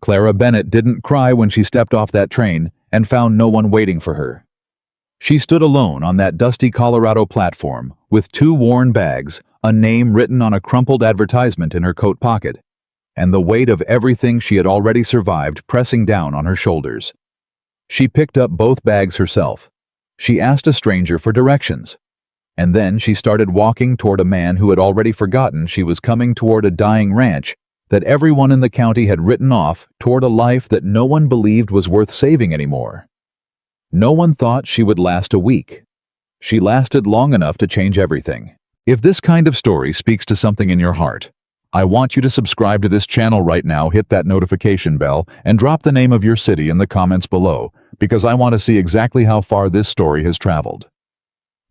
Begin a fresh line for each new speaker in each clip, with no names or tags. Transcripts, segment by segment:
Clara Bennett didn't cry when she stepped off that train and found no one waiting for her. She stood alone on that dusty Colorado platform with 2 worn bags, a name written on a crumpled advertisement in her coat pocket, and the weight of everything she had already survived pressing down on her shoulders. She picked up both bags herself. She asked a stranger for directions. And then she started walking toward a man who had already forgotten she was coming toward a dying ranch that everyone in the county had written off, toward a life that no one believed was worth saving anymore. No one thought she would last a week. She lasted long enough to change everything. If this kind of story speaks to something in your heart, I want you to subscribe to this channel right now, hit that notification bell, and drop the name of your city in the comments below, because I want to see exactly how far this story has traveled.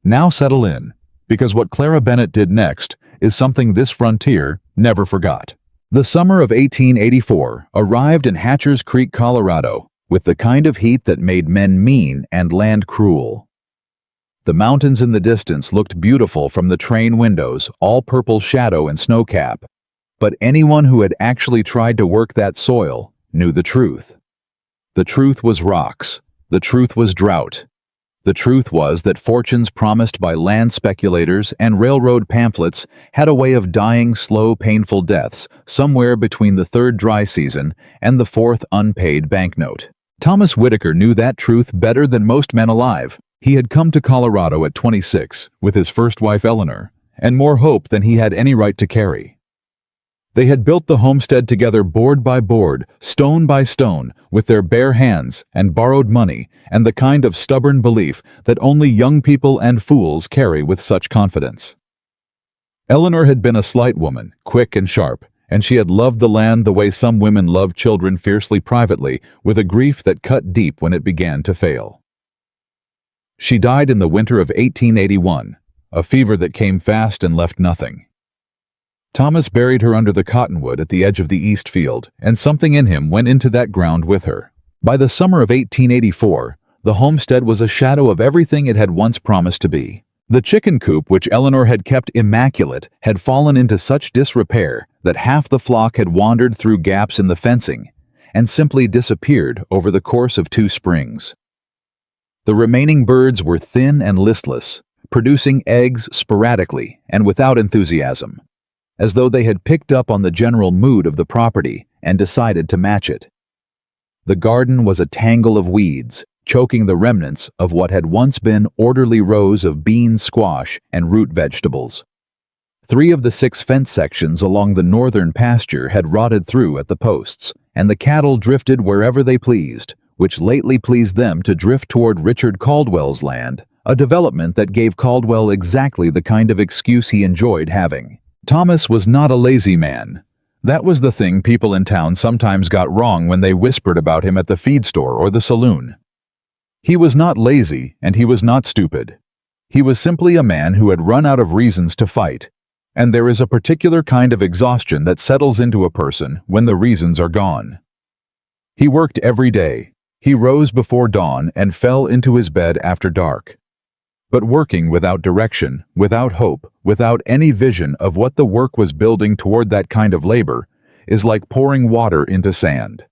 Now settle in, because what Clara Bennett did next is something this frontier never forgot. The summer of 1884 arrived in Hatcher's Creek, Colorado, with the kind of heat that made men mean and land cruel. The mountains in the distance looked beautiful from the train windows, all purple shadow and snowcap. But anyone who had actually tried to work that soil knew the truth. The truth was rocks. The truth was drought. The truth was that fortunes promised by land speculators and railroad pamphlets had a way of dying slow, painful deaths somewhere between the 3rd dry season and the 4th unpaid banknote. Thomas Whitaker knew that truth better than most men alive. He had come to Colorado at 26 with his first wife Eleanor, and more hope than he had any right to carry. They had built the homestead together board by board, stone by stone, with their bare hands and borrowed money and the kind of stubborn belief that only young people and fools carry with such confidence. Eleanor had been a slight woman, quick and sharp, and she had loved the land the way some women love children fiercely privately, with a grief that cut deep when it began to fail. She died in the winter of 1881, a fever that came fast and left nothing. Thomas buried her under the cottonwood at the edge of the east field, and something in him went into that ground with her. By the summer of 1884, the homestead was a shadow of everything it had once promised to be. The chicken coop, which Eleanor had kept immaculate, had fallen into such disrepair that half the flock had wandered through gaps in the fencing and simply disappeared over the course of 2 springs. The remaining birds were thin and listless, producing eggs sporadically and without enthusiasm, as though they had picked up on the general mood of the property and decided to match it. The garden was a tangle of weeds, choking the remnants of what had once been orderly rows of bean, squash, and root vegetables. 3 of the 6 fence sections along the northern pasture had rotted through at the posts, and the cattle drifted wherever they pleased, which lately pleased them to drift toward Richard Caldwell's land, a development that gave Caldwell exactly the kind of excuse he enjoyed having. Thomas was not a lazy man. That was the thing people in town sometimes got wrong when they whispered about him at the feed store or the saloon. He was not lazy, and he was not stupid. He was simply a man who had run out of reasons to fight, and there is a particular kind of exhaustion that settles into a person when the reasons are gone. He worked every day. He rose before dawn and fell into his bed after dark. But working without direction, without hope, without any vision of what the work was building toward, that kind of labor is like pouring water into sand.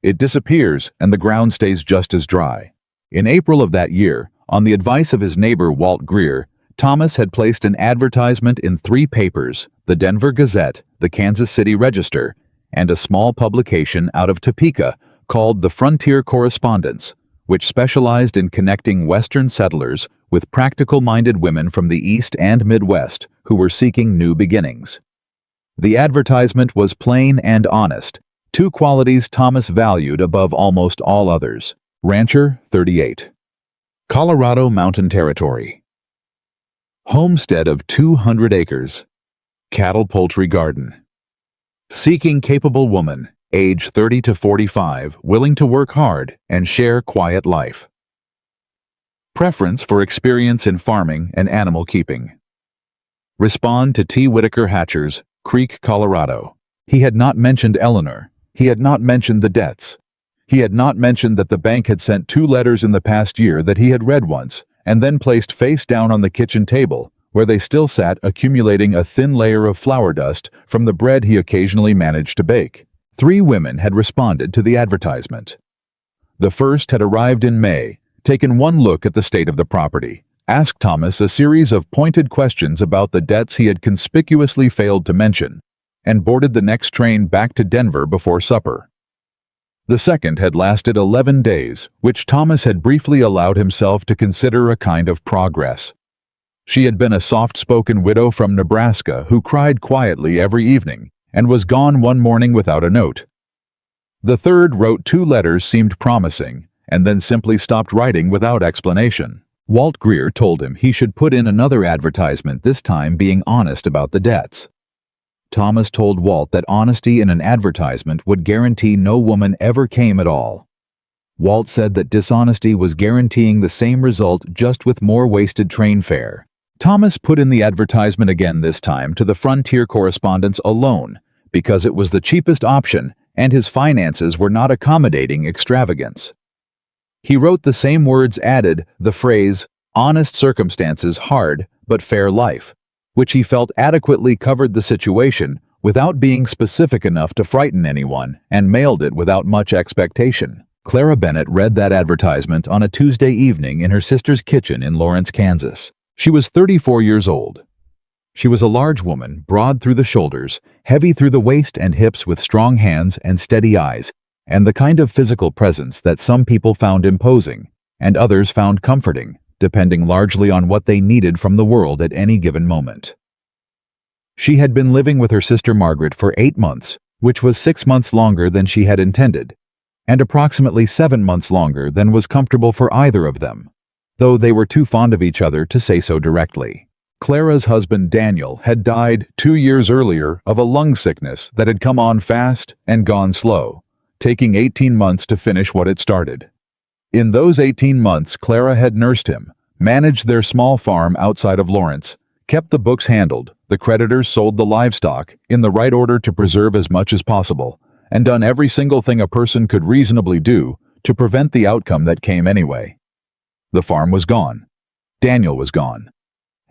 It disappears and the ground stays just as dry. In April of that year, on the advice of his neighbor Walt Greer, Thomas had placed an advertisement in 3 papers, the Denver Gazette, the Kansas City Register, and a small publication out of Topeka called the Frontier Correspondence, which specialized in connecting Western settlers with practical-minded women from the East and Midwest who were seeking new beginnings. The advertisement was plain and honest, 2 qualities Thomas valued above almost all others. Rancher, 38. Colorado Mountain Territory. Homestead of 200 acres. Cattle poultry garden. Seeking capable woman, age 30 to 45, willing to work hard and share quiet life. Preference for experience in farming and animal keeping. Respond to T. Whitaker Hatcher's, Creek, Colorado. He had not mentioned Eleanor. He had not mentioned the debts. He had not mentioned that the bank had sent 2 letters in the past year that he had read once, and then placed face down on the kitchen table, where they still sat accumulating a thin layer of flour dust from the bread he occasionally managed to bake. 3 women had responded to the advertisement. The first had arrived in May, taken one look at the state of the property, asked Thomas a series of pointed questions about the debts he had conspicuously failed to mention, and boarded the next train back to Denver before supper. The second had lasted 11 days, which Thomas had briefly allowed himself to consider a kind of progress. She had been a soft-spoken widow from Nebraska who cried quietly every evening and was gone one morning without a note. The third wrote 2 letters seemed promising, and then simply stopped writing without explanation. Walt Greer told him he should put in another advertisement, this time being honest about the debts. Thomas told Walt that honesty in an advertisement would guarantee no woman ever came at all. Walt said that dishonesty was guaranteeing the same result, just with more wasted train fare. Thomas put in the advertisement again, this time to the Frontier correspondents alone, because it was the cheapest option and his finances were not accommodating extravagance. He wrote the same words, added the phrase, "honest circumstances, hard but fair life," which he felt adequately covered the situation without being specific enough to frighten anyone, and mailed it without much expectation. Clara Bennett read that advertisement on a Tuesday evening in her sister's kitchen in Lawrence, Kansas. She was 34 years old. She was a large woman, broad through the shoulders, heavy through the waist and hips, with strong hands and steady eyes, and the kind of physical presence that some people found imposing, and others found comforting, depending largely on what they needed from the world at any given moment. She had been living with her sister Margaret for 8 months, which was 6 months longer than she had intended, and approximately 7 months longer than was comfortable for either of them, though they were too fond of each other to say so directly. Clara's husband Daniel had died 2 years earlier of a lung sickness that had come on fast and gone slow, taking 18 months to finish what it started. In those 18 months, Clara had nursed him, managed their small farm outside of Lawrence, kept the books handled, the creditors sold the livestock in the right order to preserve as much as possible, and done every single thing a person could reasonably do to prevent the outcome that came anyway. The farm was gone. Daniel was gone.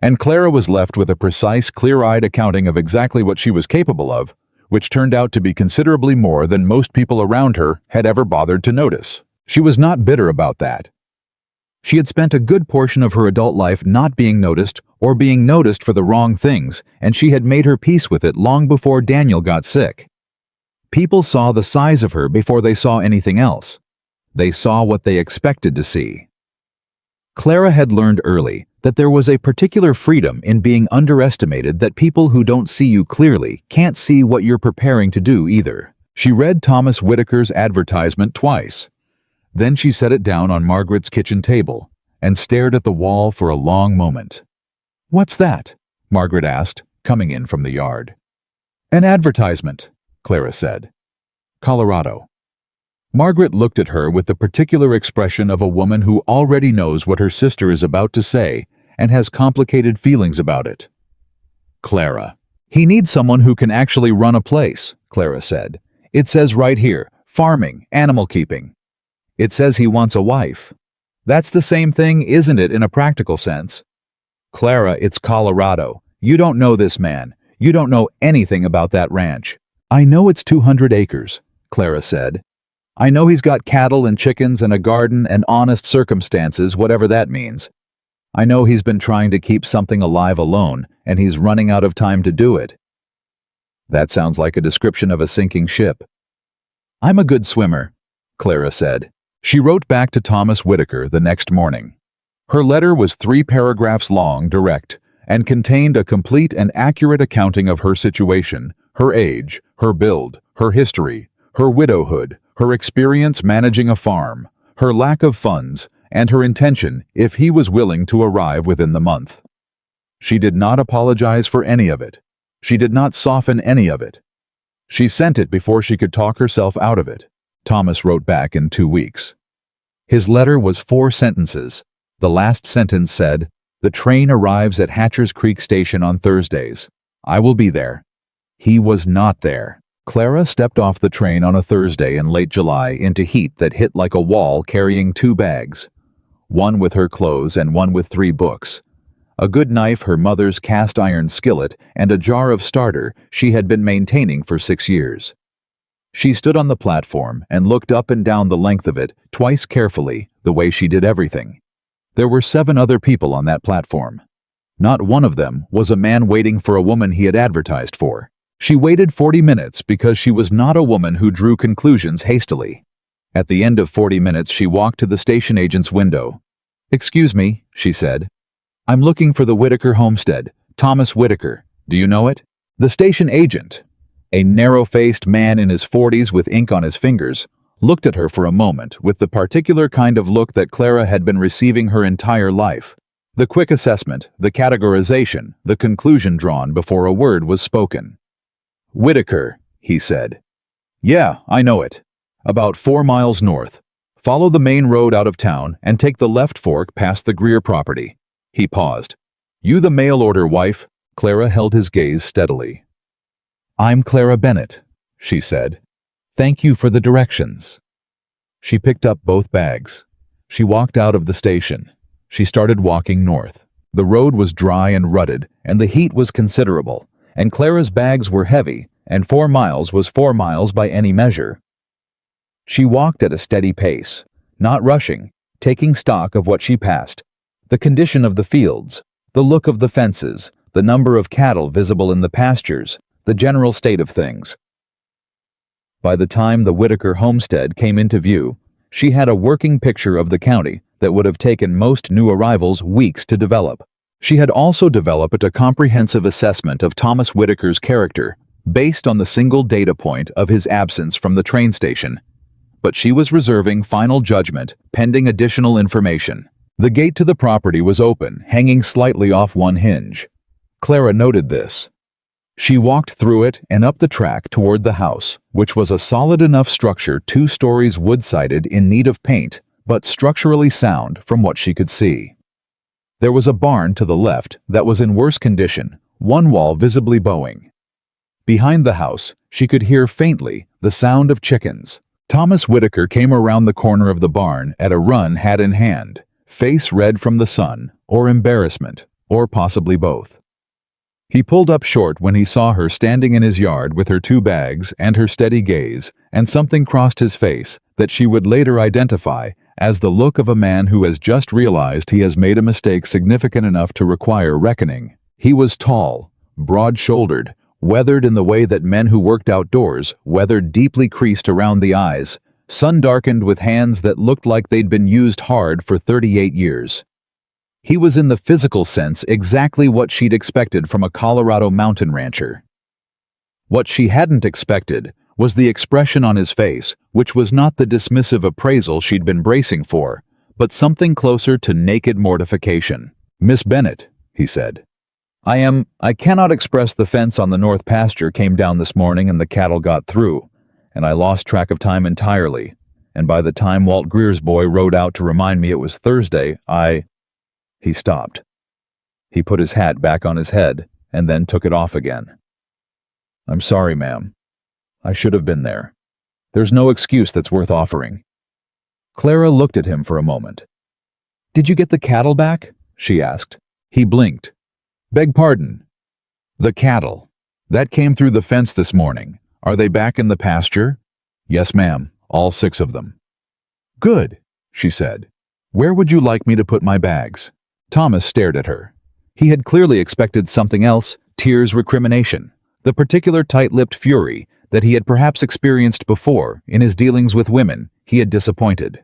And Clara was left with a precise, clear-eyed accounting of exactly what she was capable of, which turned out to be considerably more than most people around her had ever bothered to notice. She was not bitter about that. She had spent a good portion of her adult life not being noticed or being noticed for the wrong things, and she had made her peace with it long before Daniel got sick. People saw the size of her before they saw anything else. They saw what they expected to see. Clara had learned early that there was a particular freedom in being underestimated, that people who don't see you clearly can't see what you're preparing to do either. She read Thomas Whitaker's advertisement twice. Then she set it down on Margaret's kitchen table and stared at the wall for a long moment. "What's that?" Margaret asked, coming in from the yard. "An advertisement," Clara said. "Colorado." Margaret looked at her with the particular expression of a woman who already knows what her sister is about to say and has complicated feelings about it. "Clara, he needs someone who can actually run a place," Clara said. "It says right here, farming, animal keeping. It says he wants a wife. That's the same thing, isn't it, in a practical sense?" "Clara, it's Colorado. You don't know this man. You don't know anything about that ranch." "I know it's 200 acres, Clara said. "I know he's got cattle and chickens and a garden and honest circumstances, whatever that means. I know he's been trying to keep something alive alone, and he's running out of time to do it." "That sounds like a description of a sinking ship." "I'm a good swimmer," Clara said. She wrote back to Thomas Whitaker the next morning. Her letter was 3 paragraphs long, direct, and contained a complete and accurate accounting of her situation, her age, her build, her history, her widowhood, her experience managing a farm, her lack of funds, and her intention if he was willing to arrive within the month. She did not apologize for any of it. She did not soften any of it. She sent it before she could talk herself out of it. Thomas wrote back in 2 weeks. His letter was 4 sentences. The last sentence said, "The train arrives at Hatcher's Creek Station on Thursdays. I will be there." He was not there. Clara stepped off the train on a Thursday in late July into heat that hit like a wall, carrying 2 bags, one with her clothes and one with 3 books, a good knife, her mother's cast-iron skillet, and a jar of starter she had been maintaining for 6 years. She stood on the platform and looked up and down the length of it twice carefully, the way she did everything. There were 7 other people on that platform. Not one of them was a man waiting for a woman he had advertised for. She waited 40 minutes because she was not a woman who drew conclusions hastily. At the end of 40 minutes, she walked to the station agent's window. "Excuse me," she said. "I'm looking for the Whitaker homestead, Thomas Whitaker. Do you know it?" The station agent, a narrow-faced man in his 40s with ink on his fingers, looked at her for a moment with the particular kind of look that Clara had been receiving her entire life. The quick assessment, the categorization, the conclusion drawn before a word was spoken. "Whitaker," he said. "Yeah, I know it. About 4 miles north. Follow the main road out of town and take the left fork past the Greer property." He paused. "You the mail order wife?" Clara held his gaze steadily. "I'm Clara Bennett," she said. "Thank you for the directions." She picked up both bags. She walked out of the station. She started walking north. The road was dry and rutted, and the heat was considerable, and Clara's bags were heavy, and 4 miles was 4 miles by any measure. She walked at a steady pace, not rushing, taking stock of what she passed, the condition of the fields, the look of the fences, the number of cattle visible in the pastures, the general state of things. By the time the Whitaker homestead came into view, she had a working picture of the county that would have taken most new arrivals weeks to develop. She had also developed a comprehensive assessment of Thomas Whitaker's character based on the single data point of his absence from the train station. But she was reserving final judgment pending additional information. The gate to the property was open, hanging slightly off one hinge. Clara noted this. She walked through it and up the track toward the house, which was a solid enough structure 2 stories wood-sided in need of paint, but structurally sound from what she could see. There was a barn to the left that was in worse condition, one wall visibly bowing. Behind the house, she could hear faintly the sound of chickens. Thomas Whitaker came around the corner of the barn at a run, hat in hand, face red from the sun, or embarrassment, or possibly both. He pulled up short when he saw her standing in his yard with her 2 bags and her steady gaze, and something crossed his face that she would later identify as the look of a man who has just realized he has made a mistake significant enough to require reckoning. He was tall, broad-shouldered, weathered in the way that men who worked outdoors, weathered deeply creased around the eyes, sun-darkened with hands that looked like they'd been used hard for 38 years. He was in the physical sense exactly what she'd expected from a Colorado mountain rancher. What she hadn't expected was the expression on his face, which was not the dismissive appraisal she'd been bracing for, but something closer to naked mortification. "Miss Bennett," he said. I cannot express. The fence on the north pasture came down this morning and the cattle got through, and I lost track of time entirely, and by the time Walt Greer's boy rode out to remind me it was Thursday, He stopped. He put his hat back on his head and then took it off again. "I'm sorry, ma'am. I should have been there. There's no excuse that's worth offering." Clara looked at him for a moment. "Did you get the cattle back?" she asked. He blinked. "Beg pardon." "The cattle. That came through the fence this morning. Are they back in the pasture?" "Yes, ma'am. All 6 of them." "Good," she said. "Where would you like me to put my bags?" Thomas stared at her. He had clearly expected something else, tears, recrimination, the particular tight-lipped fury that he had perhaps experienced before in his dealings with women. He had disappointed.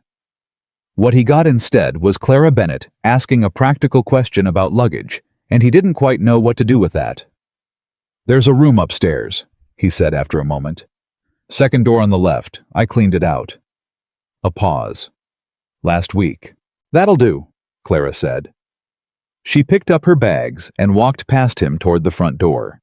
What he got instead was Clara Bennett asking a practical question about luggage, and he didn't quite know what to do with that. "There's a room upstairs," he said after a moment. "Second door on the left. I cleaned it out." A pause. "Last week." "That'll do," Clara said. She picked up her bags and walked past him toward the front door.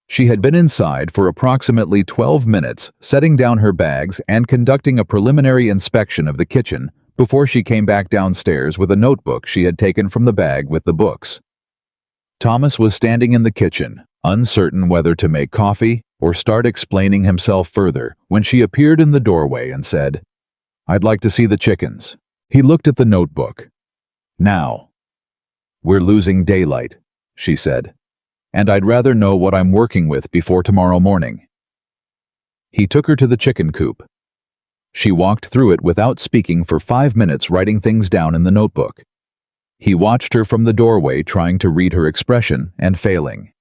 She had been inside for approximately 12 minutes, setting down her bags and conducting a preliminary inspection of the kitchen before she came back downstairs with a notebook she had taken from the bag with the books. Thomas was standing in the kitchen, uncertain whether to make coffee or start explaining himself further, when she appeared in the doorway and said, "I'd like to see the chickens." He looked at the notebook. "Now." "We're losing daylight," she said, "and I'd rather know what I'm working with before tomorrow morning." He took her to the chicken coop. She walked through it without speaking for 5 minutes, writing things down in the notebook. He watched her from the doorway, trying to read her expression and failing.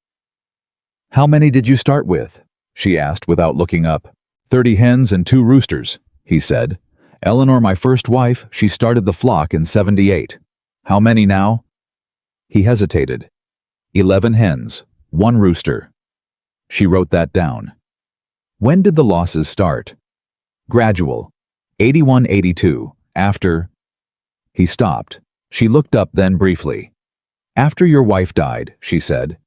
"How many did you start with?" she asked without looking up. 30 hens and 2 roosters, he said. "Eleanor, my first wife, she started the flock in 78. How many now?" He hesitated. 11 hens, 1 rooster. She wrote that down. "When did the losses start?" "Gradual. 81-82. After—" He stopped. She looked up then briefly. "After your wife died," she said.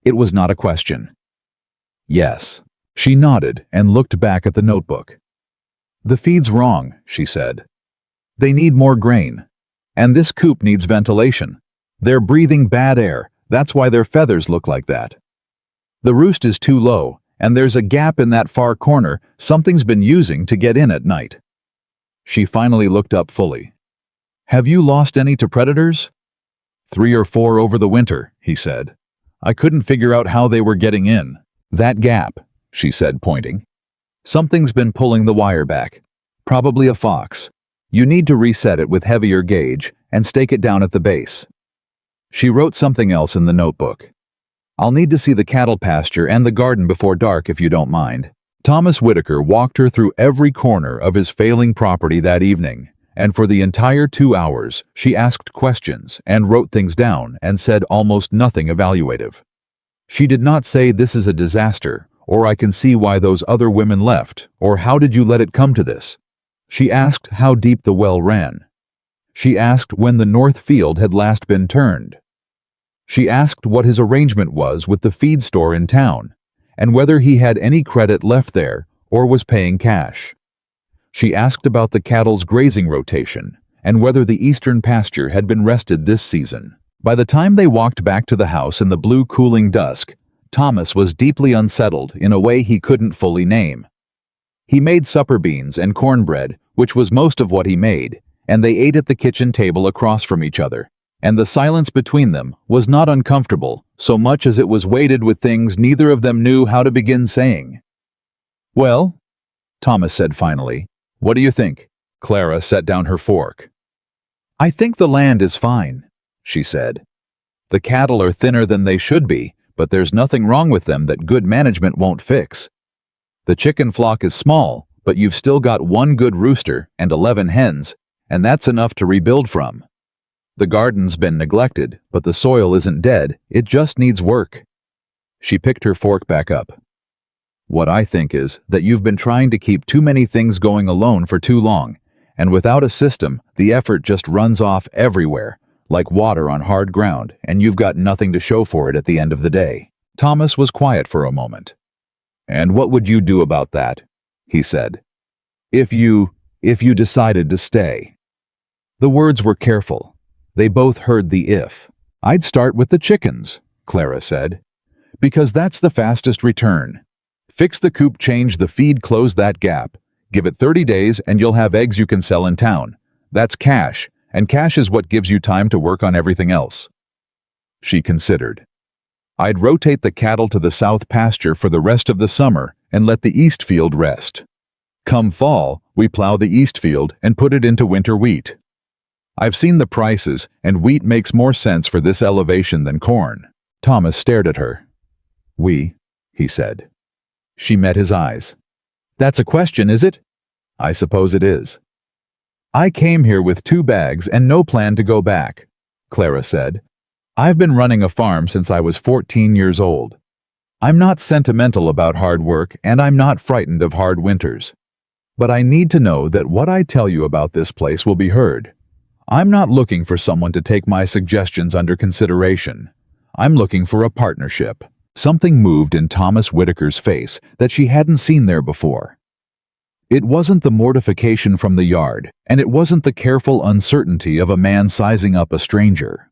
It was not a question. "Yes." She nodded and looked back at the notebook. "The feed's wrong," she said. "They need more grain. And this coop needs ventilation. They're breathing bad air, that's why their feathers look like that. The roost is too low, and there's a gap in that far corner something's been using to get in at night." She finally looked up fully. "Have you lost any to predators?" 3 or 4 over the winter," he said. "I couldn't figure out how they were getting in." "That gap," she said, pointing. "Something's been pulling the wire back. Probably a fox. You need to reset it with heavier gauge and stake it down at the base." She wrote something else in the notebook. "I'll need to see the cattle pasture and the garden before dark if you don't mind." Thomas Whitaker walked her through every corner of his failing property that evening, and for the entire 2 hours she asked questions and wrote things down and said almost nothing evaluative. She did not say, "This is a disaster," or "I can see why those other women left," or "How did you let it come to this?" She asked how deep the well ran. She asked when the north field had last been turned. She asked what his arrangement was with the feed store in town, and whether he had any credit left there or was paying cash. She asked about the cattle's grazing rotation, and whether the eastern pasture had been rested this season. By the time they walked back to the house in the blue cooling dusk, Thomas was deeply unsettled in a way he couldn't fully name. He made supper beans and cornbread, which was most of what he made, and they ate at the kitchen table across from each other, and the silence between them was not uncomfortable so much as it was weighted with things neither of them knew how to begin saying. "Well," Thomas said finally, "what do you think?" Clara set down her fork. "I think the land is fine," she said. "The cattle are thinner than they should be, but there's nothing wrong with them that good management won't fix. The chicken flock is small, but you've still got 1 good rooster and 11 hens, and that's enough to rebuild from. The garden's been neglected, but the soil isn't dead, it just needs work." She picked her fork back up. "What I think is that you've been trying to keep too many things going alone for too long, and without a system, the effort just runs off everywhere, like water on hard ground, and you've got nothing to show for it at the end of the day." Thomas was quiet for a moment. "And what would you do about that?" he said. If you decided to stay." The words were careful. They both heard the if. "I'd start with the chickens," Clara said, "because that's the fastest return. Fix the coop, change the feed, close that gap. Give it 30 days and you'll have eggs you can sell in town. That's cash, and cash is what gives you time to work on everything else." She considered. "I'd rotate the cattle to the south pasture for the rest of the summer and let the east field rest. Come fall, we plow the east field and put it into winter wheat. I've seen the prices, and wheat makes more sense for this elevation than corn." Thomas stared at her. "We," he said. She met his eyes. "That's a question, is it?" "I suppose it is." "I came here with 2 bags and no plan to go back," Clara said. "I've been running a farm since I was 14 years old. I'm not sentimental about hard work, and I'm not frightened of hard winters. But I need to know that what I tell you about this place will be heard. I'm not looking for someone to take my suggestions under consideration. I'm looking for a partnership." Something moved in Thomas Whitaker's face that she hadn't seen there before. It wasn't the mortification from the yard, and it wasn't the careful uncertainty of a man sizing up a stranger.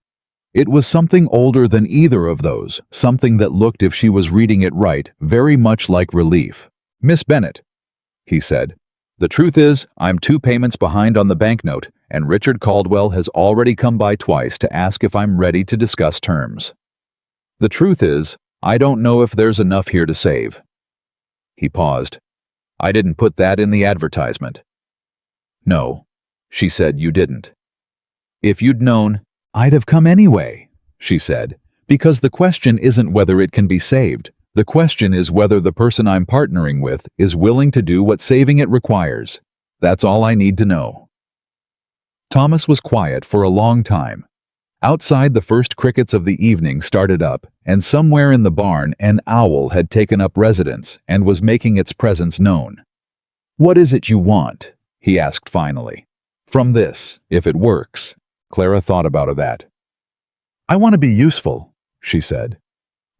It was something older than either of those, something that looked, if she was reading it right, very much like relief. "Miss Bennett," he said, "the truth is, I'm 2 payments behind on the banknote, and Richard Caldwell has already come by twice to ask if I'm ready to discuss terms. The truth is, I don't know if there's enough here to save." He paused. I didn't put that in the advertisement. No, she said, you didn't. If you'd known, I'd have come anyway, she said, because the question isn't whether it can be saved. The question is whether the person I'm partnering with is willing to do what saving it requires. That's all I need to know. Thomas was quiet for a long time. Outside, the first crickets of the evening started up, and somewhere in the barn an owl had taken up residence and was making its presence known. What is it you want? He asked finally. From this, if it works. Clara thought about that. I want to be useful, she said.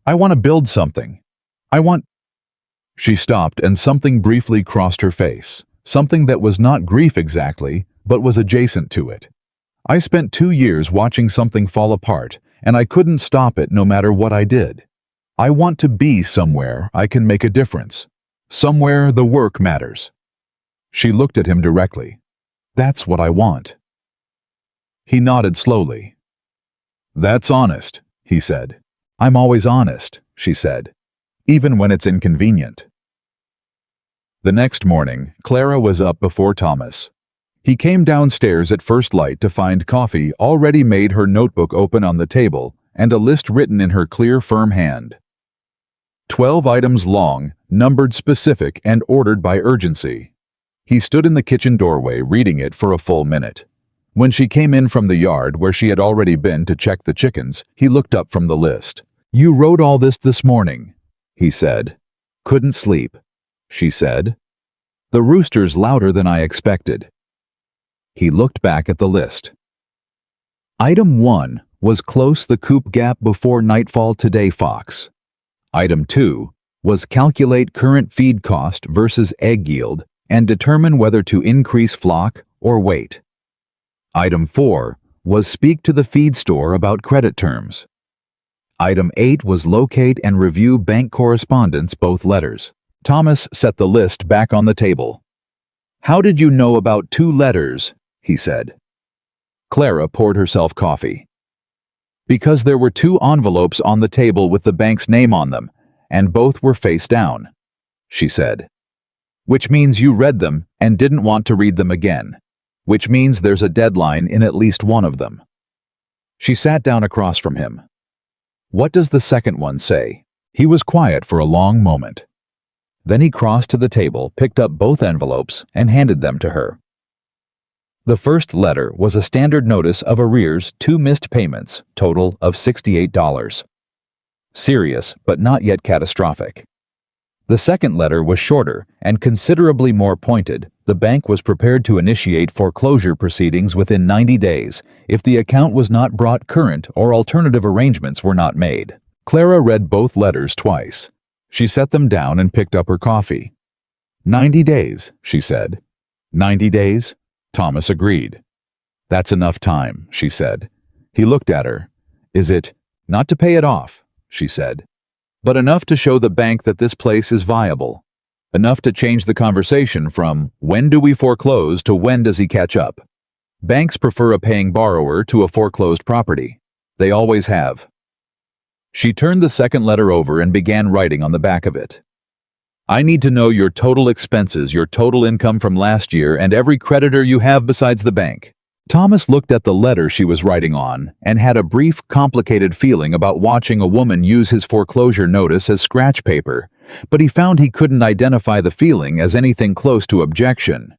I want to build something. She stopped and something briefly crossed her face, something that was not grief exactly, but was adjacent to it. I spent 2 years watching something fall apart, and I couldn't stop it no matter what I did. I want to be somewhere I can make a difference, somewhere the work matters. She looked at him directly. That's what I want. He nodded slowly. That's honest, he said. I'm always honest, she said, even when it's inconvenient. The next morning, Clara was up before Thomas. He came downstairs at first light to find coffee already made, her notebook open on the table, and a list written in her clear, firm hand. 12 items long, numbered specific, and ordered by urgency. He stood in the kitchen doorway reading it for a full minute. When she came in from the yard where she had already been to check the chickens, he looked up from the list. You wrote all this morning, he said. Couldn't sleep, she said. The rooster's louder than I expected. He looked back at the list. Item 1 was close the coop gap before nightfall today, Fox. Item 2 was calculate current feed cost versus egg yield and determine whether to increase flock or weight. Item 4 was speak to the feed store about credit terms. Item 8 was locate and review bank correspondence, both letters. Thomas set the list back on the table. How did you know about 2 letters? He said. Clara poured herself coffee. Because there were 2 envelopes on the table with the bank's name on them, and both were face down, she said. Which means you read them and didn't want to read them again. Which means there's a deadline in at least one of them. She sat down across from him. What does the second one say? He was quiet for a long moment. Then he crossed to the table, picked up both envelopes, and handed them to her. The first letter was a standard notice of arrears, 2 missed payments, total of $68. Serious, but not yet catastrophic. The second letter was shorter and considerably more pointed. The bank was prepared to initiate foreclosure proceedings within 90 days if the account was not brought current or alternative arrangements were not made. Clara read both letters twice. She set them down and picked up her coffee. 90 days, she said. 90 days? Thomas agreed. That's enough time, she said. He looked at her. Is it? Not to pay it off, she said, but enough to show the bank that this place is viable. Enough to change the conversation from when do we foreclose to when does he catch up. Banks prefer a paying borrower to a foreclosed property. They always have. She turned the second letter over and began writing on the back of it. I need to know your total expenses, your total income from last year, and every creditor you have besides the bank. Thomas looked at the letter she was writing on and had a brief, complicated feeling about watching a woman use his foreclosure notice as scratch paper, but he found he couldn't identify the feeling as anything close to objection.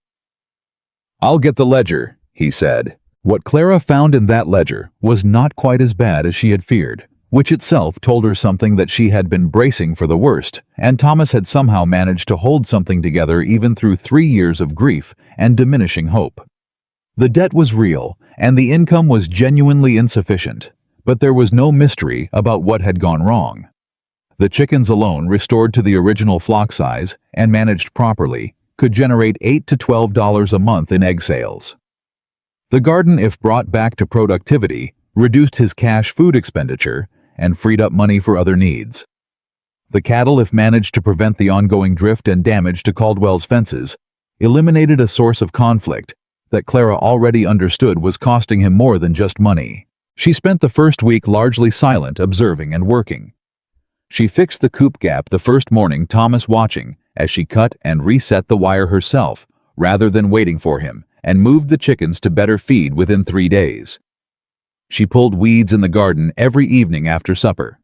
I'll get the ledger, he said. What Clara found in that ledger was not quite as bad as she had feared, which itself told her something that she had been bracing for the worst, and Thomas had somehow managed to hold something together even through 3 years of grief and diminishing hope. The debt was real, and the income was genuinely insufficient, but there was no mystery about what had gone wrong. The chickens alone, restored to the original flock size and managed properly, could generate $8 to $12 a month in egg sales. The garden, if brought back to productivity, reduced his cash food expenditure and freed up money for other needs. The cattle, if managed to prevent the ongoing drift and damage to Caldwell's fences, eliminated a source of conflict that Clara already understood was costing him more than just money. She spent the first week largely silent, observing and working. She fixed the coop gap the first morning, Thomas watching, as she cut and reset the wire herself, rather than waiting for him, and moved the chickens to better feed within 3 days. She pulled weeds in the garden every evening after supper.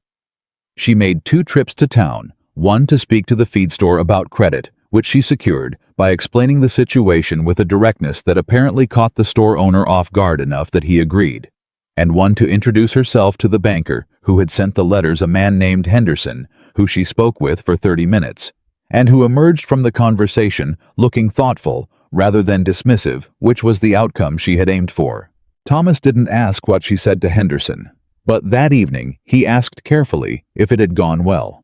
She made 2 trips to town, one to speak to the feed store about credit, which she secured by explaining the situation with a directness that apparently caught the store owner off guard enough that he agreed, and one to introduce herself to the banker who had sent the letters, a man named Henderson, who she spoke with for 30 minutes, and who emerged from the conversation looking thoughtful rather than dismissive, which was the outcome she had aimed for. Thomas didn't ask what she said to Henderson, but that evening he asked carefully if it had gone well.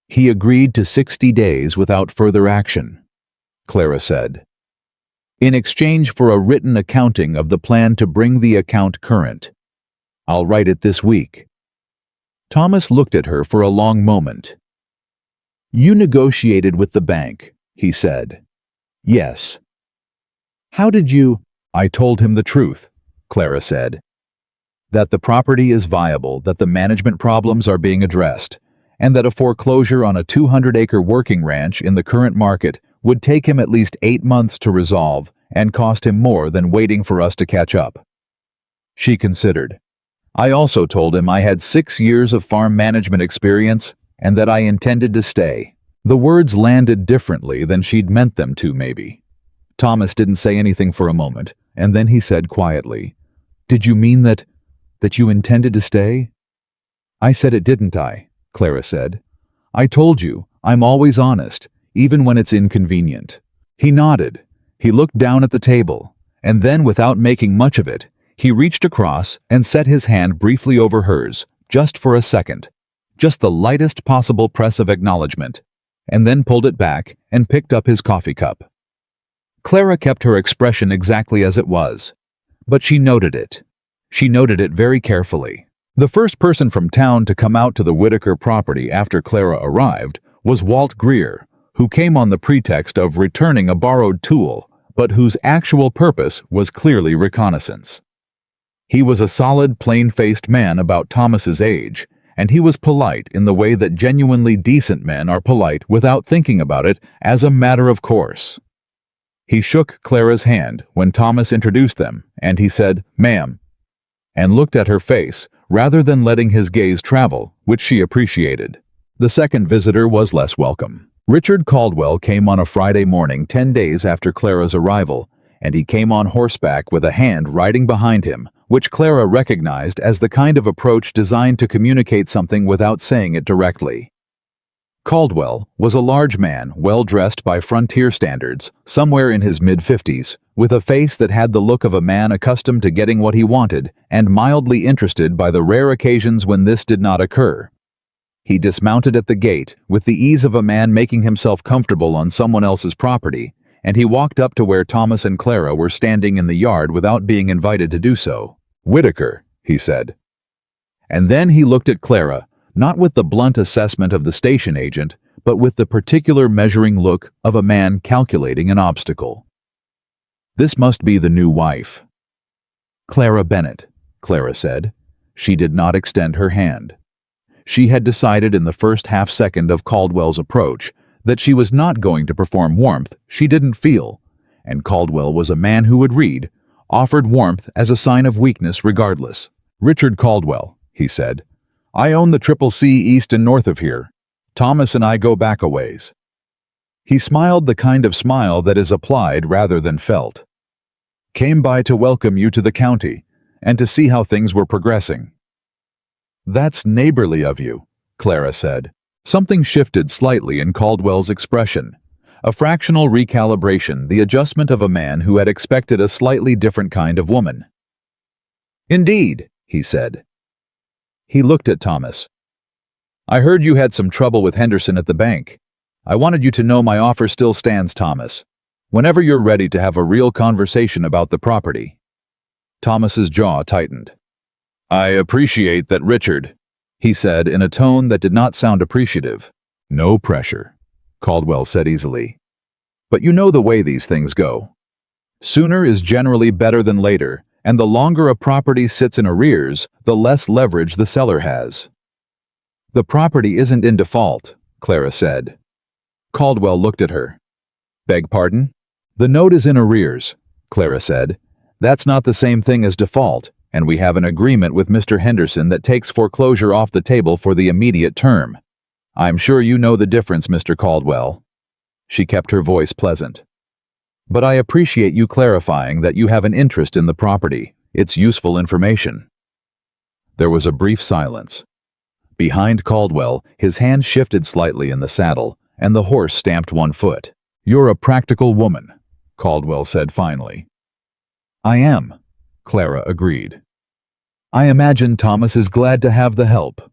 He agreed to 60 days without further action, Clara said, in exchange for a written accounting of the plan to bring the account current. I'll write it this week. Thomas looked at her for a long moment. You negotiated with the bank, he said. Yes. How did you? I told him the truth, Clara said. That the property is viable, that the management problems are being addressed, and that a foreclosure on a 200-acre working ranch in the current market would take him at least 8 months to resolve and cost him more than waiting for us to catch up. She considered. I also told him I had 6 years of farm management experience and that I intended to stay. The words landed differently than she'd meant them to, maybe. Thomas didn't say anything for a moment, and then he said quietly, Did you mean that you intended to stay? I said it, didn't I? Clara said. I told you, I'm always honest, even when it's inconvenient. He nodded. He looked down at the table, and then, without making much of it, he reached across and set his hand briefly over hers, just for a second, just the lightest possible press of acknowledgement, and then pulled it back and picked up his coffee cup. Clara kept her expression exactly as it was, but she noted it. She noted it very carefully. The first person from town to come out to the Whitaker property after Clara arrived was Walt Greer, who came on the pretext of returning a borrowed tool, but whose actual purpose was clearly reconnaissance. He was a solid, plain-faced man about Thomas's age, and he was polite in the way that genuinely decent men are polite without thinking about it as a matter of course. He shook Clara's hand when Thomas introduced them, and he said, "Ma'am," and looked at her face rather than letting his gaze travel, which she appreciated. The second visitor was less welcome. Richard Caldwell came on a Friday morning 10 days after Clara's arrival, and he came on horseback with a hand riding behind him, which Clara recognized as the kind of approach designed to communicate something without saying it directly. Caldwell was a large man, well-dressed by frontier standards, somewhere in his mid-50s, with a face that had the look of a man accustomed to getting what he wanted and mildly interested by the rare occasions when this did not occur. He dismounted at the gate with the ease of a man making himself comfortable on someone else's property, and he walked up to where Thomas and Clara were standing in the yard without being invited to do so. "Whitaker," he said. And then he looked at Clara, not with the blunt assessment of the station agent, but with the particular measuring look of a man calculating an obstacle. This must be the new wife. "Clara Bennett," Clara said. She did not extend her hand. She had decided in the first half-second of Caldwell's approach that she was not going to perform warmth she didn't feel, and Caldwell was a man who would read, offered warmth as a sign of weakness regardless. "Richard Caldwell," he said. "I own the CCC east and north of here. Thomas and I go back a ways." He smiled the kind of smile that is applied rather than felt. "Came by to welcome you to the county, and to see how things were progressing." "That's neighborly of you," Clara said. Something shifted slightly in Caldwell's expression. A fractional recalibration, the adjustment of a man who had expected a slightly different kind of woman. "Indeed," he said. He looked at Thomas. "I heard you had some trouble with Henderson at the bank. I wanted you to know my offer still stands, Thomas, whenever you're ready to have a real conversation about the property." Thomas's jaw tightened. "I appreciate that, Richard," he said in a tone that did not sound appreciative. "No pressure," Caldwell said easily. "But you know the way these things go. Sooner is generally better than later, and the longer a property sits in arrears, the less leverage the seller has." "The property isn't in default," Clara said. Caldwell looked at her. Beg pardon? The note is in arrears, Clara said. That's not the same thing as default, and we have an agreement with Mr. Henderson that takes foreclosure off the table for the immediate term. I'm sure you know the difference, Mr. Caldwell. She kept her voice pleasant. But I appreciate you clarifying that you have an interest in the property. It's useful information. There was a brief silence. Behind Caldwell, his hand shifted slightly in the saddle, and the horse stamped one foot. You're a practical woman, Caldwell said finally. I am, Clara agreed. I imagine Thomas is glad to have the help.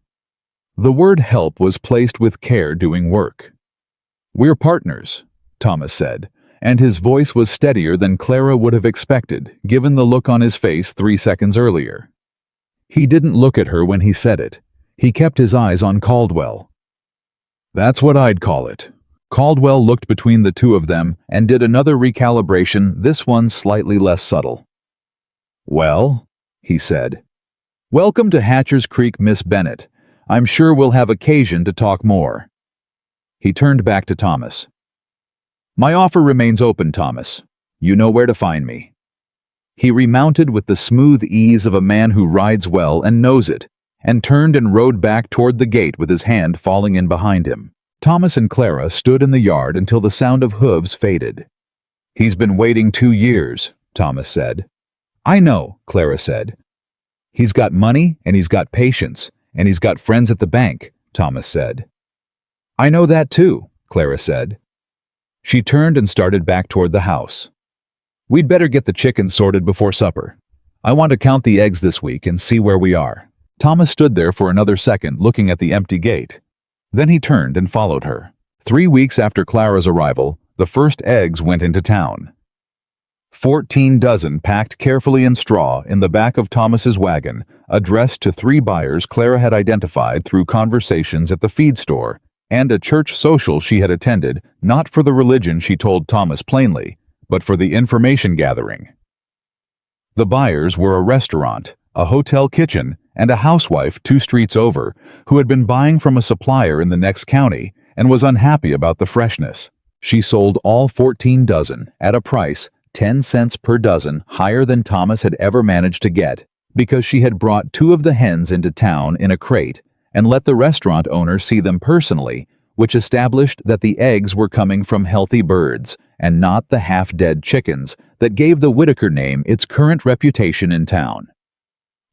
The word help was placed with care doing work. We're partners, Thomas said, and his voice was steadier than Clara would have expected, given the look on his face 3 seconds earlier. He didn't look at her when he said it. He kept his eyes on Caldwell. That's what I'd call it. Caldwell looked between the two of them and did another recalibration, this one slightly less subtle. Well, he said. Welcome to Hatcher's Creek, Miss Bennett. I'm sure we'll have occasion to talk more. He turned back to Thomas. My offer remains open, Thomas. You know where to find me. He remounted with the smooth ease of a man who rides well and knows it, and turned and rode back toward the gate with his hand falling in behind him. Thomas and Clara stood in the yard until the sound of hooves faded. He's been waiting 2 years, Thomas said. I know, Clara said. He's got money, and he's got patience, and he's got friends at the bank, Thomas said. I know that too, Clara said. She turned and started back toward the house. We'd better get the chickens sorted before supper. I want to count the eggs this week and see where we are. Thomas stood there for another second looking at the empty gate. Then he turned and followed her. 3 weeks after Clara's arrival, the first eggs went into town. 14 dozen packed carefully in straw in the back of Thomas's wagon, addressed to 3 buyers Clara had identified through conversations at the feed store and a church social she had attended, not for the religion, she told Thomas plainly, but for the information gathering. The buyers were a restaurant, a hotel kitchen, and a housewife 2 streets over who had been buying from a supplier in the next county and was unhappy about the freshness. She sold all 14 dozen at a price 10 cents per dozen higher than Thomas had ever managed to get, because she had brought 2 of the hens into town in a crate and let the restaurant owner see them personally, which established that the eggs were coming from healthy birds and not the half-dead chickens that gave the Whitaker name its current reputation in town.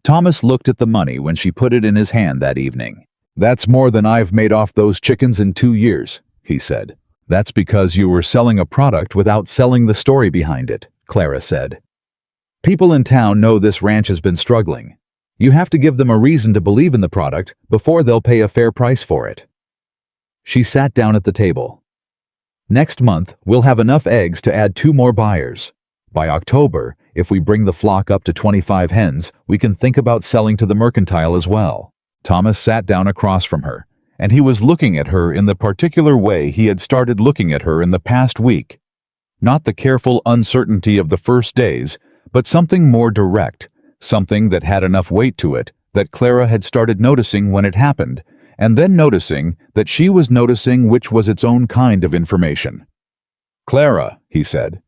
Thomas looked at the money when she put it in his hand that evening. That's more than I've made off those chickens in 2 years, he said. That's because you were selling a product without selling the story behind it, Clara said. People in town know this ranch has been struggling. You have to give them a reason to believe in the product before they'll pay a fair price for it. She sat down at the table. Next month, we'll have enough eggs to add 2 more buyers. By October, if we bring the flock up to 25 hens, we can think about selling to the mercantile as well. Thomas sat down across from her, and he was looking at her in the particular way he had started looking at her in the past week. Not the careful uncertainty of the first days, but something more direct, something that had enough weight to it that Clara had started noticing when it happened, and then noticing that she was noticing, which was its own kind of information. Clara, he said.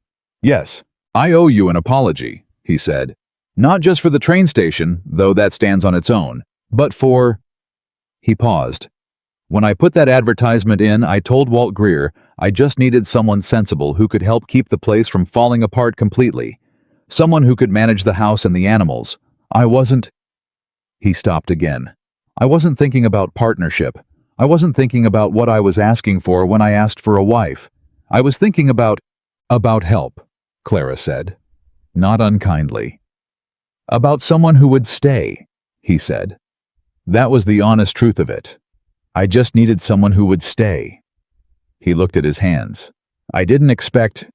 Yes, I owe you an apology, he said. Not just for the train station, though that stands on its own, but for... He paused. When I put that advertisement in, I told Walt Greer I just needed someone sensible who could help keep the place from falling apart completely. Someone who could manage the house and the animals. I wasn't... He stopped again. I wasn't thinking about partnership. I wasn't thinking about what I was asking for when I asked for a wife. I was thinking about help, Clara said, not unkindly. About someone who would stay, he said. That was the honest truth of it. I just needed someone who would stay. He looked at his hands. I didn't expect...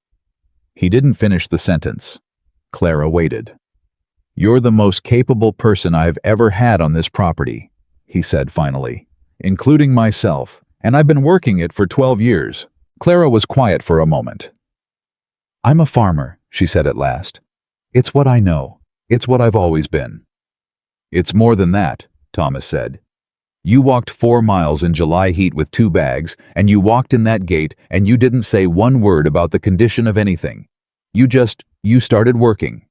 He didn't finish the sentence. Clara waited. You're the most capable person I've ever had on this property, he said finally, including myself, and I've been working it for 12 years. Clara was quiet for a moment. I'm a farmer, she said at last. It's what I know. It's what I've always been. It's more than that, Thomas said. You walked 4 miles in July heat with 2 bags, and you walked in that gate and you didn't say one word about the condition of anything. You started working.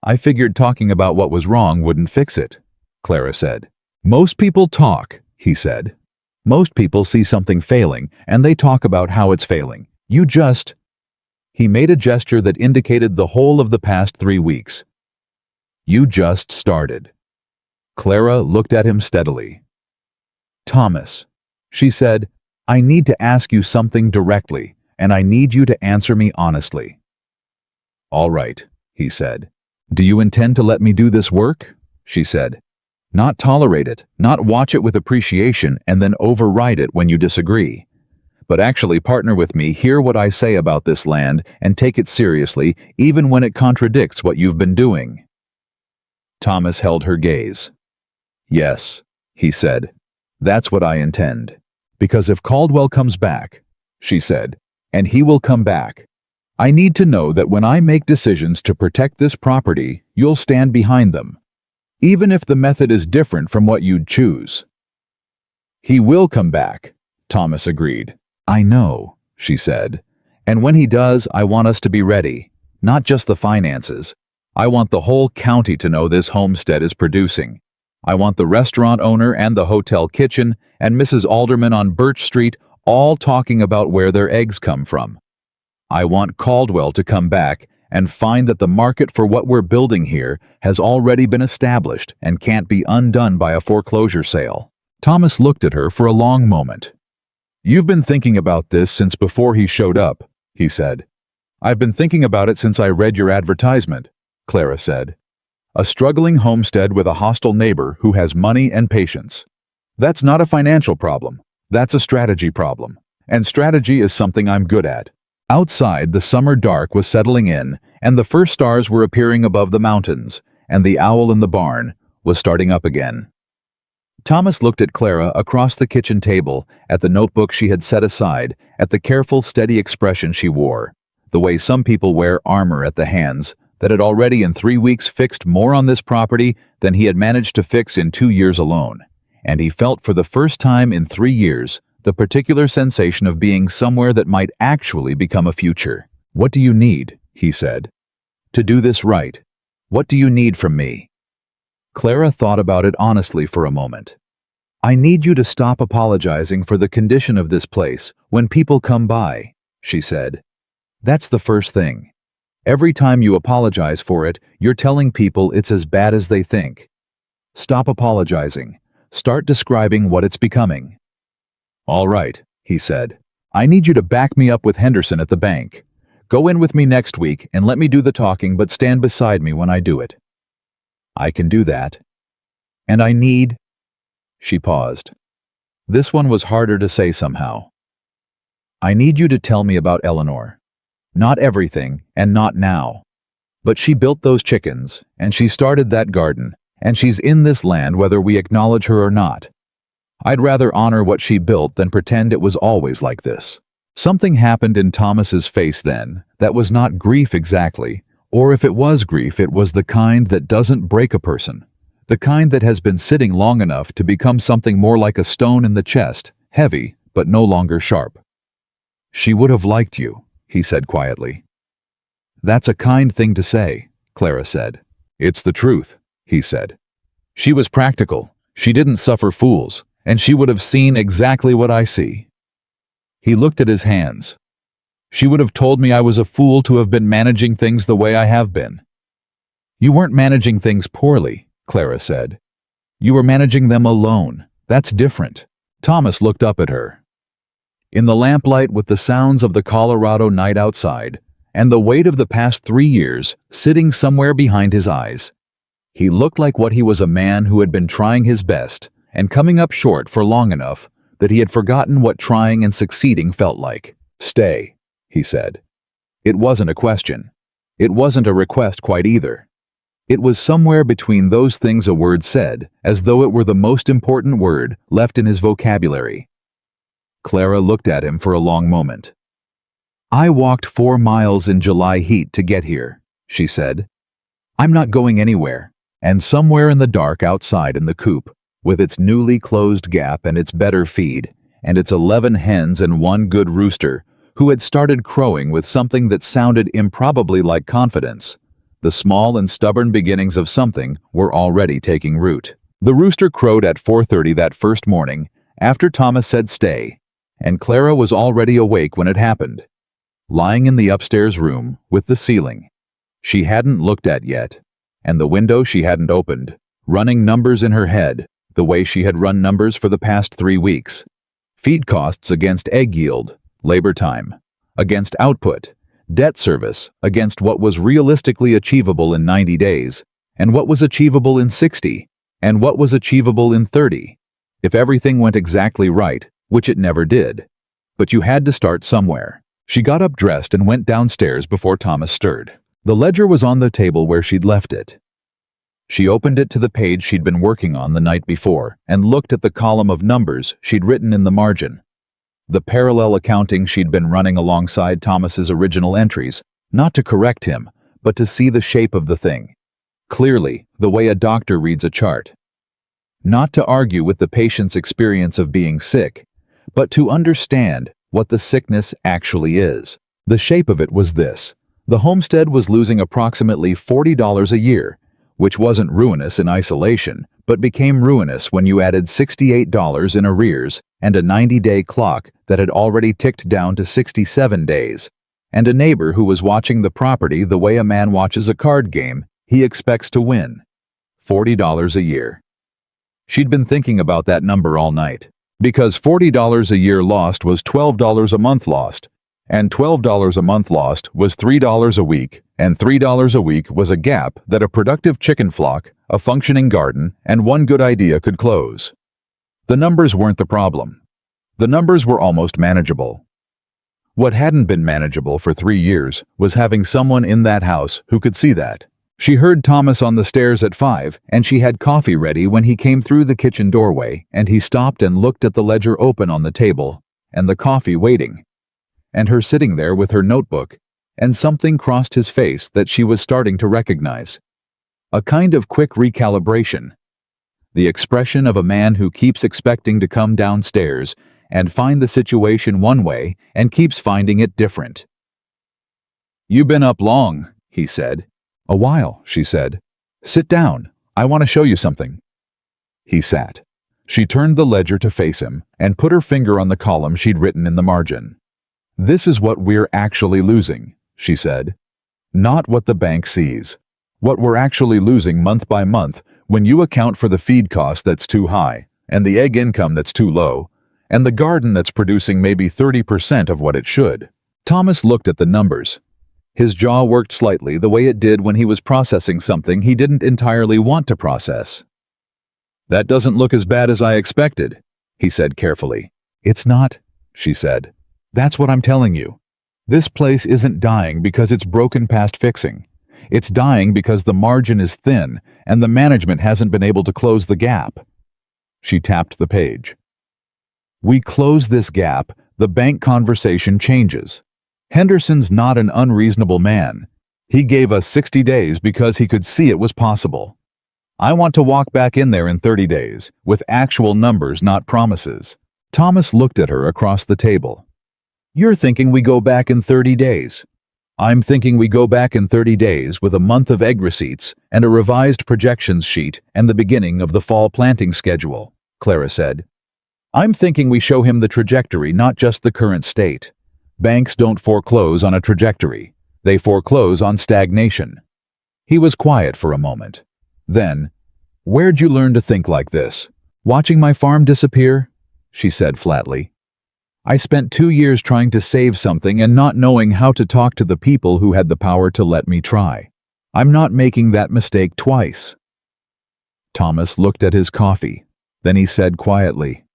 I figured talking about what was wrong wouldn't fix it, Clara said. Most people talk, he said. Most people see something failing, and they talk about how it's failing. He made a gesture that indicated the whole of the past 3 weeks. You just started. Clara looked at him steadily. Thomas, she said, I need to ask you something directly, and I need you to answer me honestly. All right, he said. Do you intend to let me do this work? She said. Not tolerate it, not watch it with appreciation and then override it when you disagree. But actually partner with me, hear what I say about this land, and take it seriously, even when it contradicts what you've been doing. Thomas held her gaze. Yes, he said. That's what I intend. Because if Caldwell comes back, she said, and he will come back, I need to know that when I make decisions to protect this property, you'll stand behind them, even if the method is different from what you'd choose. He will come back, Thomas agreed. I know, she said. And when he does, I want us to be ready, not just the finances. I want the whole county to know this homestead is producing. I want the restaurant owner and the hotel kitchen and Mrs. Alderman on Birch Street all talking about where their eggs come from. I want Caldwell to come back and find that the market for what we're building here has already been established and can't be undone by a foreclosure sale. Thomas looked at her for a long moment. You've been thinking about this since before he showed up, he said. I've been thinking about it since I read your advertisement, Clara said. A struggling homestead with a hostile neighbor who has money and patience. That's not a financial problem. That's a strategy problem. And strategy is something I'm good at. Outside, the summer dark was settling in, and the first stars were appearing above the mountains, and the owl in the barn was starting up again. Thomas looked at Clara across the kitchen table, at the notebook she had set aside, at the careful, steady expression she wore, the way some people wear armor at the hands, that had already in 3 weeks fixed more on this property than he had managed to fix in 2 years alone, and he felt for the first time in 3 years the particular sensation of being somewhere that might actually become a future. What do you need, he said, to do this right? What do you need from me? Clara thought about it honestly for a moment. I need you to stop apologizing for the condition of this place when people come by, she said. That's the first thing. Every time you apologize for it, you're telling people it's as bad as they think. Stop apologizing. Start describing what it's becoming. All right, he said. I need you to back me up with Henderson at the bank. Go in with me next week and let me do the talking, but stand beside me when I do it. I can do that. And I need... She paused. This one was harder to say somehow. I need you to tell me about Eleanor. Not everything, and not now. But she built those chickens, and she started that garden, and she's in this land whether we acknowledge her or not. I'd rather honor what she built than pretend it was always like this. Something happened in Thomas's face then that was not grief exactly, or if it was grief, it was the kind that doesn't break a person, the kind that has been sitting long enough to become something more like a stone in the chest, heavy but no longer sharp. She would have liked you, he said quietly. That's a kind thing to say, Clara said. It's the truth, he said. She was practical. She didn't suffer fools. And she would have seen exactly what I see. He looked at his hands. She would have told me I was a fool to have been managing things the way I have been. You weren't managing things poorly, Clara said. You were managing them alone. That's different. Thomas looked up at her. In the lamplight, with the sounds of the Colorado night outside, and the weight of the past 3 years sitting somewhere behind his eyes, he looked like what he was, a man who had been trying his best and coming up short for long enough that he had forgotten what trying and succeeding felt like. Stay, he said. It wasn't a question. It wasn't a request quite either. It was somewhere between those things a word said, as though it were the most important word left in his vocabulary. Clara looked at him for a long moment. I walked 4 miles in July heat to get here, she said. I'm not going anywhere, and somewhere in the dark outside in the coop, with its newly closed gap and its better feed, and its 11 hens and one good rooster, who had started crowing with something that sounded improbably like confidence. The small and stubborn beginnings of something were already taking root. The rooster crowed at 4:30 that first morning, after Thomas said stay, and Clara was already awake when it happened, lying in the upstairs room with the ceiling she hadn't looked at yet, and the window she hadn't opened, running numbers in her head, the way she had run numbers for the past 3 weeks. Feed costs against egg yield, labor time, against output, debt service against what was realistically achievable in 90 days, and what was achievable in 60, and what was achievable in 30, if everything went exactly right, which it never did. But you had to start somewhere. She got up dressed and went downstairs before Thomas stirred. The ledger was on the table where she'd left it. She opened it to the page she'd been working on the night before and looked at the column of numbers she'd written in the margin. The parallel accounting she'd been running alongside Thomas's original entries, not to correct him, but to see the shape of the thing. Clearly, the way a doctor reads a chart. Not to argue with the patient's experience of being sick, but to understand what the sickness actually is. The shape of it was this. The homestead was losing approximately $40 a year, which wasn't ruinous in isolation, but became ruinous when you added $68 in arrears and a 90-day clock that had already ticked down to 67 days, and a neighbor who was watching the property the way a man watches a card game he expects to win. $40 a year. She'd been thinking about that number all night, because $40 a year lost was $12 a month lost, and $12 a month lost was $3 a week, and $3 a week was a gap that a productive chicken flock, a functioning garden, and one good idea could close. The numbers weren't the problem. The numbers were almost manageable. What hadn't been manageable for 3 years was having someone in that house who could see that. She heard Thomas on the stairs at 5, and she had coffee ready when he came through the kitchen doorway, and he stopped and looked at the ledger open on the table, and the coffee waiting, and her sitting there with her notebook, and something crossed his face that she was starting to recognize. A kind of quick recalibration. The expression of a man who keeps expecting to come downstairs and find the situation one way and keeps finding it different. "You been up long," he said. "A while," she said. "Sit down. I want to show you something." He sat. She turned the ledger to face him and put her finger on the column she'd written in the margin. "This is what we're actually losing," she said. "Not what the bank sees. What we're actually losing month by month when you account for the feed cost that's too high, and the egg income that's too low, and the garden that's producing maybe 30% of what it should." Thomas looked at the numbers. His jaw worked slightly the way it did when he was processing something he didn't entirely want to process. "That doesn't look as bad as I expected," he said carefully. "It's not," she said. "That's what I'm telling you. This place isn't dying because it's broken past fixing. It's dying because the margin is thin and the management hasn't been able to close the gap." She tapped the page. "We close this gap, the bank conversation changes. Henderson's not an unreasonable man. He gave us 60 days because he could see it was possible. I want to walk back in there in 30 days, with actual numbers, not promises." Thomas looked at her across the table. "You're thinking we go back in 30 days. I'm thinking we go back in 30 days with a month of egg receipts and a revised projections sheet and the beginning of the fall planting schedule," Clara said. "I'm thinking we show him the trajectory, not just the current state. Banks don't foreclose on a trajectory. They foreclose on stagnation." He was quiet for a moment. Then, "Where'd you learn to think like this? Watching my farm disappear?" she said flatly. "I spent 2 years trying to save something and not knowing how to talk to the people who had the power to let me try. I'm not making that mistake twice." Thomas looked at his coffee. Then he said quietly,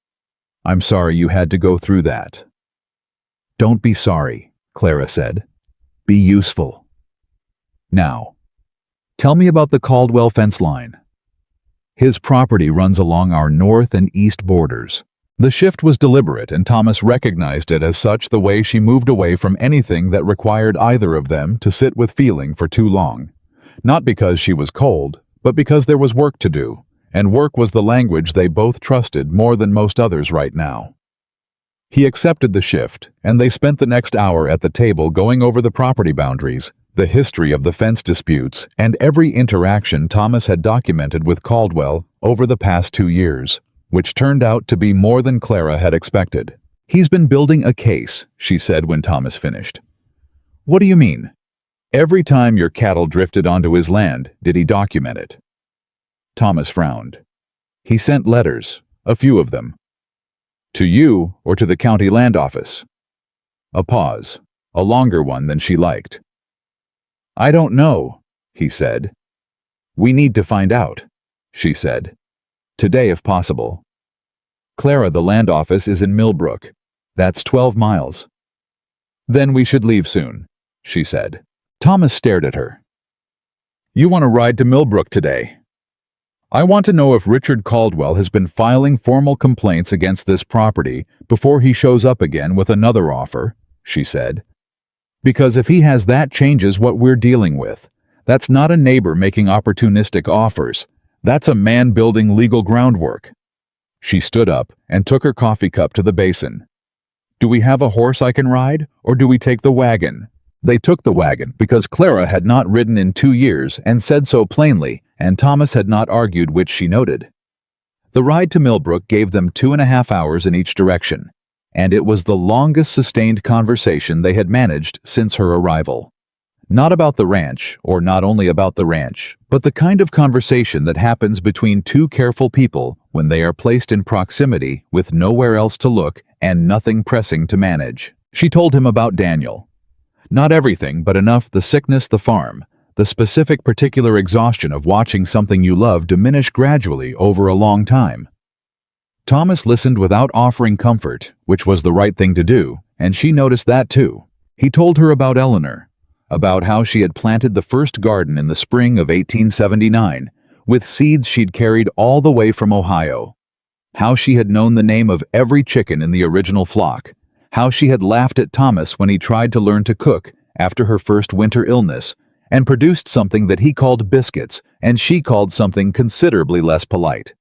"I'm sorry you had to go through that." "Don't be sorry," Clara said. "Be useful. Now, tell me about the Caldwell fence line." "His property runs along our north and east borders." The shift was deliberate, and Thomas recognized it as such the way she moved away from anything that required either of them to sit with feeling for too long. Not because she was cold, but because there was work to do, and work was the language they both trusted more than most others right now. He accepted the shift, and they spent the next hour at the table going over the property boundaries, the history of the fence disputes, and every interaction Thomas had documented with Caldwell over the past 2 years, which turned out to be more than Clara had expected. "He's been building a case," she said when Thomas finished. "What do you mean?" "Every time your cattle drifted onto his land, did he document it?" Thomas frowned. "He sent letters, a few of them." "To you or to the county land office?" A pause, a longer one than she liked. "I don't know," he said. "We need to find out," she said. "Today if possible." "Clara, the land office is in Millbrook. That's 12 miles. "Then we should leave soon," she said. Thomas stared at her. "You want to ride to Millbrook today?" "I want to know if Richard Caldwell has been filing formal complaints against this property before he shows up again with another offer," she said. "Because if he has, that changes what we're dealing with. That's not a neighbor making opportunistic offers. That's a man building legal groundwork." She stood up and took her coffee cup to the basin. "Do we have a horse I can ride, or do we take the wagon?" They took the wagon because Clara had not ridden in 2 years and said so plainly, and Thomas had not argued, which she noted. The ride to Millbrook gave them 2.5 hours in each direction, and it was the longest sustained conversation they had managed since her arrival. Not about the ranch, or not only about the ranch, but the kind of conversation that happens between two careful people when they are placed in proximity with nowhere else to look and nothing pressing to manage. She told him about Daniel. Not everything, but enough: the sickness, the farm, the specific particular exhaustion of watching something you love diminish gradually over a long time. Thomas listened without offering comfort, which was the right thing to do, and she noticed that too. He told her about Eleanor, about how she had planted the first garden in the spring of 1879, with seeds she'd carried all the way from Ohio, how she had known the name of every chicken in the original flock, how she had laughed at Thomas when he tried to learn to cook after her first winter illness, and produced something that he called biscuits and she called something considerably less polite.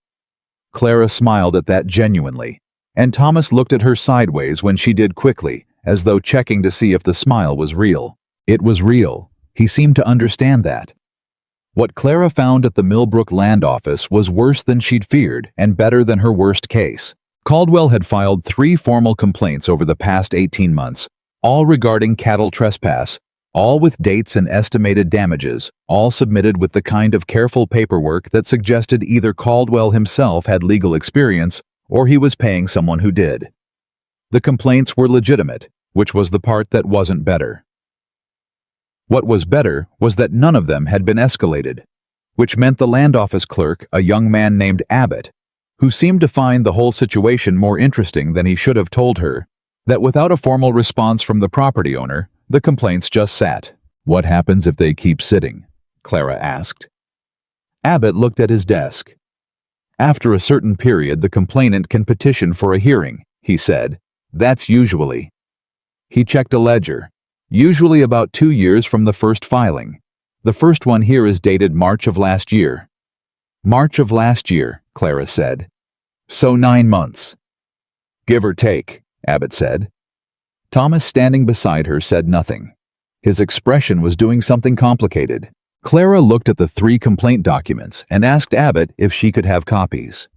Clara smiled at that genuinely, and Thomas looked at her sideways when she did quickly, as though checking to see if the smile was real. It was real. He seemed to understand that. What Clara found at the Millbrook land office was worse than she'd feared and better than her worst case. Caldwell had filed 3 formal complaints over the past 18 months, all regarding cattle trespass, all with dates and estimated damages, all submitted with the kind of careful paperwork that suggested either Caldwell himself had legal experience or he was paying someone who did. The complaints were legitimate, which was the part that wasn't better. What was better was that none of them had been escalated, which meant the land office clerk, a young man named Abbott, who seemed to find the whole situation more interesting than he should have told her, that without a formal response from the property owner, the complaints just sat. "What happens if they keep sitting?" Clara asked. Abbott looked at his desk. "After a certain period, the complainant can petition for a hearing," he said. "That's usually." He checked a ledger. "Usually about 2 years from the first filing. The first one here is dated March of last year." "March of last year," Clara said. "So 9 months. "Give or take," Abbott said. Thomas, standing beside her, said nothing. His expression was doing something complicated. Clara looked at the 3 complaint documents and asked Abbott if she could have copies.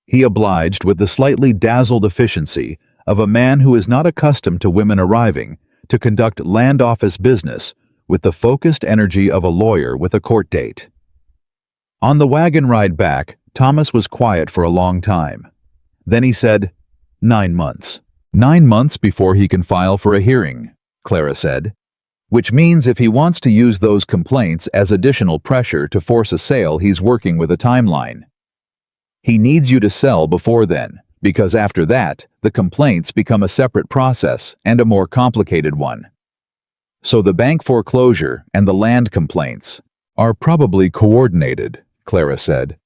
He obliged with the slightly dazzled efficiency of a man who is not accustomed to women arriving to conduct land office business with the focused energy of a lawyer with a court date. On the wagon ride back, Thomas was quiet for a long time. Then he said, 9 months. 9 months before he can file for a hearing, Clara said. Which means if he wants to use those complaints as additional pressure to force a sale, he's working with a timeline. He needs you to sell before then, because after that, the complaints become a separate process and a more complicated one. So the bank foreclosure and the land complaints are probably coordinated, Clara said.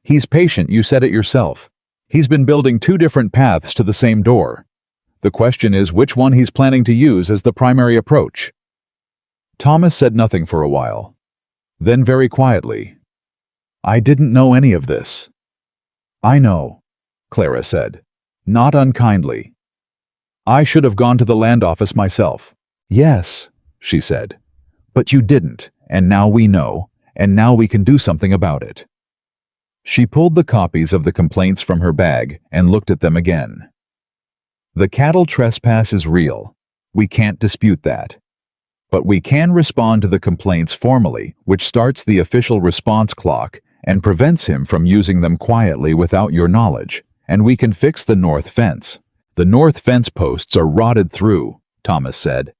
He's patient, you said it yourself. He's been building 2 different paths to the same door. The question is which one he's planning to use as the primary approach. Thomas said nothing for a while. Then very quietly, I didn't know any of this. I know, Clara said, not unkindly. I should have gone to the land office myself. Yes, she said, but you didn't, and now we know, and now we can do something about it. She pulled the copies of the complaints from her bag and looked at them again. The cattle trespass is real. We can't dispute that. But we can respond to the complaints formally, which starts the official response clock and prevents him from using them quietly without your knowledge, and we can fix the north fence. The north fence posts are rotted through, Thomas said.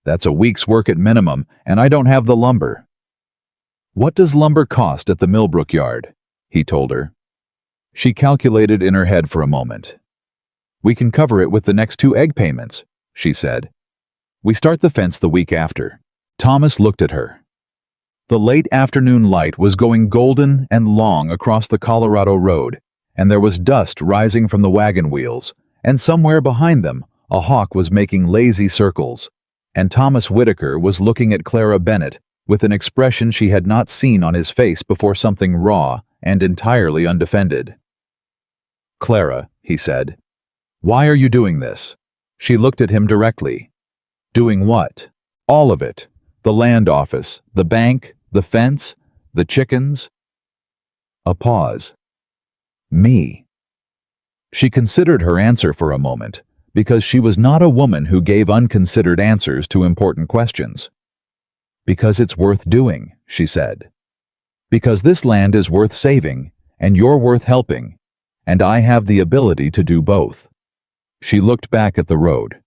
That's a week's work at minimum, and I don't have the lumber. What does lumber cost at the Millbrook yard? He told her. She calculated in her head for a moment. We can cover it with the next 2 egg payments, she said. We start the fence the week after. Thomas looked at her. The late afternoon light was going golden and long across the Colorado Road, and there was dust rising from the wagon wheels, and somewhere behind them a hawk was making lazy circles, and Thomas Whitaker was looking at Clara Bennett with an expression she had not seen on his face before, something raw and entirely undefended. Clara, he said, why are you doing this? She looked at him directly. Doing what? All of it. The land office, the bank, the fence, the chickens. A pause. Me. She considered her answer for a moment, because she was not a woman who gave unconsidered answers to important questions. Because it's worth doing, she said. Because this land is worth saving, and you're worth helping, and I have the ability to do both. She looked back at the road.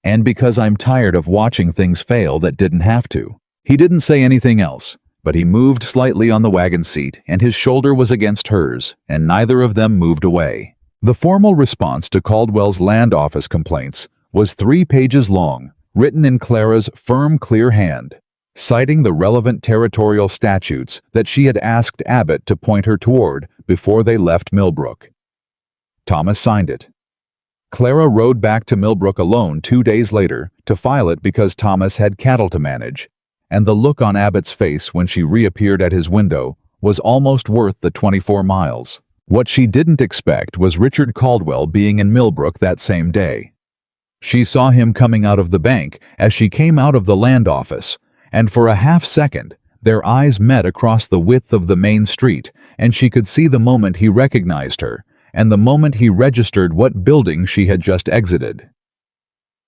And because I'm tired of watching things fail that didn't have to. He didn't say anything else, but he moved slightly on the wagon seat, and his shoulder was against hers, and neither of them moved away. The formal response to Caldwell's land office complaints was 3 pages long, written in Clara's firm, clear hand, citing the relevant territorial statutes that she had asked Abbott to point her toward before they left Millbrook. Thomas signed it. Clara rode back to Millbrook alone 2 days later to file it because Thomas had cattle to manage, and the look on Abbott's face when she reappeared at his window was almost worth the 24 miles. What she didn't expect was Richard Caldwell being in Millbrook that same day. She saw him coming out of the bank as she came out of the land office, and for a half second their eyes met across the width of the main street, and she could see the moment he recognized her, and the moment he registered what building she had just exited.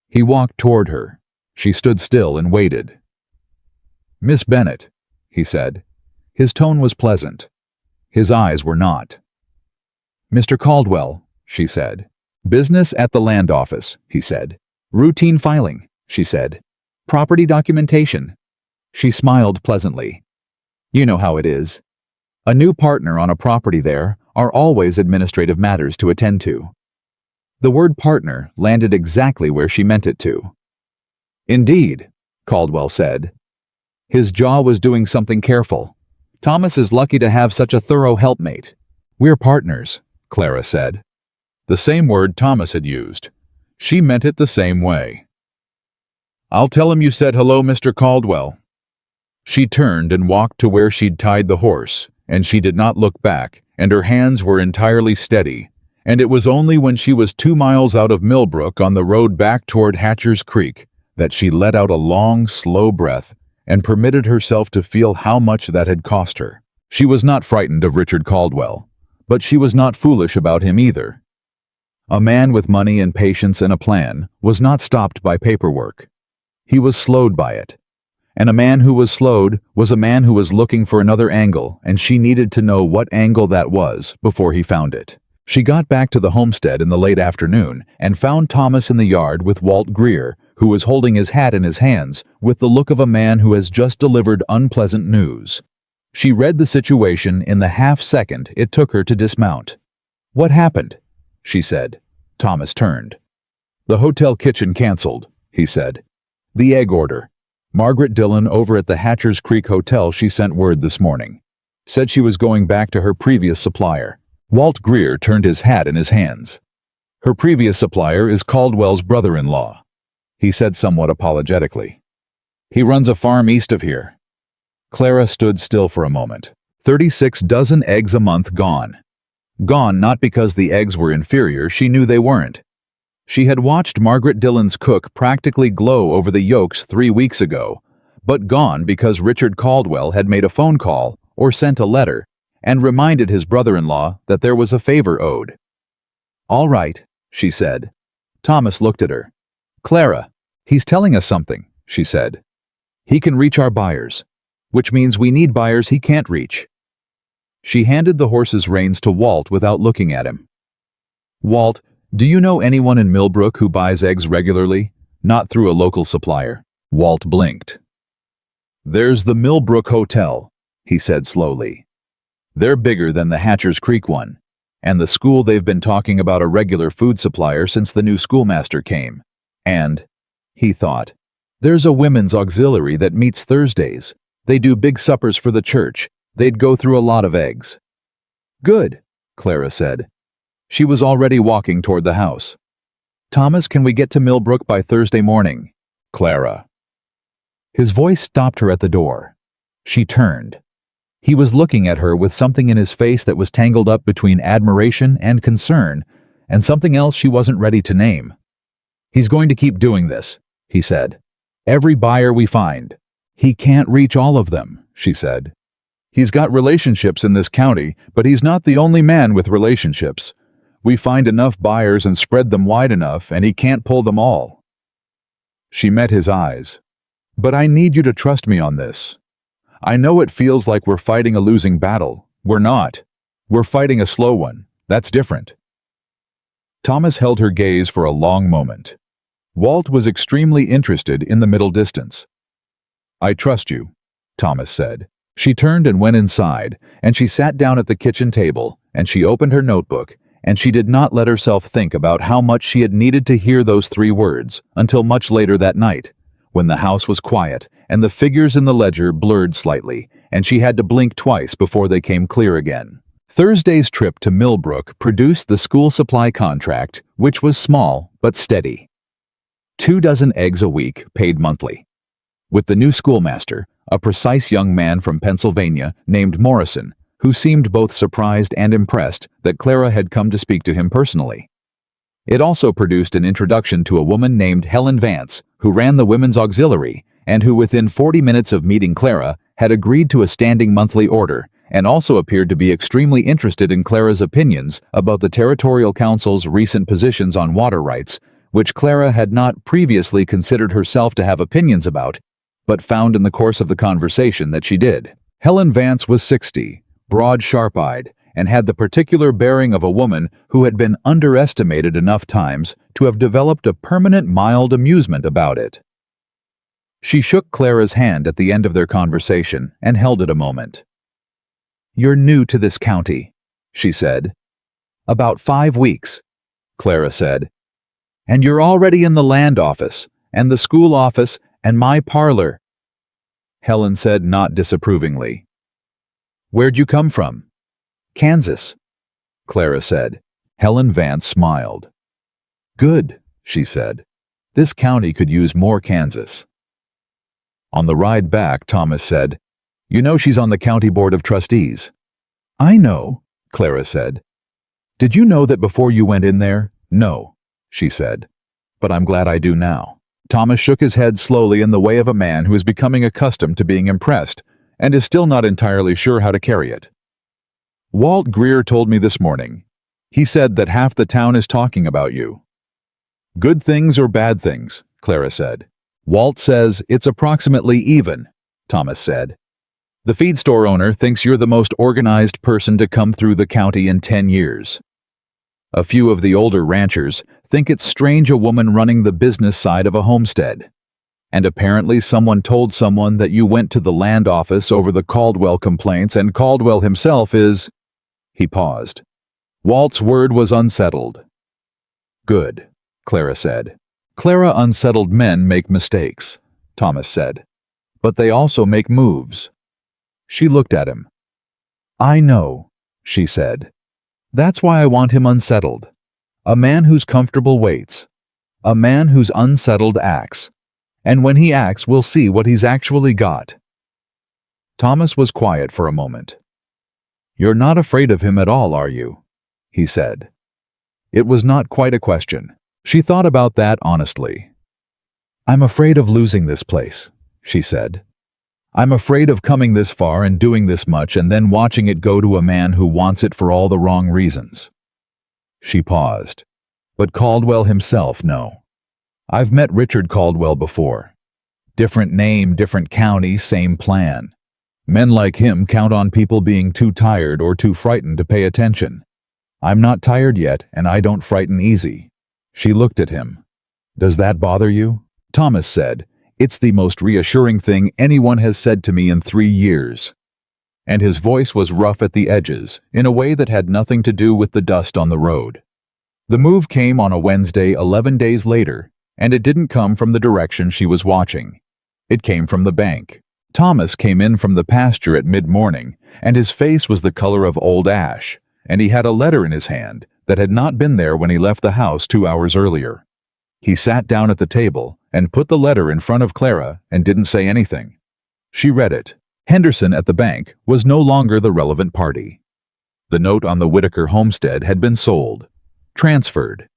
He walked toward her. She stood still and waited. "Miss Bennett," he said. His tone was pleasant. His eyes were not. "Mr. Caldwell," she said. "Business at the land office," he said. "Routine filing," she said. "Property documentation." She smiled pleasantly. "You know how it is. A new partner on a property there are always administrative matters to attend to." The word partner landed exactly where she meant it to. "Indeed," Caldwell said. His jaw was doing something careful. "Thomas is lucky to have such a thorough helpmate." "We're partners," Clara said. The same word Thomas had used. She meant it the same way. "I'll tell him you said hello, Mr. Caldwell." She turned and walked to where she'd tied the horse, and she did not look back, and her hands were entirely steady, and it was only when she was 2 miles out of Millbrook on the road back toward Hatcher's Creek that she let out a long, slow breath and permitted herself to feel how much that had cost her. She was not frightened of Richard Caldwell, but she was not foolish about him either. A man with money and patience and a plan was not stopped by paperwork. He was slowed by it. And a man who was slowed was a man who was looking for another angle, and she needed to know what angle that was before he found it. She got back to the homestead in the late afternoon and found Thomas in the yard with Walt Greer, who was holding his hat in his hands with the look of a man who has just delivered unpleasant news. She read the situation in the half-second it took her to dismount. "What happened?" she said. Thomas turned. "The hotel kitchen canceled," he said. "The egg order. Margaret Dillon over at the Hatcher's Creek Hotel, she sent word this morning. Said she was going back to her previous supplier." Walt Greer turned his hat in his hands. "Her previous supplier is Caldwell's brother-in-law," he said somewhat apologetically. "He runs a farm east of here." Clara stood still for a moment, 36 dozen eggs a month gone. Gone not because the eggs were inferior, she knew they weren't. She had watched Margaret Dillon's cook practically glow over the yolks 3 weeks ago, but gone because Richard Caldwell had made a phone call or sent a letter and reminded his brother-in-law that there was a favor owed. "All right," she said. Thomas looked at her. "Clara, he's telling us something," she said. "He can reach our buyers, which means we need buyers he can't reach." She handed the horse's reins to Walt without looking at him. "Walt, do you know anyone in Millbrook who buys eggs regularly, not through a local supplier?" Walt blinked. "There's the Millbrook Hotel," he said slowly. "They're bigger than the Hatcher's Creek one, and the school they've been talking about a regular food supplier since the new schoolmaster came. And," he thought, "there's a women's auxiliary that meets Thursdays. They do big suppers for the church. They'd go through a lot of eggs." "Good," Clara said. She was already walking toward the house. "Thomas, can we get to Millbrook by Thursday morning?" "Clara." His voice stopped her at the door. She turned. He was looking at her with something in his face that was tangled up between admiration and concern, and something else she wasn't ready to name. "He's going to keep doing this," he said. "Every buyer we find." "He can't reach all of them," she said. "He's got relationships in this county, but he's not the only man with relationships. We find enough buyers and spread them wide enough, and he can't pull them all." She met his eyes. "But I need you to trust me on this. I know it feels like we're fighting a losing battle. We're not. We're fighting a slow one. That's different." Thomas held her gaze for a long moment. Walt was extremely interested in the middle distance. "I trust you," Thomas said. She turned and went inside, and she sat down at the kitchen table, and she opened her notebook, and she did not let herself think about how much she had needed to hear those 3 words until much later that night, when the house was quiet and the figures in the ledger blurred slightly, and she had to blink twice before they came clear again. Thursday's trip to Millbrook produced the school supply contract, which was small but steady. 2 dozen eggs a week, paid monthly. With the new schoolmaster, a precise young man from Pennsylvania named Morrison, who seemed both surprised and impressed that Clara had come to speak to him personally. It also produced an introduction to a woman named Helen Vance, who ran the Women's Auxiliary, and who within 40 minutes of meeting Clara had agreed to a standing monthly order, and also appeared to be extremely interested in Clara's opinions about the Territorial Council's recent positions on water rights, which Clara had not previously considered herself to have opinions about, but found in the course of the conversation that she did. Helen Vance was 60, broad, sharp-eyed, and had the particular bearing of a woman who had been underestimated enough times to have developed a permanent mild amusement about it. She shook Clara's hand at the end of their conversation and held it a moment. "You're new to this county," she said. "About 5 weeks," Clara said. "And you're already in the land office, and the school office, and my parlor," Helen said, not disapprovingly. "Where'd you come from?" "Kansas," Clara said. Helen Vance smiled. "Good," she said. "This county could use more Kansas." On the ride back, Thomas said, "You know she's on the county board of trustees." "I know," Clara said. "Did you know that before you went in there?" "No," she said. "But I'm glad I do now." Thomas shook his head slowly in the way of a man who is becoming accustomed to being impressed and is still not entirely sure how to carry it. "Walt Greer told me this morning. He said that half the town is talking about you." "Good things or bad things?" Clara said. "Walt says it's approximately even," Thomas said. "The feed store owner thinks you're the most organized person to come through the county in 10 years. A few of the older ranchers think it's strange a woman running the business side of a homestead. And apparently someone told someone that you went to the land office over the Caldwell complaints, and Caldwell himself is—" He paused. Walt's word was unsettled. "Good," Clara said. "Clara, unsettled men make mistakes," Thomas said. "But they also make moves." She looked at him. "I know," she said. "That's why I want him unsettled. A man who's comfortable waits. A man who's unsettled acts. And when he acts, we'll see what he's actually got." Thomas was quiet for a moment. "You're not afraid of him at all, are you?" he said. It was not quite a question. She thought about that honestly. "I'm afraid of losing this place," she said. "I'm afraid of coming this far and doing this much and then watching it go to a man who wants it for all the wrong reasons." She paused. "But Caldwell himself, no. I've met Richard Caldwell before. Different name, different county, same plan. Men like him count on people being too tired or too frightened to pay attention. I'm not tired yet, and I don't frighten easy." She looked at him. "Does that bother you?" Thomas said, "It's the most reassuring thing anyone has said to me in 3 years." And his voice was rough at the edges, in a way that had nothing to do with the dust on the road. The move came on a Wednesday 11 days later, and it didn't come from the direction she was watching. It came from the bank. Thomas came in from the pasture at mid-morning, and his face was the color of old ash, and he had a letter in his hand that had not been there when he left the house 2 hours earlier. He sat down at the table and put the letter in front of Clara and didn't say anything. She read it. Henderson at the bank was no longer the relevant party. The note on the Whitaker homestead had been sold, transferred.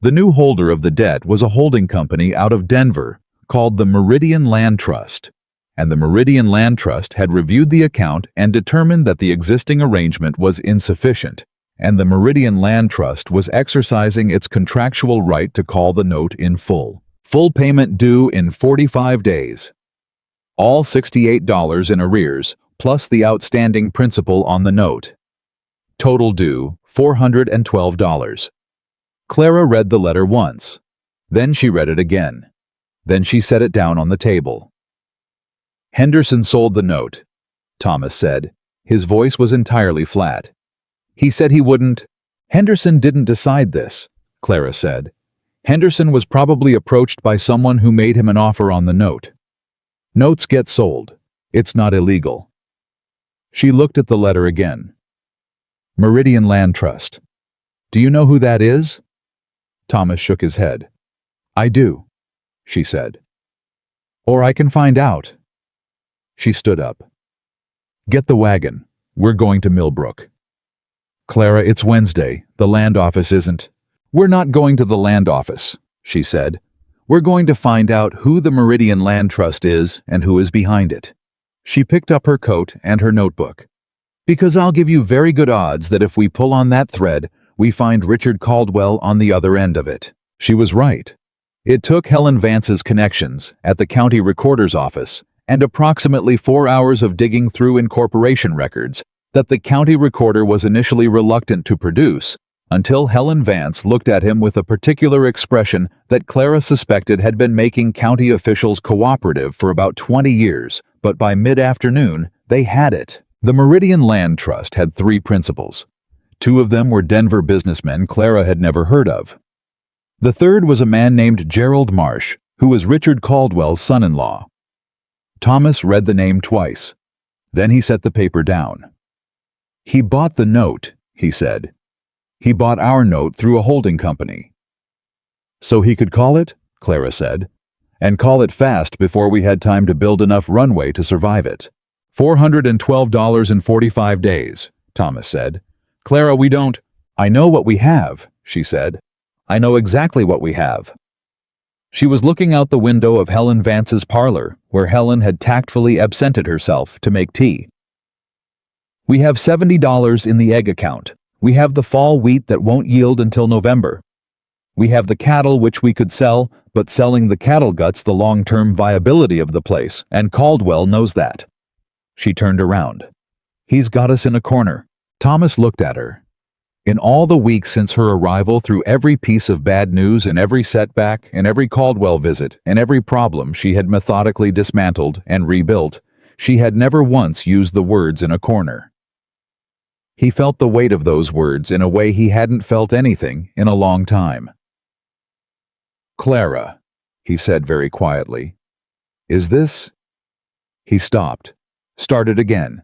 The new holder of the debt was a holding company out of Denver called the Meridian Land Trust, and the Meridian Land Trust had reviewed the account and determined that the existing arrangement was insufficient, and the Meridian Land Trust was exercising its contractual right to call the note in full. Full payment due in 45 days. All $68 in arrears, plus the outstanding principal on the note. Total due, $412. Clara read the letter once. Then she read it again. Then she set it down on the table. "Henderson sold the note," Thomas said. His voice was entirely flat. "He said he wouldn't." "Henderson didn't decide this," Clara said. "Henderson was probably approached by someone who made him an offer on the note. Notes get sold. It's not illegal." She looked at the letter again. "Meridian Land Trust. Do you know who that is?" Thomas shook his head. "I do," she said. "Or I can find out." She stood up. "Get the wagon. We're going to Millbrook." "Clara, it's Wednesday. The land office isn't." "We're not going to the land office," she said. "We're going to find out who the Meridian Land Trust is and who is behind it." She picked up her coat and her notebook. "Because I'll give you very good odds that if we pull on that thread, we find Richard Caldwell on the other end of it." She was right. It took Helen Vance's connections at the county recorder's office and approximately 4 hours of digging through incorporation records that the county recorder was initially reluctant to produce, until Helen Vance looked at him with a particular expression that Clara suspected had been making county officials cooperative for about 20 years, but by mid-afternoon, they had it. The Meridian Land Trust had 3 principals. 2 of them were Denver businessmen Clara had never heard of. The third was a man named Gerald Marsh, who was Richard Caldwell's son-in-law. Thomas read the name twice. Then he set the paper down. "He bought the note," he said. "He bought our note through a holding company." "So he could call it?" Clara said. "And call it fast before we had time to build enough runway to survive it." $412 in 45 days, Thomas said. "Clara, we don't—" "I know what we have," she said. "I know exactly what we have." She was looking out the window of Helen Vance's parlor, where Helen had tactfully absented herself to make tea. "We have $70 in the egg account. We have the fall wheat that won't yield until November. We have the cattle which we could sell, but selling the cattle guts the long-term viability of the place, and Caldwell knows that." She turned around. "He's got us in a corner." Thomas looked at her. In all the weeks since her arrival, through every piece of bad news and every setback and every Caldwell visit and every problem she had methodically dismantled and rebuilt, she had never once used the words "in a corner." He felt the weight of those words in a way he hadn't felt anything in a long time. "Clara," he said very quietly, "is this—" He stopped, started again.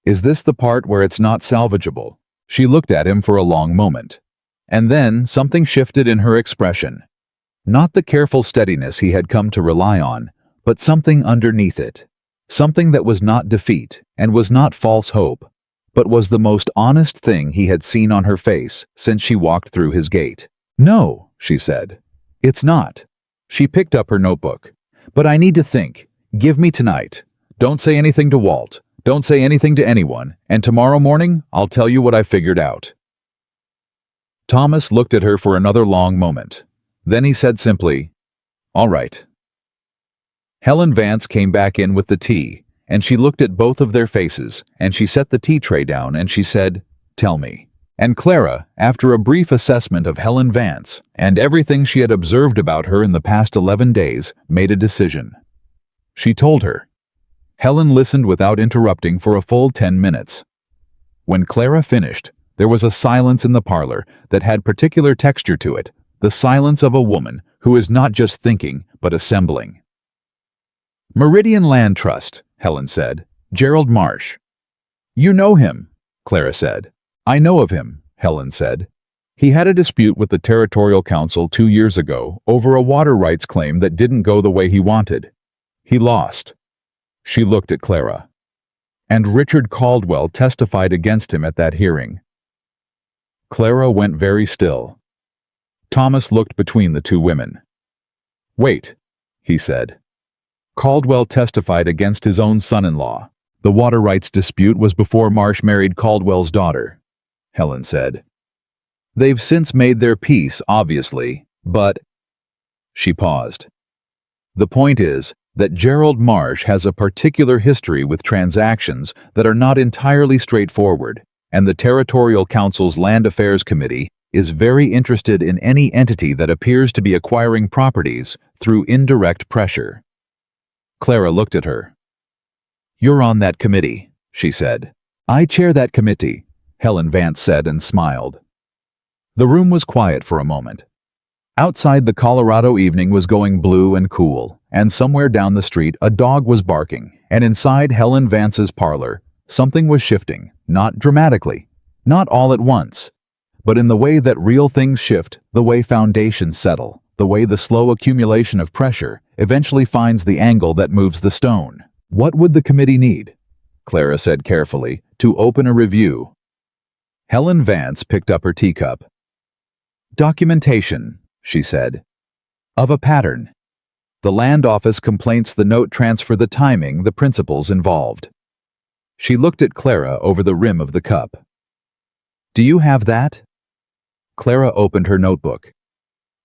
"Is this the part where it's not salvageable?" She looked at him for a long moment. And then something shifted in her expression. Not the careful steadiness he had come to rely on, but something underneath it. Something that was not defeat and was not false hope, but was the most honest thing he had seen on her face since she walked through his gate. "No," she said. "It's not." She picked up her notebook. "But I need to think. Give me tonight. Don't say anything to Walt. Don't say anything to anyone, and tomorrow morning I'll tell you what I figured out." Thomas looked at her for another long moment. Then he said simply, "All right." Helen Vance came back in with the tea, and she looked at both of their faces, and she set the tea tray down, and she said, "Tell me." And Clara, after a brief assessment of Helen Vance and everything she had observed about her in the past 11 days, made a decision. She told her. Helen listened without interrupting for a full 10 minutes. When Clara finished, there was a silence in the parlor that had particular texture to it, the silence of a woman who is not just thinking, but assembling. "Meridian Land Trust," Helen said. "Gerald Marsh." "You know him," Clara said. "I know of him," Helen said. "He had a dispute with the Territorial Council 2 years ago over a water rights claim that didn't go the way he wanted. He lost." She looked at Clara. "And Richard Caldwell testified against him at that hearing." Clara went very still. Thomas looked between the two women. "Wait," he said. "Caldwell testified against his own son-in-law. The water rights dispute was before Marsh married Caldwell's daughter," Helen said. "They've since made their peace, obviously, but—" She paused. "The point is that Gerald Marsh has a particular history with transactions that are not entirely straightforward, and the Territorial Council's Land Affairs Committee is very interested in any entity that appears to be acquiring properties through indirect pressure." Clara looked at her. "You're on that committee," she said. "I chair that committee," Helen Vance said and smiled. The room was quiet for a moment. Outside, the Colorado evening was going blue and cool, and somewhere down the street a dog was barking, and inside Helen Vance's parlor, something was shifting, not dramatically, not all at once, but in the way that real things shift, the way foundations settle, the way the slow accumulation of pressure eventually finds the angle that moves the stone. "What would the committee need?" Clara said carefully, "to open a review." Helen Vance picked up her teacup. "Documentation," she said, "of a pattern. The land office complaints, the note transfer, the timing, the principles involved." She looked at Clara over the rim of the cup. "Do you have that?" Clara opened her notebook.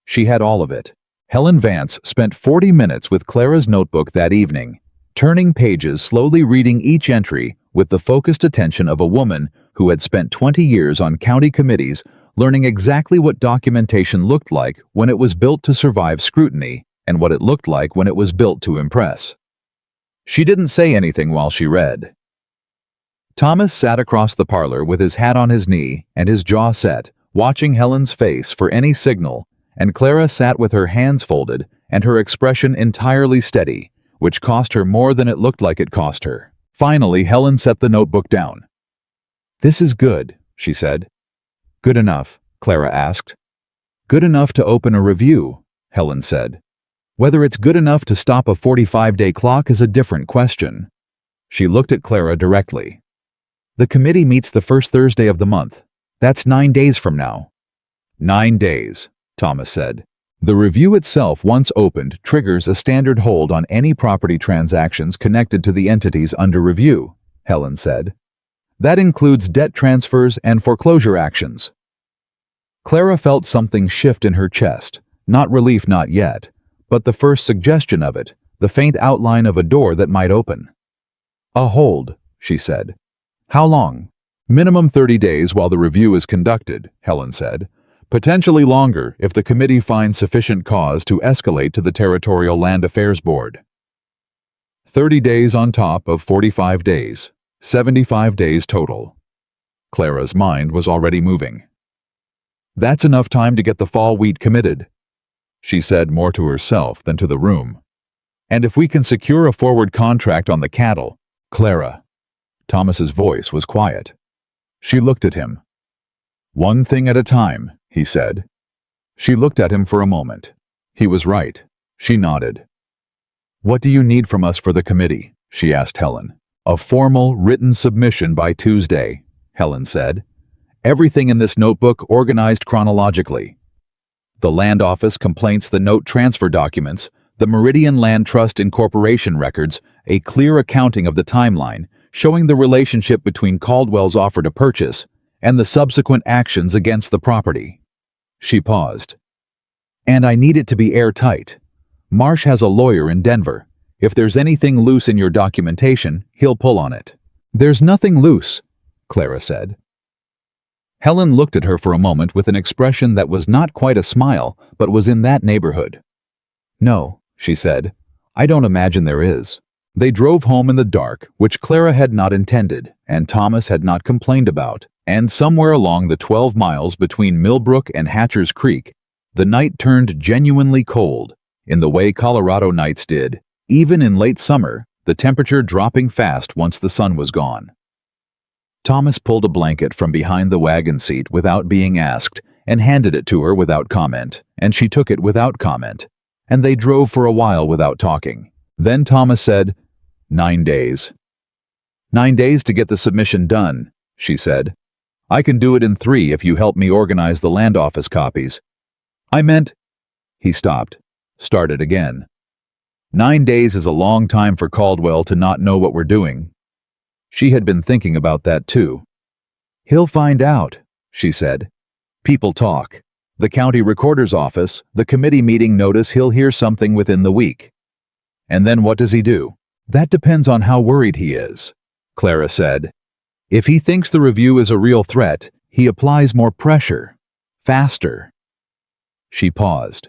She had all of it. Helen Vance spent 40 minutes with Clara's notebook that evening, turning pages, slowly reading each entry with the focused attention of a woman who had spent 20 years on county committees, learning exactly what documentation looked like when it was built to survive scrutiny and what it looked like when it was built to impress. She didn't say anything while she read. Thomas sat across the parlor with his hat on his knee and his jaw set, watching Helen's face for any signal, and Clara sat with her hands folded and her expression entirely steady, which cost her more than it looked like it cost her. Finally, Helen set the notebook down. "This is good," she said. "Good enough?" Clara asked. "Good enough to open a review," Helen said. "Whether it's good enough to stop a 45-day clock is a different question." She looked at Clara directly. "The committee meets the first Thursday of the month. That's 9 days from now." 9 days, Thomas said. "The review itself, once opened, triggers a standard hold on any property transactions connected to the entities under review," Helen said. "That includes debt transfers and foreclosure actions." Clara felt something shift in her chest, not relief, not yet, but the first suggestion of it, the faint outline of a door that might open. "A hold," she said. "How long?" "Minimum 30 days while the review is conducted," Helen said. "Potentially longer if the committee finds sufficient cause to escalate to the Territorial Land Affairs Board." 30 days on top of 45 days. 75 days total. Clara's mind was already moving. "That's enough time to get the fall wheat committed," she said, more to herself than to the room. "And if we can secure a forward contract on the cattle—" "Clara." Thomas's voice was quiet. She looked at him. "One thing at a time," he said. She looked at him for a moment. He was right. She nodded. "What do you need from us for the committee?" she asked Helen. "A formal, written submission by Tuesday," Helen said. "Everything in this notebook organized chronologically. The land office complaints, the note transfer documents, the Meridian Land Trust Incorporation records, a clear accounting of the timeline, showing the relationship between Caldwell's offer to purchase and the subsequent actions against the property." She paused. "And I need it to be airtight. Marsh has a lawyer in Denver. If there's anything loose in your documentation, he'll pull on it." "There's nothing loose," Clara said. Helen looked at her for a moment with an expression that was not quite a smile, but was in that neighborhood. "No," she said. "I don't imagine there is." They drove home in the dark, which Clara had not intended, and Thomas had not complained about, and somewhere along the 12 miles between Millbrook and Hatcher's Creek, the night turned genuinely cold, in the way Colorado nights did, even in late summer, the temperature dropping fast once the sun was gone. Thomas pulled a blanket from behind the wagon seat without being asked and handed it to her without comment, and she took it without comment, and they drove for a while without talking. Then Thomas said, "9 days. 9 days to get the submission done," she said. "I can do it in 3 if you help me organize the land office copies." "I meant—" He stopped, started again. 9 days is a long time for Caldwell to not know what we're doing. She had been thinking about that too. "He'll find out," she said. "People talk. The county recorder's office, the committee meeting notice he'll hear something within the week. And then what does he do?" "That depends on how worried he is," Clara said. "If he thinks the review is a real threat, he applies more pressure. Faster." She paused.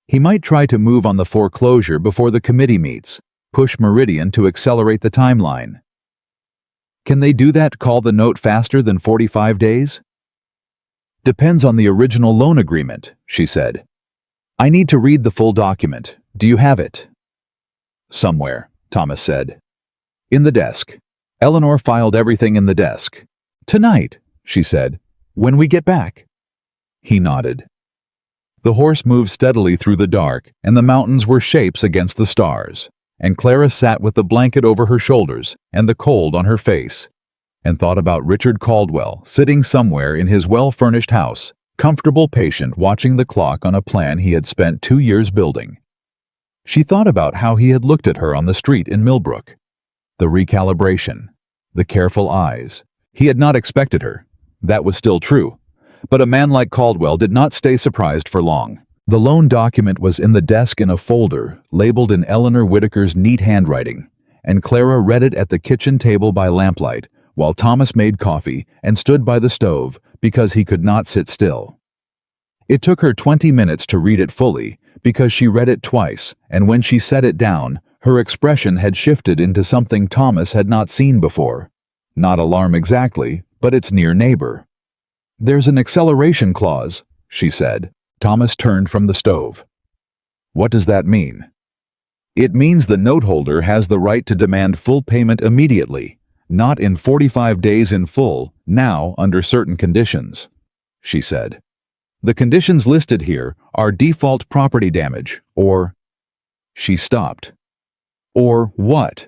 "He might try to move on the foreclosure before the committee meets, push Meridian to accelerate the timeline." "Can they do that, call the note faster than 45 days? "Depends on the original loan agreement," she said. "I need to read the full document. Do you have it?" "Somewhere," Thomas said. "In the desk." Eleanor filed everything in the desk. "Tonight," she said. "When we get back." He nodded. The horse moved steadily through the dark, and the mountains were shapes against the stars, and Clara sat with the blanket over her shoulders and the cold on her face, and thought about Richard Caldwell sitting somewhere in his well-furnished house, comfortable, patient, watching the clock on a plan he had spent 2 years building. She thought about how he had looked at her on the street in Millbrook. The recalibration, the careful eyes. He had not expected her. That was still true. But a man like Caldwell did not stay surprised for long. The loan document was in the desk in a folder, labeled in Eleanor Whitaker's neat handwriting, and Clara read it at the kitchen table by lamplight, while Thomas made coffee and stood by the stove because he could not sit still. It took her 20 minutes to read it fully, because she read it twice, and when she set it down, her expression had shifted into something Thomas had not seen before. Not alarm exactly, but its near neighbor. "There's an acceleration clause," she said. Thomas turned from the stove. "What does that mean?" "It means the note holder has the right to demand full payment immediately, not in 45 days in full, now under certain conditions," she said. "The conditions listed here are default property damage, or—" She stopped. "Or what?"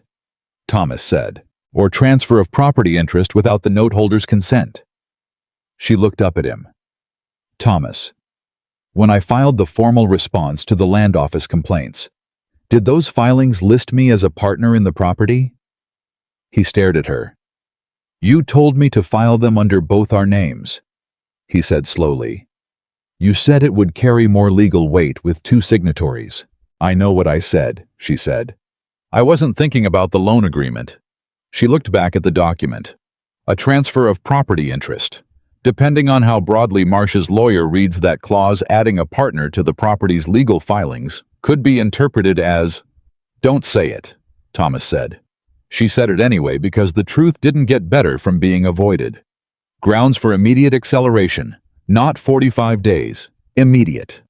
Thomas said. "Or transfer of property interest without the note holder's consent." She looked up at him. "Thomas, when I filed the formal response to the land office complaints, did those filings list me as a partner in the property?" He stared at her. "You told me to file them under both our names," he said slowly. "You said it would carry more legal weight with 2 signatories." "I know what I said," she said. "I wasn't thinking about the loan agreement." She looked back at the document. "A transfer of property interest. Depending on how broadly Marsh's lawyer reads that clause, adding a partner to the property's legal filings could be interpreted as—" "Don't say it," Thomas said. She said it anyway because the truth didn't get better from being avoided. "Grounds for immediate acceleration. Not 45 days. Immediate."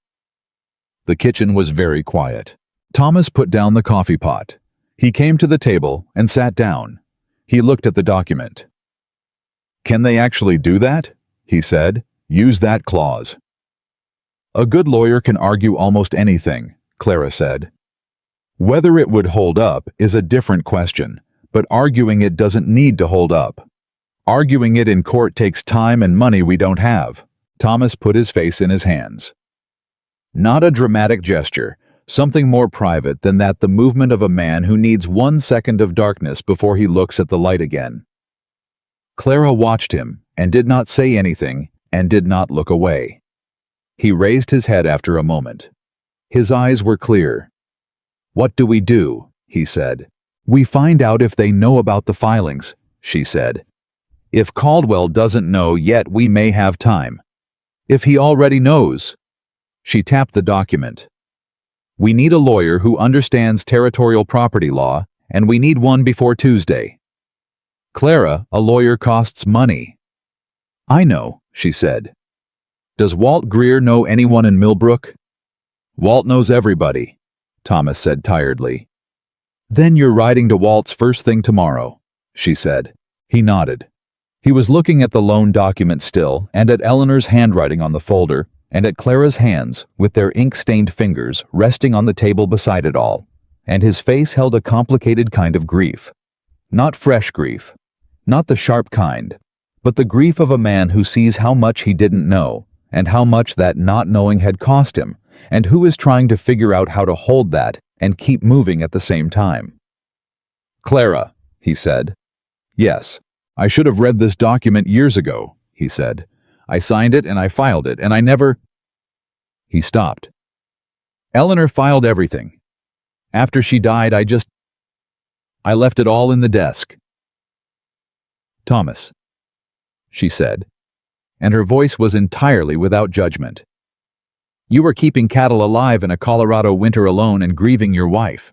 The kitchen was very quiet. Thomas put down the coffee pot. He came to the table and sat down. He looked at the document. "Can they actually do that?" he said. "Use that clause." "A good lawyer can argue almost anything," Clara said. "Whether it would hold up is a different question, but arguing it doesn't need to hold up. Arguing it in court takes time and money we don't have. Thomas put his face in his hands. Not a dramatic gesture, something more private than that, the movement of a man who needs 1 second of darkness before he looks at the light again. Clara watched him and did not say anything and did not look away. He raised his head after a moment. His eyes were clear. "What do we do?" he said. "We find out if they know about the filings," she said. "If Caldwell doesn't know yet, we may have time. If he already knows..." She tapped the document. "We need a lawyer who understands territorial property law, and we need one before Tuesday." "Clara, a lawyer costs money." "I know," she said. "Does Walt Greer know anyone in Millbrook?" "Walt knows everybody," Thomas said tiredly. "Then you're riding to Walt's first thing tomorrow," she said. He nodded. He was looking at the loan document still, and at Eleanor's handwriting on the folder, and at Clara's hands, with their ink-stained fingers, resting on the table beside it all, and his face held a complicated kind of grief. Not fresh grief, not the sharp kind, but the grief of a man who sees how much he didn't know, and how much that not knowing had cost him, and who is trying to figure out how to hold that and keep moving at the same time. "Clara," he said. "Yes, I should have read this document years ago," he said. "I signed it and I filed it, and I never..." He stopped. "Eleanor filed everything. After she died, I left it all in the desk." "Thomas," she said, and her voice was entirely without judgment. "You were keeping cattle alive in a Colorado winter alone and grieving your wife.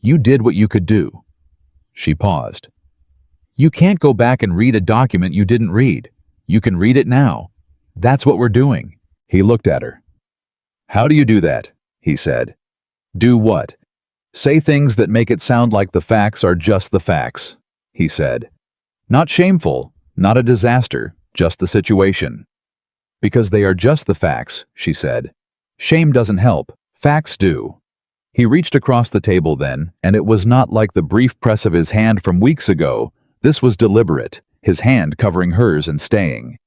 You did what you could do." She paused. "You can't go back and read a document you didn't read. You can read it now. That's what we're doing." He looked at her. "How do you do that?" he said. "Do what?" "Say things that make it sound like the facts are just the facts," he said. "Not shameful, not a disaster, just the situation." "Because they are just the facts," she said. "Shame doesn't help, facts do." He reached across the table then, and it was not like the brief press of his hand from weeks ago. This was deliberate, his hand covering hers and staying.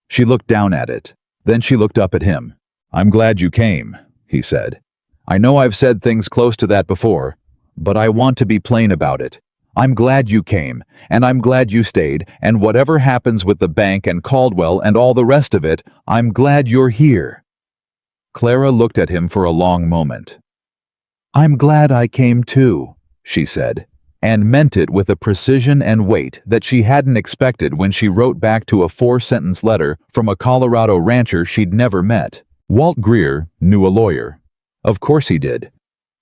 She looked down at it. Then she looked up at him. "I'm glad you came," he said. "I know I've said things close to that before, but I want to be plain about it. I'm glad you came, and I'm glad you stayed, and whatever happens with the bank and Caldwell and all the rest of it, I'm glad you're here." Clara looked at him for a long moment. "I'm glad I came too," she said, and meant it with a precision and weight that she hadn't expected when she wrote back to a 4-sentence letter from a Colorado rancher she'd never met. Walt Greer knew a lawyer. Of course he did.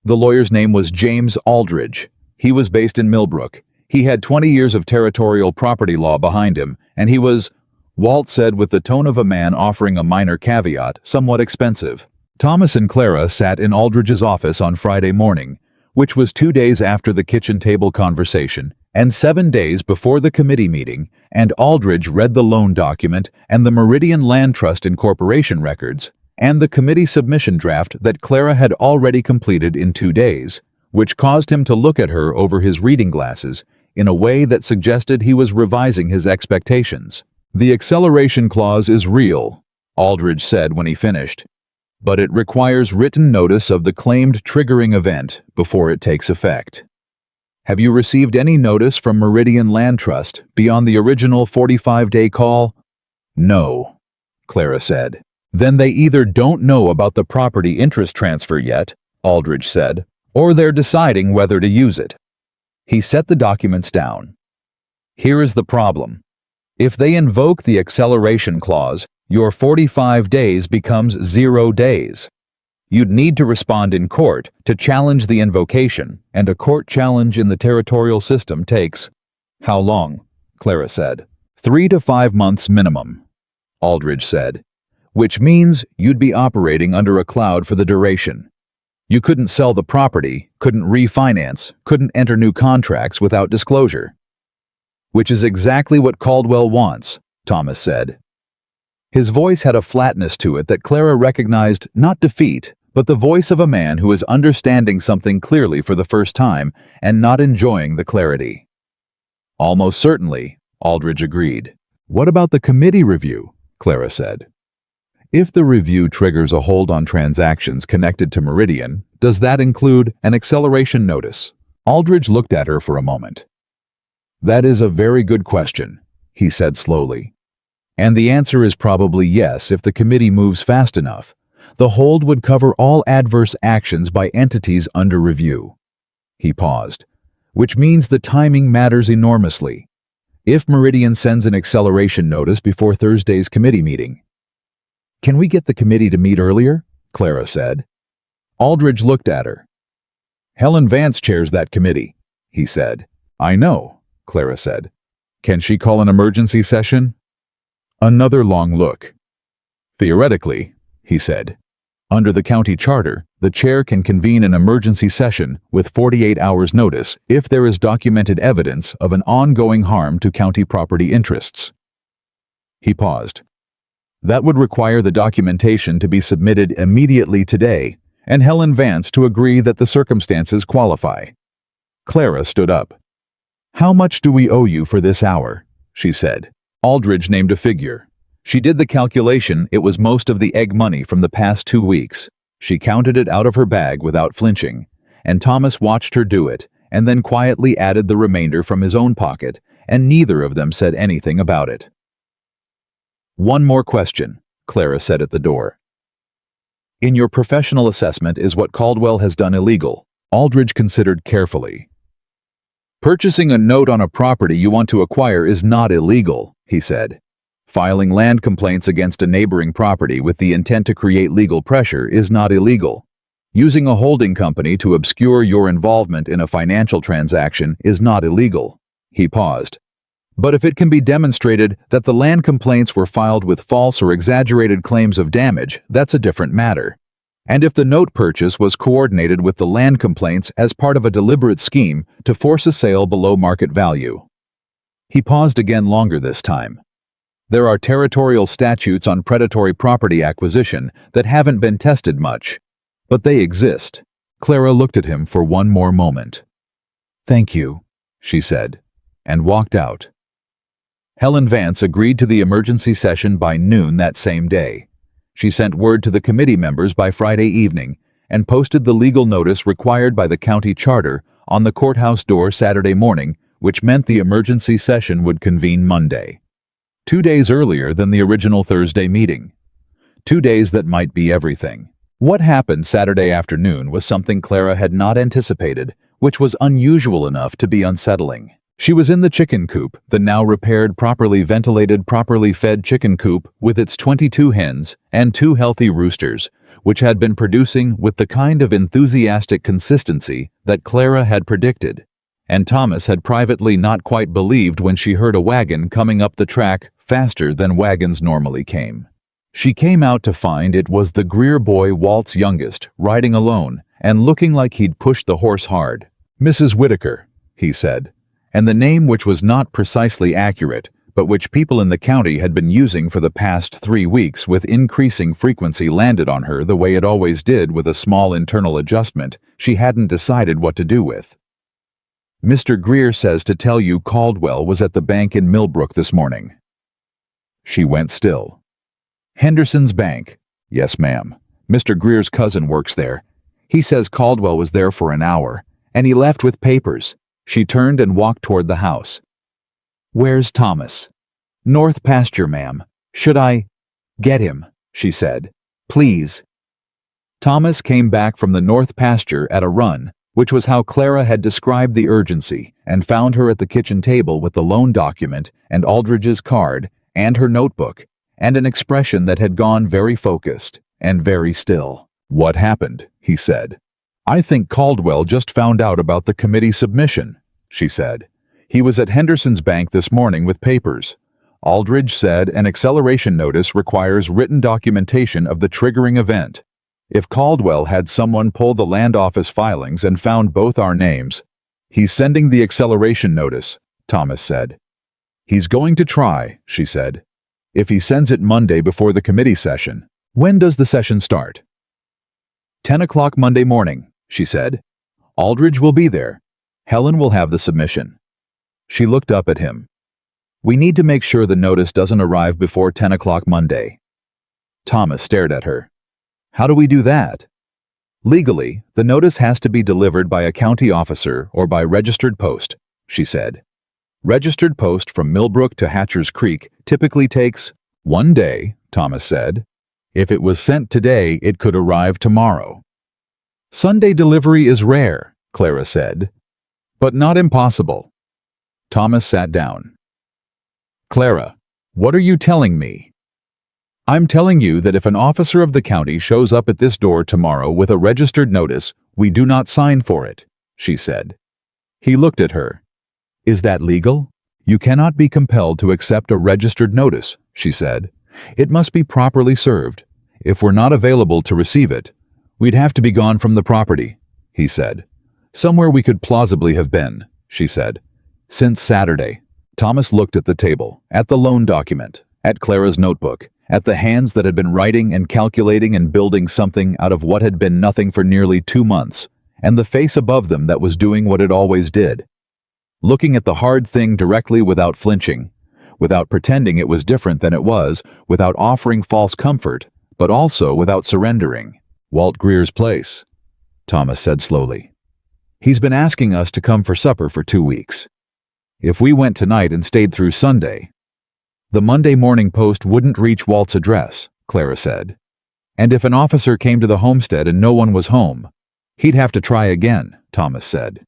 The lawyer's name was James Aldridge. He was based in Millbrook. He had 20 years of territorial property law behind him, and he was, Walt said with the tone of a man offering a minor caveat, somewhat expensive. Thomas and Clara sat in Aldridge's office on Friday morning, which was 2 days after the kitchen table conversation and 7 days before the committee meeting, and Aldridge read the loan document and the Meridian Land Trust Incorporation records and the committee submission draft that Clara had already completed in 2 days, which caused him to look at her over his reading glasses in a way that suggested he was revising his expectations. "The acceleration clause is real," Aldridge said when he finished, "but it requires written notice of the claimed triggering event before it takes effect. Have you received any notice from Meridian Land Trust beyond the original 45-day call?" "No," Clara said. "Then they either don't know about the property interest transfer yet," Aldridge said, "or they're deciding whether to use it." He set the documents down. "Here is the problem. If they invoke the acceleration clause, your 45 days becomes 0 days. You'd need to respond in court to challenge the invocation, and a court challenge in the territorial system takes..." "How long?" Clara said. 3 to 5 months minimum," Aldridge said, "which means you'd be operating under a cloud for the duration. You couldn't sell the property, couldn't refinance, couldn't enter new contracts without disclosure." "Which is exactly what Caldwell wants," Thomas said. His voice had a flatness to it that Clara recognized not defeat, but the voice of a man who is understanding something clearly for the first time and not enjoying the clarity. "Almost certainly," Aldridge agreed. What about the committee review? Clara said. If the review triggers a hold on transactions connected to Meridian, does that include an acceleration notice? Aldridge looked at her for a moment. That is a very good question, he said slowly. And the answer is probably yes if the committee moves fast enough. The hold would cover all adverse actions by entities under review. He paused, which means the timing matters enormously. If Meridian sends an acceleration notice before Thursday's committee meeting. Can we get the committee to meet earlier? Clara said. Aldridge looked at her. Helen Vance chairs that committee, he said. I know, Clara said. Can she call an emergency session? Another long look. Theoretically, he said. Under the county charter, the chair can convene an emergency session with 48 hours' notice if there is documented evidence of an ongoing harm to county property interests. He paused. That would require the documentation to be submitted immediately today, and Helen Vance to agree that the circumstances qualify. Clara stood up. How much do we owe you for this hour? She said. Aldridge named a figure. She did the calculation. It was most of the egg money from the past 2 weeks. She counted it out of her bag without flinching, and Thomas watched her do it, and then quietly added the remainder from his own pocket, and neither of them said anything about it. One more question, Clara said at the door. In your professional assessment, is what Caldwell has done illegal? Aldridge considered carefully. Purchasing a note on a property you want to acquire is not illegal, he said. Filing land complaints against a neighboring property with the intent to create legal pressure is not illegal. Using a holding company to obscure your involvement in a financial transaction is not illegal. He paused. But if it can be demonstrated that the land complaints were filed with false or exaggerated claims of damage, that's a different matter. And if the note purchase was coordinated with the land complaints as part of a deliberate scheme to force a sale below market value. He paused again longer this time. There are territorial statutes on predatory property acquisition that haven't been tested much, but they exist. Clara looked at him for one more moment. Thank you, she said, and walked out. Helen Vance agreed to the emergency session by noon that same day. She sent word to the committee members by Friday evening and posted the legal notice required by the county charter on the courthouse door Saturday morning, which meant the emergency session would convene Monday. 2 days earlier than the original Thursday meeting. 2 days that might be everything. What happened Saturday afternoon was something Clara had not anticipated, which was unusual enough to be unsettling. She was in the chicken coop, the now repaired, properly ventilated, properly fed chicken coop with its 22 hens and 2 healthy roosters, which had been producing with the kind of enthusiastic consistency that Clara had predicted. And Thomas had privately not quite believed when she heard a wagon coming up the track faster than wagons normally came. She came out to find it was the Greer boy, Walt's youngest, riding alone and looking like he'd pushed the horse hard. Mrs. Whitaker, he said, and the name, which was not precisely accurate, but which people in the county had been using for the past 3 weeks with increasing frequency, landed on her the way it always did, with a small internal adjustment she hadn't decided what to do with. Mr. Greer says to tell you Caldwell was at the bank in Millbrook this morning. She went still. Henderson's bank. Yes, ma'am. Mr. Greer's cousin works there. He says Caldwell was there for an hour, and he left with papers. She turned and walked toward the house. Where's Thomas? North pasture, ma'am. Should I get him? She said. Please. Thomas came back from the north pasture at a run, which was how Clara had described the urgency, and found her at the kitchen table with the loan document and Aldridge's card and her notebook, and an expression that had gone very focused and very still. What happened? He said. I think Caldwell just found out about the committee submission, she said. He was at Henderson's bank this morning with papers. Aldridge said an acceleration notice requires written documentation of the triggering event. If Caldwell had someone pull the land office filings and found both our names, he's sending the acceleration notice, Thomas said. He's going to try, she said. If he sends it Monday before the committee session. When does the session start? 10 o'clock Monday morning, she said. Aldridge will be there. Helen will have the submission. She looked up at him. We need to make sure the notice doesn't arrive before 10 o'clock Monday. Thomas stared at her. How do we do that? Legally, the notice has to be delivered by a county officer or by registered post, she said. Registered post from Millbrook to Hatcher's Creek typically takes 1 day, Thomas said. If it was sent today, it could arrive tomorrow. Sunday delivery is rare, Clara said, but not impossible. Thomas sat down. Clara, what are you telling me? I'm telling you that if an officer of the county shows up at this door tomorrow with a registered notice, we do not sign for it, she said. He looked at her. Is that legal? You cannot be compelled to accept a registered notice, she said. It must be properly served. If we're not available to receive it, we'd have to be gone from the property, he said. Somewhere we could plausibly have been, she said. Since Saturday. Thomas looked at the table, at the loan document, at Clara's notebook, at the hands that had been writing and calculating and building something out of what had been nothing for nearly 2 months, and the face above them that was doing what it always did. Looking at the hard thing directly without flinching, without pretending it was different than it was, without offering false comfort, but also without surrendering. Walt Greer's place, Thomas said slowly. He's been asking us to come for supper for 2 weeks. If we went tonight and stayed through Sunday, the Monday morning post wouldn't reach Walt's address, Clara said. And if an officer came to the homestead and no one was home, he'd have to try again, Thomas said.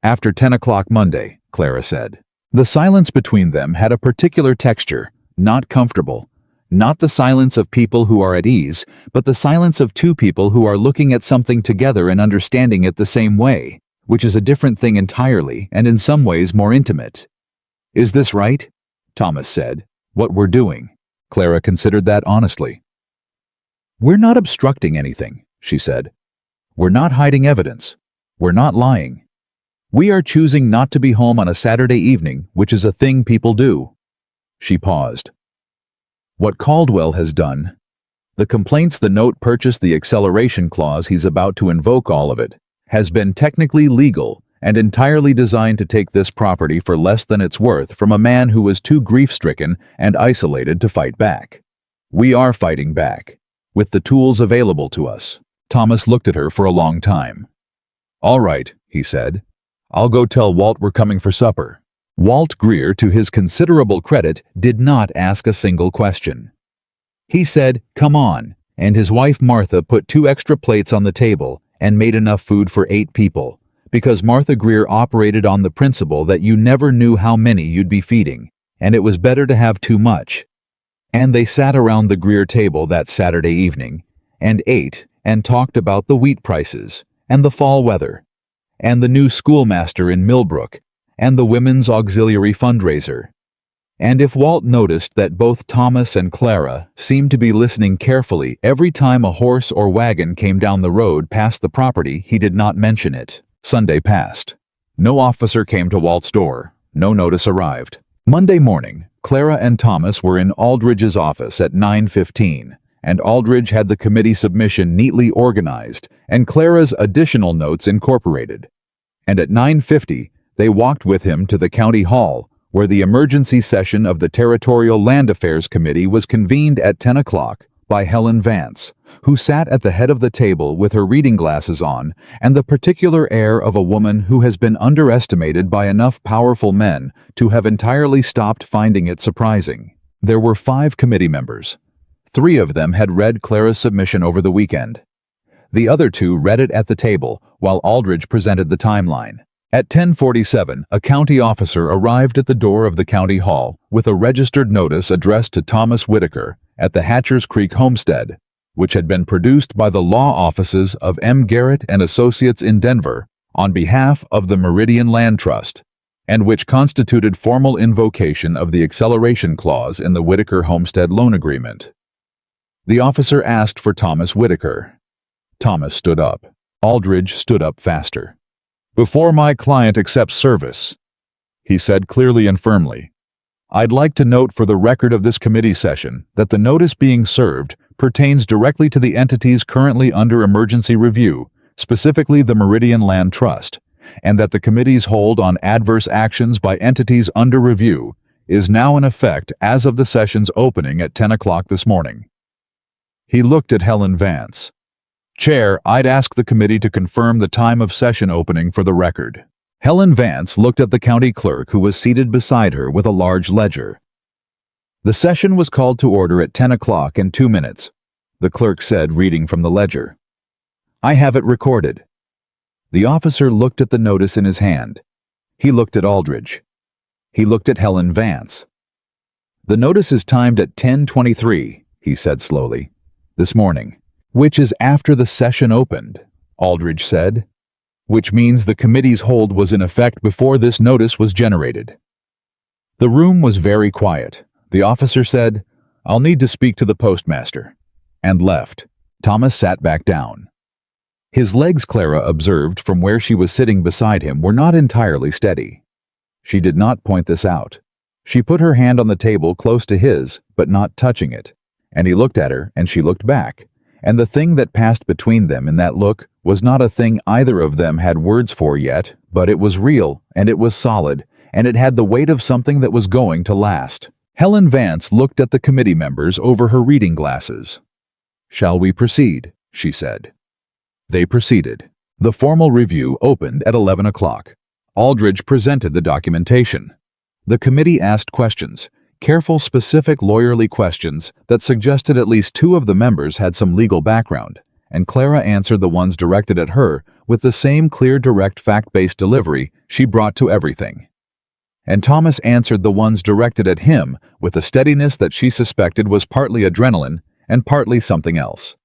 After 10 o'clock Monday, Clara said. The silence between them had a particular texture, not comfortable. Not the silence of people who are at ease, but the silence of two people who are looking at something together and understanding it the same way, which is a different thing entirely and in some ways more intimate. Is this right? Thomas said. What we're doing. Clara considered that honestly. We're not obstructing anything, she said. We're not hiding evidence. We're not lying. We are choosing not to be home on a Saturday evening, which is a thing people do. She paused. What Caldwell has done, the complaints the note purchased the acceleration clause he's about to invoke all of it, has been technically legal and entirely designed to take this property for less than it's worth from a man who was too grief-stricken and isolated to fight back. We are fighting back, with the tools available to us. Thomas looked at her for a long time. All right, he said. I'll go tell Walt we're coming for supper. Walt Greer, to his considerable credit, did not ask a single question. He said, come on, and his wife Martha put 2 extra plates on the table and made enough food for 8 people, because Martha Greer operated on the principle that you never knew how many you'd be feeding, and it was better to have too much. And they sat around the Greer table that Saturday evening, and ate and talked about the wheat prices, and the fall weather, and the new schoolmaster in Millbrook, and the Women's Auxiliary fundraiser. And if Walt noticed that both Thomas and Clara seemed to be listening carefully every time a horse or wagon came down the road past the property, he did not mention it. Sunday passed. No officer came to Walt's door. No notice arrived. Monday morning, Clara and Thomas were in Aldridge's office at 9:15, and Aldridge had the committee submission neatly organized and Clara's additional notes incorporated. And at 9:50, they walked with him to the county hall, where the emergency session of the Territorial Land Affairs Committee was convened at 10 o'clock by Helen Vance, who sat at the head of the table with her reading glasses on and the particular air of a woman who has been underestimated by enough powerful men to have entirely stopped finding it surprising. There were 5 committee members. 3 of them had read Clara's submission over the weekend. The other 2 read it at the table while Aldridge presented the timeline. At 10:47, a county officer arrived at the door of the county hall with a registered notice addressed to Thomas Whitaker at the Hatcher's Creek Homestead, which had been produced by the law offices of M. Garrett and Associates in Denver on behalf of the Meridian Land Trust, and which constituted formal invocation of the acceleration clause in the Whitaker Homestead loan agreement. The officer asked for Thomas Whitaker. Thomas stood up. Aldridge stood up faster. Before my client accepts service, he said clearly and firmly, I'd like to note for the record of this committee session that the notice being served pertains directly to the entities currently under emergency review, specifically the Meridian Land Trust, and that the committee's hold on adverse actions by entities under review is now in effect as of the session's opening at 10 o'clock this morning. He looked at Helen Vance. Chair, I'd ask the committee to confirm the time of session opening for the record. Helen Vance looked at the county clerk who was seated beside her with a large ledger. The session was called to order at 10 o'clock and 2 minutes, the clerk said, reading from the ledger. I have it recorded. The officer looked at the notice in his hand. He looked at Aldridge. He looked at Helen Vance. The notice is timed at 10:23, he said slowly, this morning, which is after the session opened, Aldridge said, which means the committee's hold was in effect before this notice was generated. The room was very quiet. The officer said, I'll need to speak to the postmaster, and left. Thomas sat back down. His legs, Clara observed from where she was sitting beside him, were not entirely steady. She did not point this out. She put her hand on the table close to his, but not touching it, and he looked at her and she looked back, and the thing that passed between them in that look was not a thing either of them had words for yet, but it was real, and it was solid, and it had the weight of something that was going to last. Helen Vance looked at the committee members over her reading glasses. Shall we proceed? She said. They proceeded. The formal review opened at 11 o'clock. Aldridge presented the documentation. The committee asked questions, careful, specific, lawyerly questions that suggested at least 2 of the members had some legal background, and Clara answered the ones directed at her with the same clear, direct, fact-based delivery she brought to everything. And Thomas answered the ones directed at him with a steadiness that she suspected was partly adrenaline and partly something else.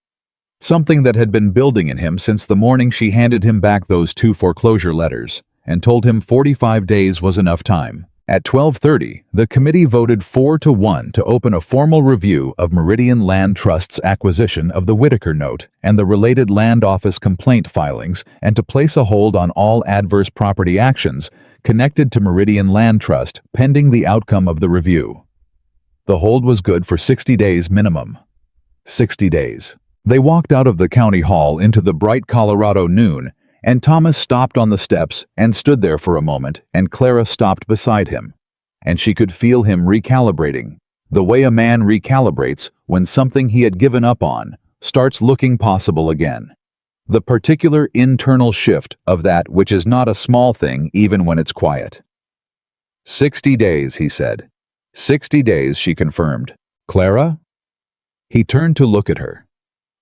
Something that had been building in him since the morning she handed him back those 2 foreclosure letters and told him 45 days was enough time. At 12:30, the committee voted 4-1 to open a formal review of Meridian Land Trust's acquisition of the Whitaker note and the related land office complaint filings, and to place a hold on all adverse property actions connected to Meridian Land Trust pending the outcome of the review. The hold was good for 60 days minimum. 60 days. They walked out of the county hall into the bright Colorado noon, and Thomas stopped on the steps and stood there for a moment, and Clara stopped beside him, and she could feel him recalibrating, the way a man recalibrates when something he had given up on starts looking possible again. The particular internal shift of that which is not a small thing even when it's quiet. 60 days, he said. 60 days, she confirmed. Clara? He turned to look at her.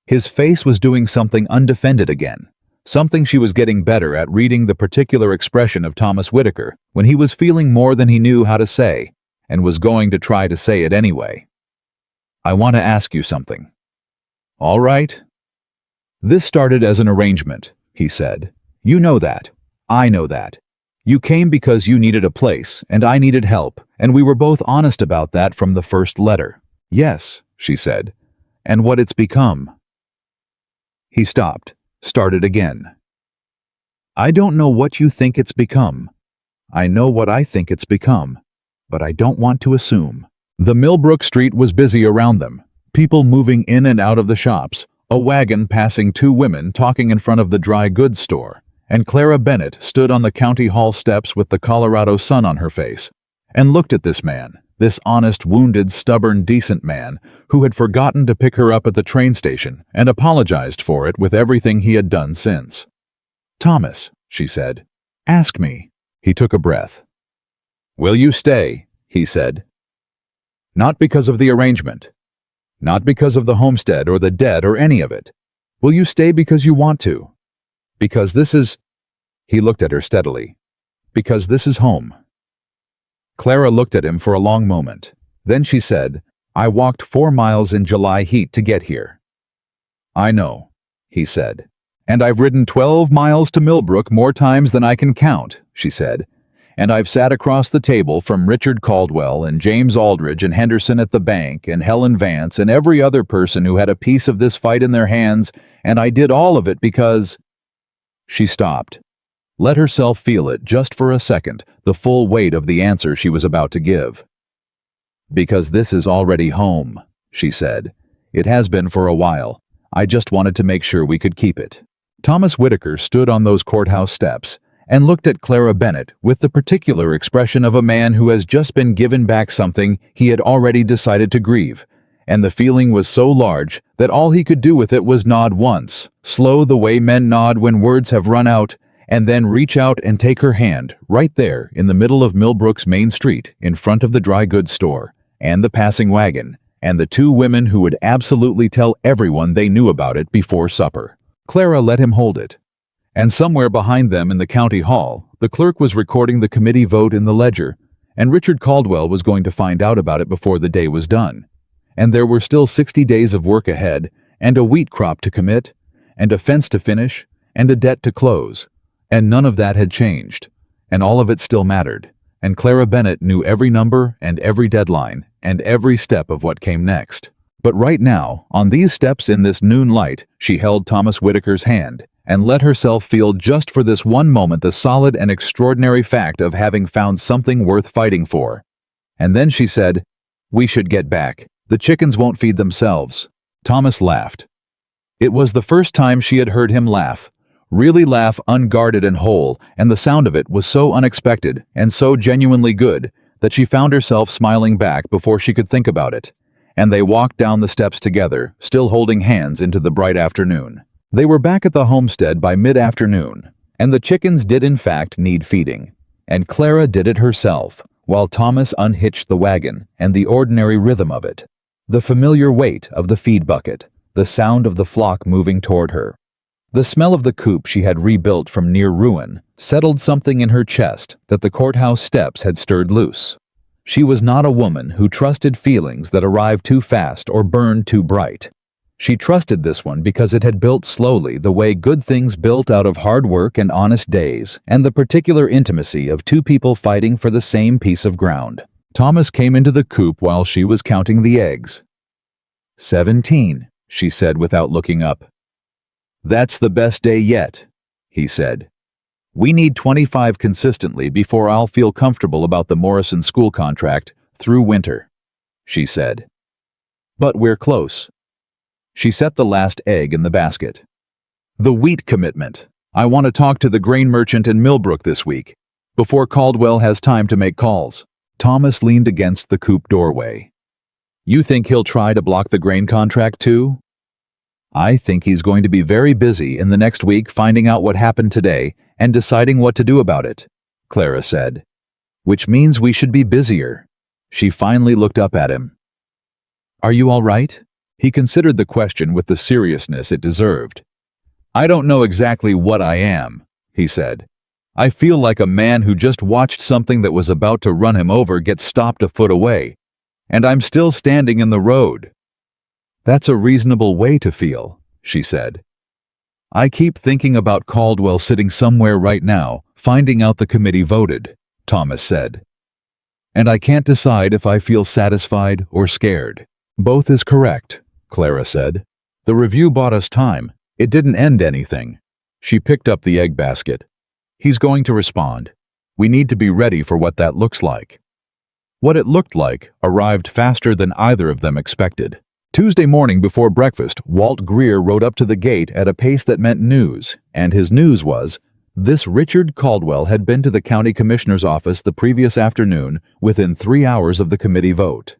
His face was doing something undefended again. Something she was getting better at reading, the particular expression of Thomas Whitaker when he was feeling more than he knew how to say, and was going to try to say it anyway. I want to ask you something. All right. This started as an arrangement, he said. You know that. I know that. You came because you needed a place, and I needed help, and we were both honest about that from the first letter. Yes, she said. And what it's become. He stopped. Started again. I don't know what you think it's become. I know what I think it's become, but I don't want to assume. The Millbrook Street was busy around them, people moving in and out of the shops, a wagon passing 2 women talking in front of the dry goods store, and Clara Bennett stood on the county hall steps with the Colorado sun on her face, and looked at this man, this honest, wounded, stubborn, decent man who had forgotten to pick her up at the train station and apologized for it with everything he had done since. Thomas, she said, ask me. He took a breath. Will you stay? He said. Not because of the arrangement. Not because of the homestead or the debt or any of it. Will you stay because you want to? Because this is... He looked at her steadily. Because this is home. Clara looked at him for a long moment. Then she said, I walked 4 miles in July heat to get here. I know, he said. And I've ridden 12 miles to Millbrook more times than I can count, she said. And I've sat across the table from Richard Caldwell and James Aldridge and Henderson at the bank and Helen Vance and every other person who had a piece of this fight in their hands, and I did all of it because... She stopped. Let herself feel it just for a second, the full weight of the answer she was about to give. Because this is already home, she said. It has been for a while. I just wanted to make sure we could keep it. Thomas Whitaker stood on those courthouse steps, and looked at Clara Bennett with the particular expression of a man who has just been given back something he had already decided to grieve, and the feeling was so large that all he could do with it was nod once, slow the way men nod when words have run out, and then reach out and take her hand right there in the middle of Millbrook's main street in front of the dry goods store, and the passing wagon, and the two women who would absolutely tell everyone they knew about it before supper. Clara let him hold it. And somewhere behind them in the county hall, the clerk was recording the committee vote in the ledger, and Richard Caldwell was going to find out about it before the day was done. And there were still 60 days of work ahead, and a wheat crop to commit, and a fence to finish, and a debt to close. And none of that had changed, and all of it still mattered, and Clara Bennett knew every number and every deadline and every step of what came next. But right now, on these steps in this noon light, she held Thomas Whitaker's hand and let herself feel just for this one moment the solid and extraordinary fact of having found something worth fighting for. And then she said, "We should get back. The chickens won't feed themselves." Thomas laughed. It was the first time she had heard him laugh. Really laugh unguarded and whole, and the sound of it was so unexpected and so genuinely good that she found herself smiling back before she could think about it. And they walked down the steps together, still holding hands into the bright afternoon. They were back at the homestead by mid-afternoon, and the chickens did in fact need feeding, and Clara did it herself, while Thomas unhitched the wagon and the ordinary rhythm of it, the familiar weight of the feed bucket, the sound of the flock moving toward her. The smell of the coop she had rebuilt from near ruin settled something in her chest that the courthouse steps had stirred loose. She was not a woman who trusted feelings that arrived too fast or burned too bright. She trusted this one because it had built slowly the way good things built out of hard work and honest days, and the particular intimacy of two people fighting for the same piece of ground. Thomas came into the coop while she was counting the eggs. 17, she said without looking up. "That's the best day yet," he said. "We need 25 consistently before I'll feel comfortable about the Morrison school contract through winter," she said. "But we're close." She set the last egg in the basket. "The wheat commitment. I want to talk to the grain merchant in Millbrook this week, before Caldwell has time to make calls." Thomas leaned against the coop doorway. "You think he'll try to block the grain contract too?" "I think he's going to be very busy in the next week finding out what happened today and deciding what to do about it," Clara said. "Which means we should be busier." She finally looked up at him. "Are you all right?" He considered the question with the seriousness it deserved. "I don't know exactly what I am," he said. "I feel like a man who just watched something that was about to run him over get stopped a foot away, and I'm still standing in the road." "That's a reasonable way to feel," she said. "I keep thinking about Caldwell sitting somewhere right now, finding out the committee voted," Thomas said. "And I can't decide if I feel satisfied or scared." "Both is correct," Clara said. "The review bought us time. It didn't end anything." She picked up the egg basket. "He's going to respond. We need to be ready for what that looks like." What it looked like arrived faster than either of them expected. Tuesday morning before breakfast, Walt Greer rode up to the gate at a pace that meant news, and his news was, this Richard Caldwell had been to the county commissioner's office the previous afternoon within 3 hours of the committee vote.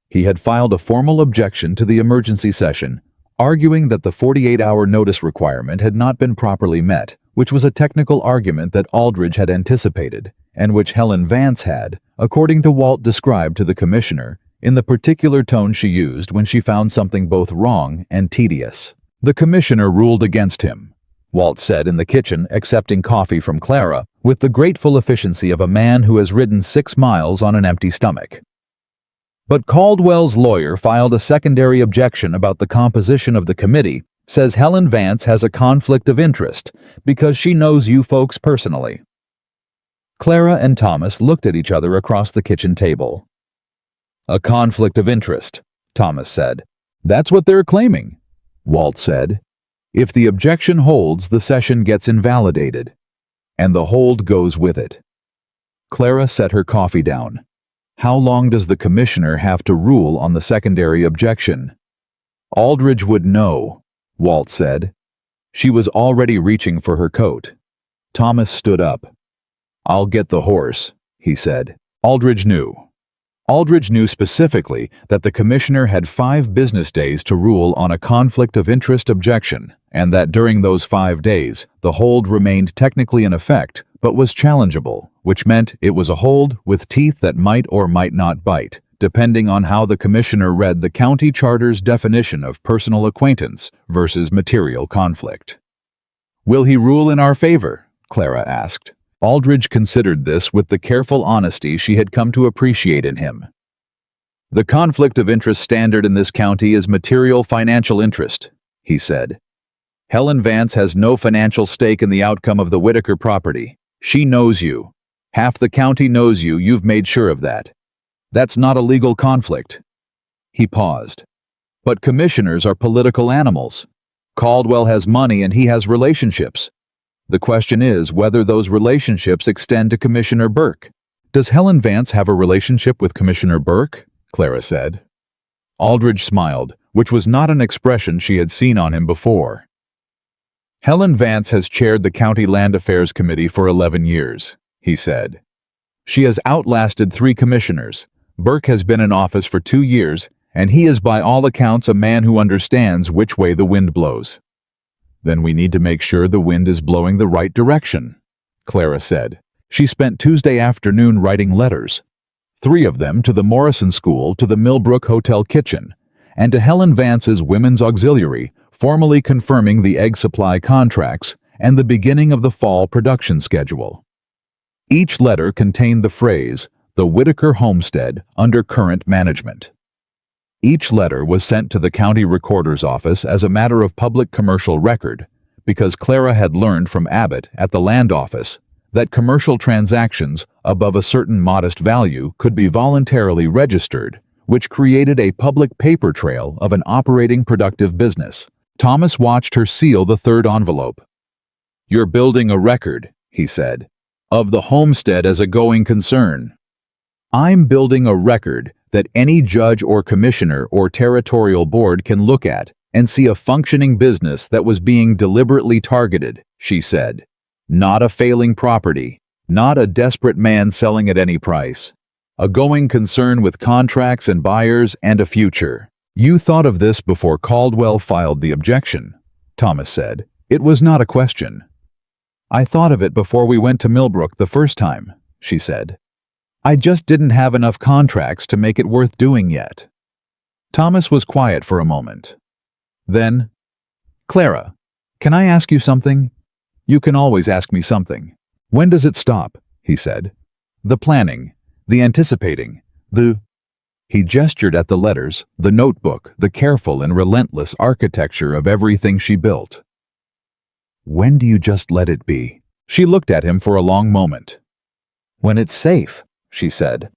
He had filed a formal objection to the emergency session, arguing that the 48-hour notice requirement had not been properly met, which was a technical argument that Aldridge had anticipated, and which Helen Vance had, according to Walt, described to the commissioner, in the particular tone she used when she found something both wrong and tedious. The commissioner ruled against him, Walt said in the kitchen, accepting coffee from Clara, with the grateful efficiency of a man who has ridden 6 miles on an empty stomach. But Caldwell's lawyer filed a secondary objection about the composition of the committee, says Helen Vance has a conflict of interest because she knows you folks personally. Clara and Thomas looked at each other across the kitchen table. "A conflict of interest," Thomas said. "That's what they're claiming," Walt said. "If the objection holds, the session gets invalidated, and the hold goes with it." Clara set her coffee down. "How long does the commissioner have to rule on the secondary objection?" "Aldridge would know," Walt said. She was already reaching for her coat. Thomas stood up. "I'll get the horse," he said. Aldridge knew. Aldridge knew specifically that the commissioner had 5 business days to rule on a conflict of interest objection, and that during those 5 days, the hold remained technically in effect, but was challengeable, which meant it was a hold with teeth that might or might not bite, depending on how the commissioner read the county charter's definition of personal acquaintance versus material conflict. "Will he rule in our favor?" Clara asked. Aldridge considered this with the careful honesty she had come to appreciate in him. "The conflict of interest standard in this county is material financial interest," he said. "Helen Vance has no financial stake in the outcome of the Whitaker property. She knows you. Half the county knows you, you've made sure of that. That's not a legal conflict." He paused. "But commissioners are political animals. Caldwell has money and he has relationships. The question is whether those relationships extend to Commissioner Burke." "Does Helen Vance have a relationship with Commissioner Burke?" Clara said. Aldridge smiled, which was not an expression she had seen on him before. "Helen Vance has chaired the County Land Affairs Committee for 11 years, he said. "She has outlasted 3 commissioners. Burke has been in office for 2 years, and he is by all accounts a man who understands which way the wind blows." "Then we need to make sure the wind is blowing the right direction," Clara said. She spent Tuesday afternoon writing letters, 3 of them to the Morrison School, to the Millbrook Hotel kitchen, and to Helen Vance's Women's Auxiliary, formally confirming the egg supply contracts and the beginning of the fall production schedule. Each letter contained the phrase, "The Whitaker Homestead under current management." Each letter was sent to the county recorder's office as a matter of public commercial record, because Clara had learned from Abbott at the land office that commercial transactions above a certain modest value could be voluntarily registered, which created a public paper trail of an operating productive business. Thomas watched her seal the 3rd envelope. "You're building a record," he said, "of the homestead as a going concern." "I'm building a record that any judge or commissioner or territorial board can look at and see a functioning business that was being deliberately targeted," she said. "Not a failing property, not a desperate man selling at any price. A going concern with contracts and buyers and a future." "You thought of this before Caldwell filed the objection," Thomas said. "It was not a question." "I thought of it before we went to Millbrook the first time," she said. "I just didn't have enough contracts to make it worth doing yet." Thomas was quiet for a moment. Then, "Clara, can I ask you something?" "You can always ask me something." "When does it stop?" he said. "The planning, the anticipating, the—" He gestured at the letters, the notebook, the careful and relentless architecture of everything she built. "When do you just let it be?" She looked at him for a long moment. "When it's safe," she said.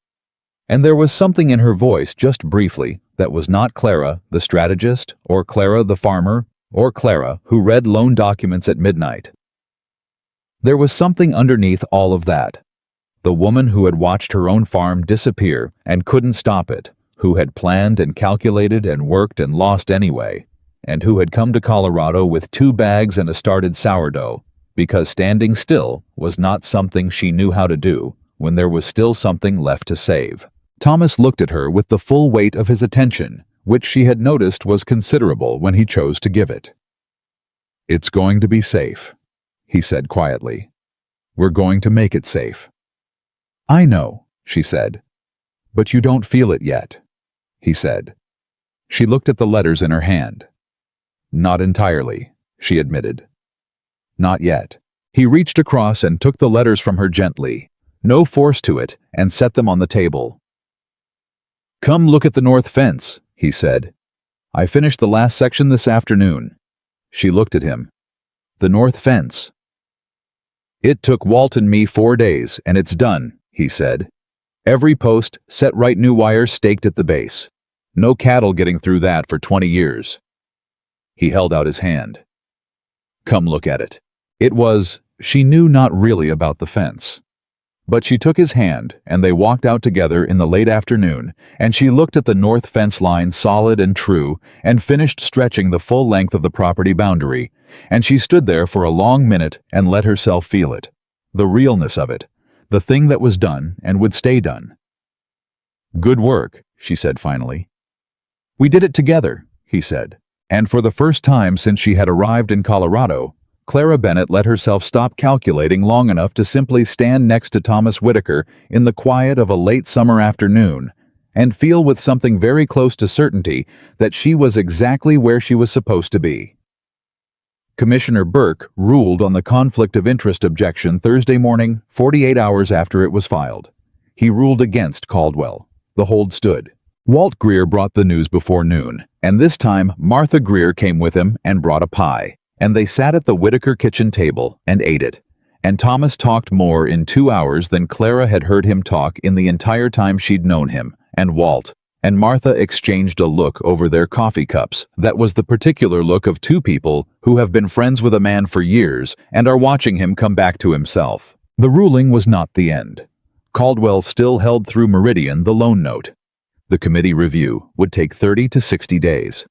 And there was something in her voice just briefly that was not Clara, the strategist, or Clara, the farmer, or Clara, who read loan documents at midnight. There was something underneath all of that. The woman who had watched her own farm disappear and couldn't stop it, who had planned and calculated and worked and lost anyway, and who had come to Colorado with 2 bags and a started sourdough, because standing still was not something she knew how to do when there was still something left to save. Thomas looked at her with the full weight of his attention, which she had noticed was considerable when he chose to give it. "It's going to be safe," he said quietly. "We're going to make it safe." "I know," she said. "But you don't feel it yet," he said. She looked at the letters in her hand. "Not entirely," she admitted. "Not yet." He reached across and took the letters from her gently, no force to it, and set them on the table. "Come look at the north fence," he said. "I finished the last section this afternoon." She looked at him. "The north fence." "It took Walt and me 4 days, and it's done," he said. "Every post, set right new wires staked at the base. No cattle getting through that for 20 years. He held out his hand. "Come look at it." It was, she knew not really about the fence. But she took his hand, and they walked out together in the late afternoon, and she looked at the north fence line solid and true, and finished stretching the full length of the property boundary, and she stood there for a long minute and let herself feel it. The realness of it. the thing that was done and would stay done. "Good work," she said finally. "We did it together," he said. And for the first time since she had arrived in Colorado, Clara Bennett let herself stop calculating long enough to simply stand next to Thomas Whitaker in the quiet of a late summer afternoon and feel with something very close to certainty that she was exactly where she was supposed to be. Commissioner Burke ruled on the conflict of interest objection Thursday morning, 48 hours after it was filed. He ruled against Caldwell. The hold stood. Walt Greer brought the news before noon, and this time Martha Greer came with him and brought a pie, and they sat at the Whitaker kitchen table and ate it. And Thomas talked more in 2 hours than Clara had heard him talk in the entire time she'd known him, and Walt and Martha exchanged a look over their coffee cups that was the particular look of two people who have been friends with a man for years and are watching him come back to himself. The ruling was not the end. Caldwell still held through Meridian the loan note. The committee review would take 30 to 60 days.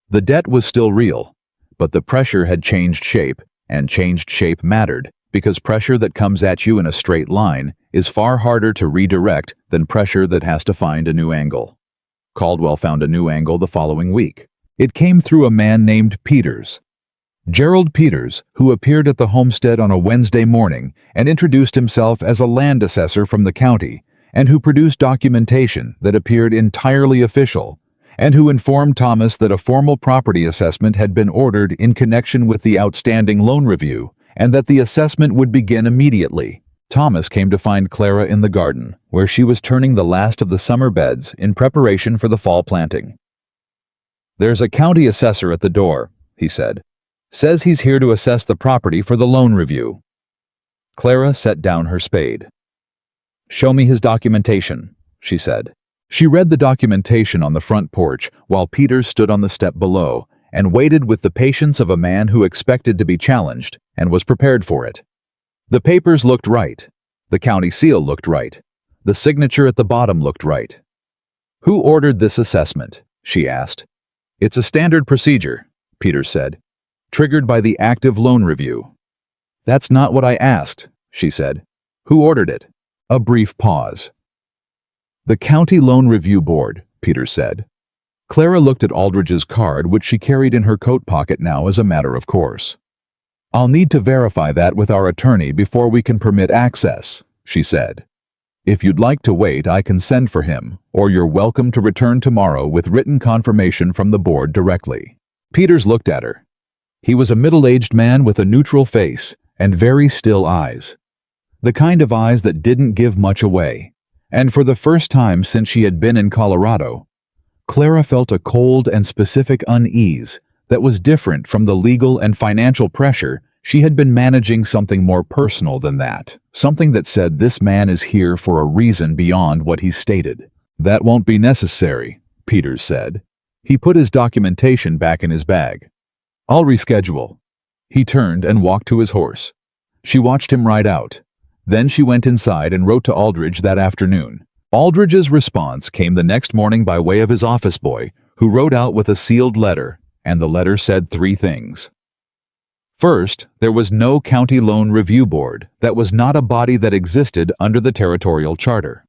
The debt was still real, but the pressure had changed shape, and changed shape mattered, because pressure that comes at you in a straight line is far harder to redirect than pressure that has to find a new angle. Caldwell found a new angle the following week. It came through a man named Peters. Gerald Peters, who appeared at the Homestead on a Wednesday morning and introduced himself as a land assessor from the county, and who produced documentation that appeared entirely official, and who informed Thomas that a formal property assessment had been ordered in connection with the outstanding loan review, and that the assessment would begin immediately. Thomas came to find Clara in the garden, where she was turning the last of the summer beds in preparation for the fall planting. "There's a county assessor at the door," he said. "Says he's here to assess the property for the loan review." Clara set down her spade. "Show me his documentation," she said. She read the documentation on the front porch while Peters stood on the step below and waited with the patience of a man who expected to be challenged and was prepared for it. The papers looked right. The county seal looked right. The signature at the bottom looked right. "Who ordered this assessment?" she asked. "It's a standard procedure," Peters said, "triggered by the active loan review." "That's not what I asked," she said. "Who ordered it?" A brief pause. "The County Loan Review Board," Peters said. Clara looked at Aldridge's card, which she carried in her coat pocket now as a matter of course. "I'll need to verify that with our attorney before we can permit access," she said. "If you'd like to wait, I can send for him, or you're welcome to return tomorrow with written confirmation from the board directly." Peters looked at her. He was a middle-aged man with a neutral face and very still eyes. The kind of eyes that didn't give much away. And for the first time since she had been in Colorado, Clara felt a cold and specific unease that was different from the legal and financial pressure. She had been managing something more personal than that, something that said this man is here for a reason beyond what he stated. "That won't be necessary," Peters said. He put his documentation back in his bag. "I'll reschedule." He turned and walked to his horse. She watched him ride out. Then she went inside and wrote to Aldridge that afternoon. Aldridge's response came the next morning by way of his office boy, who wrote out with a sealed letter, and the letter said 3 things. First, there was no County Loan Review Board. That was not a body that existed under the territorial charter.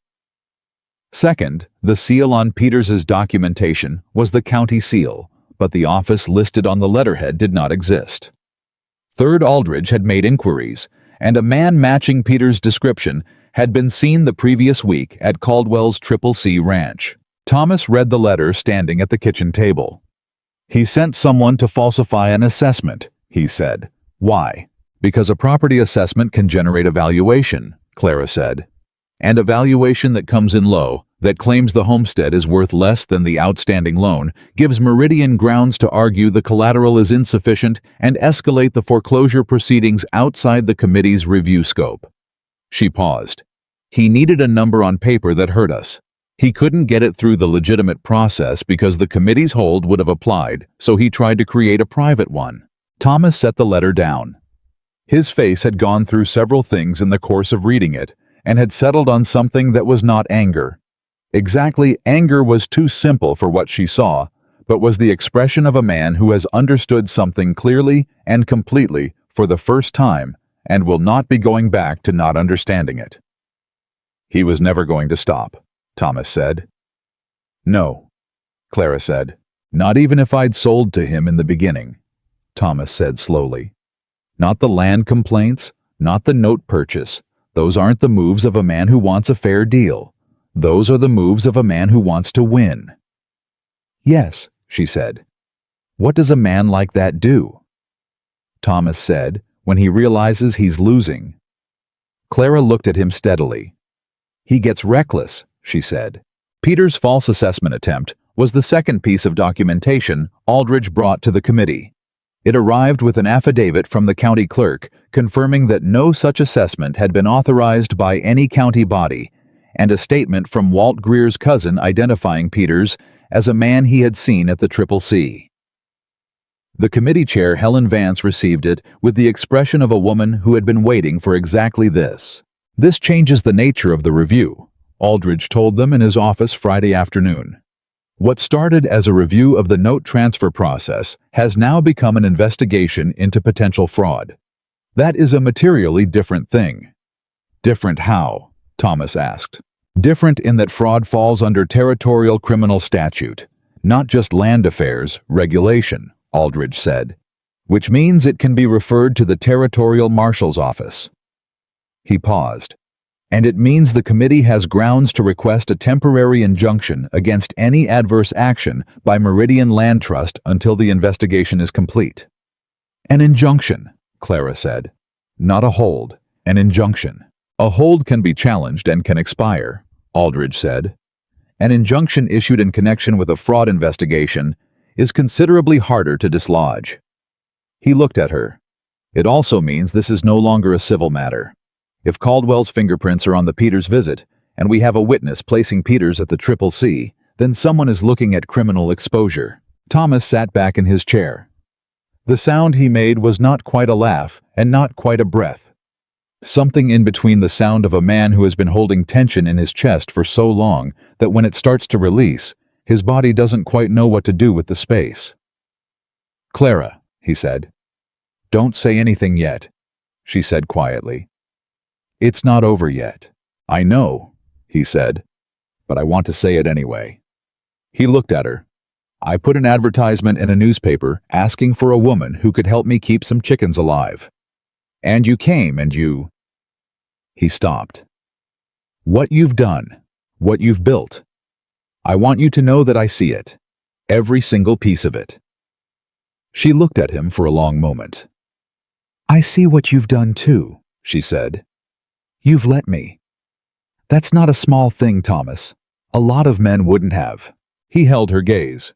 Second, the seal on Peters's documentation was the county seal, but the office listed on the letterhead did not exist. Third, Aldridge had made inquiries, and a man matching Peters' description had been seen the previous week at Caldwell's CCC ranch. Thomas read the letter standing at the kitchen table. "He sent someone to falsify an assessment," he said. "Why?" "Because a property assessment can generate a valuation," Clara said. "And a valuation that comes in low, that claims the homestead is worth less than the outstanding loan, gives Meridian grounds to argue the collateral is insufficient and escalate the foreclosure proceedings outside the committee's review scope." She paused. "He needed a number on paper that hurt us. He couldn't get it through the legitimate process because the committee's hold would have applied, so he tried to create a private one." Thomas set the letter down. His face had gone through several things in the course of reading it, and had settled on something that was not anger. Exactly, anger was too simple for what she saw, but was the expression of a man who has understood something clearly and completely for the first time and will not be going back to not understanding it. He was never going to stop, Thomas said. No, Clara said. Not even if I'd sold to him in the beginning, Thomas said slowly. Not the land complaints, not the note purchase. Those aren't the moves of a man who wants a fair deal. Those are the moves of a man who wants to win. Yes, she said. What does a man like that do? Thomas said, when he realizes he's losing. Clara looked at him steadily. He gets reckless, she said. Peter's false assessment attempt was the second piece of documentation Aldridge brought to the committee. It arrived with an affidavit from the county clerk confirming that no such assessment had been authorized by any county body, and a statement from Walt Greer's cousin identifying Peters as a man he had seen at the CCC. The committee chair, Helen Vance, received it with the expression of a woman who had been waiting for exactly this. This changes the nature of the review, Aldridge told them in his office Friday afternoon. What started as a review of the note transfer process has now become an investigation into potential fraud. That is a materially different thing. Different how? Thomas asked. Different in that fraud falls under territorial criminal statute, not just land affairs regulation, Aldridge said, which means it can be referred to the territorial marshal's office. He paused. And it means the committee has grounds to request a temporary injunction against any adverse action by Meridian Land Trust until the investigation is complete. An injunction, Clara said. Not a hold, an injunction. A hold can be challenged and can expire, Aldridge said. An injunction issued in connection with a fraud investigation is considerably harder to dislodge. He looked at her. It also means this is no longer a civil matter. If Caldwell's fingerprints are on the Peters visit, and we have a witness placing Peters at the CCC, then someone is looking at criminal exposure. Thomas sat back in his chair. The sound he made was not quite a laugh and not quite a breath. Something in between the sound of a man who has been holding tension in his chest for so long that when it starts to release, his body doesn't quite know what to do with the space. Clara, he said. Don't say anything yet, she said quietly. It's not over yet. I know, he said, but I want to say it anyway. He looked at her. I put an advertisement in a newspaper asking for a woman who could help me keep some chickens alive. And you came and you... He stopped. What you've done, what you've built. I want you to know that I see it. Every single piece of it. She looked at him for a long moment. I see what you've done too, she said. You've let me. That's not a small thing, Thomas. A lot of men wouldn't have. He held her gaze.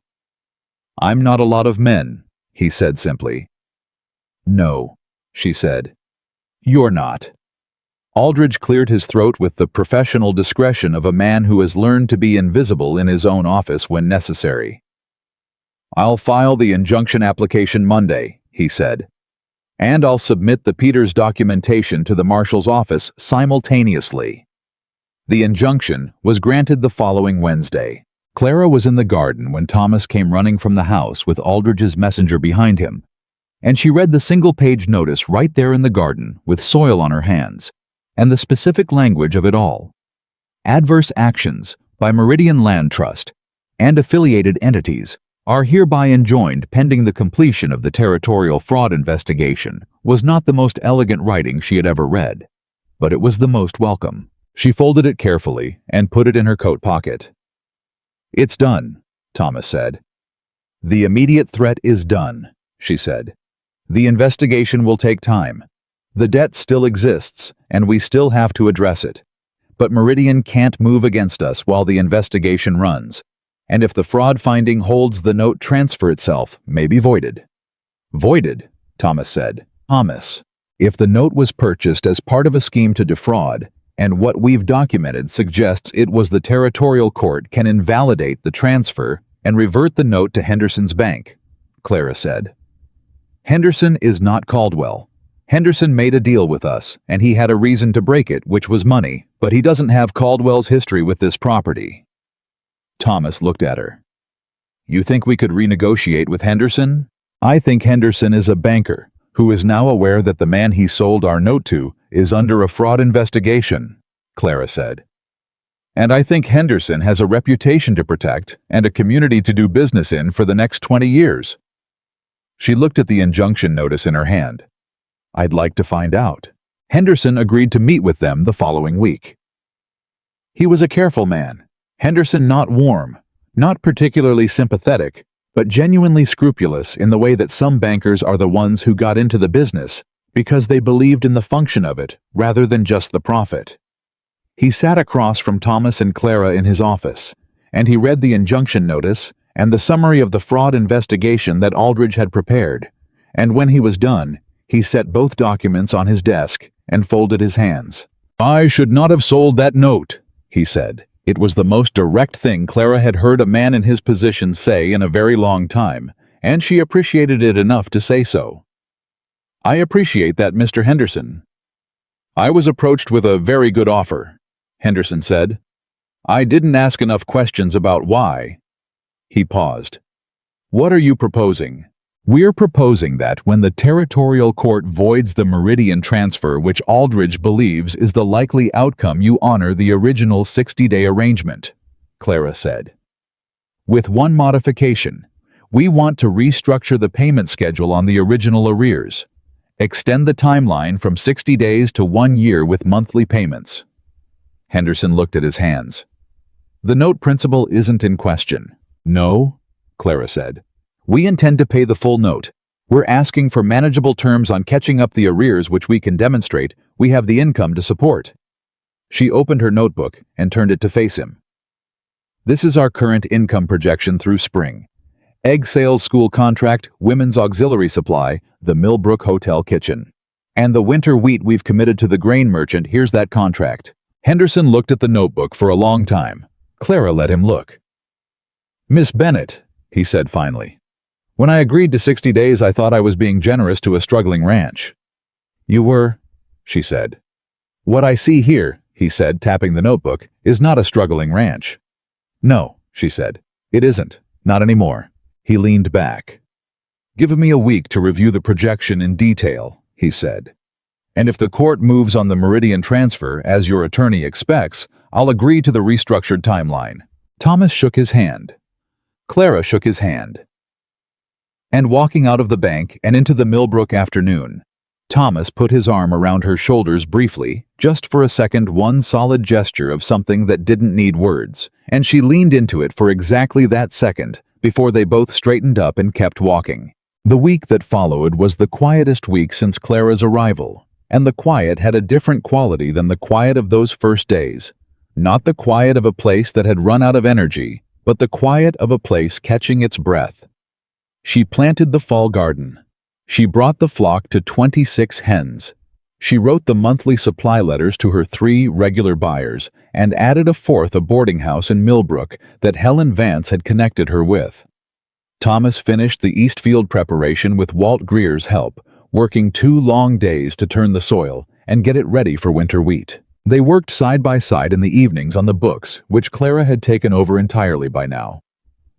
I'm not a lot of men, he said simply. No, she said. You're not. Aldridge cleared his throat with the professional discretion of a man who has learned to be invisible in his own office when necessary. I'll file the injunction application Monday, he said. And I'll submit the Peters documentation to the marshal's office simultaneously. The injunction was granted the following Wednesday. Clara was in the garden when Thomas came running from the house with Aldridge's messenger behind him, and she read the single-page notice right there in the garden with soil on her hands, and the specific language of it all. Adverse actions by Meridian Land Trust and affiliated entities are hereby enjoined pending the completion of the territorial fraud investigation was not the most elegant writing she had ever read, but it was the most welcome. She folded it carefully and put it in her coat pocket. It's done, Thomas said. The immediate threat is done, she said. The investigation will take time. The debt still exists, and we still have to address it. But Meridian can't move against us while the investigation runs, and if the fraud finding holds, the note transfer itself may be voided. Voided, Thomas said. Thomas, if the note was purchased as part of a scheme to defraud, and what we've documented suggests it was, the territorial court can invalidate the transfer and revert the note to Henderson's bank, Clara said. Henderson is not Caldwell. Henderson made a deal with us, and he had a reason to break it, which was money, but he doesn't have Caldwell's history with this property. Thomas looked at her. You think we could renegotiate with Henderson? I think Henderson is a banker who is now aware that the man he sold our note to is under a fraud investigation, Clara said. And I think Henderson has a reputation to protect and a community to do business in for the next 20 years. She looked at the injunction notice in her hand. I'd like to find out. Henderson agreed to meet with them the following week. He was a careful man. Henderson not warm, not particularly sympathetic, but genuinely scrupulous in the way that some bankers are the ones who got into the business because they believed in the function of it rather than just the profit. He sat across from Thomas and Clara in his office, and he read the injunction notice and the summary of the fraud investigation that Aldridge had prepared, and when he was done, he set both documents on his desk and folded his hands. I should not have sold that note, he said. It was the most direct thing Clara had heard a man in his position say in a very long time, and she appreciated it enough to say so. I appreciate that, Mr. Henderson. I was approached with a very good offer, Henderson said. I didn't ask enough questions about why. He paused. What are you proposing? We're proposing that when the territorial court voids the Meridian transfer which Aldridge believes is the likely outcome, you honor the original 60-day arrangement, Clara said. With one modification, we want to restructure the payment schedule on the original arrears. Extend the timeline from 60 days to 1 year with monthly payments. Henderson looked at his hands. The note principal isn't in question. No, Clara said. We intend to pay the full note. We're asking for manageable terms on catching up the arrears which we can demonstrate we have the income to support. She opened her notebook and turned it to face him. This is our current income projection through spring. Egg sales school contract, women's auxiliary supply, the Millbrook Hotel kitchen. And the winter wheat we've committed to the grain merchant, here's that contract. Henderson looked at the notebook for a long time. Clara let him look. Miss Bennett, he said finally. When I agreed to 60 days, I thought I was being generous to a struggling ranch. You were, she said. What I see here, he said, tapping the notebook, is not a struggling ranch. No, she said. It isn't. Not anymore. He leaned back. Give me a week to review the projection in detail, he said. And if the court moves on the Meridian transfer, as your attorney expects, I'll agree to the restructured timeline. Thomas shook his hand. Clara shook his hand. And walking out of the bank and into the Millbrook afternoon, Thomas put his arm around her shoulders briefly, just for a second, one solid gesture of something that didn't need words, and she leaned into it for exactly that second before they both straightened up and kept walking. The week that followed was the quietest week since Clara's arrival, and the quiet had a different quality than the quiet of those first days. Not the quiet of a place that had run out of energy, but the quiet of a place catching its breath. She planted the fall garden. She brought the flock to 26 hens. She wrote the monthly supply letters to her 3 regular buyers and added a 4th, a boarding house in Millbrook that Helen Vance had connected her with. Thomas finished the Eastfield preparation with Walt Greer's help, working 2 long days to turn the soil and get it ready for winter wheat. They worked side by side in the evenings on the books, which Clara had taken over entirely by now.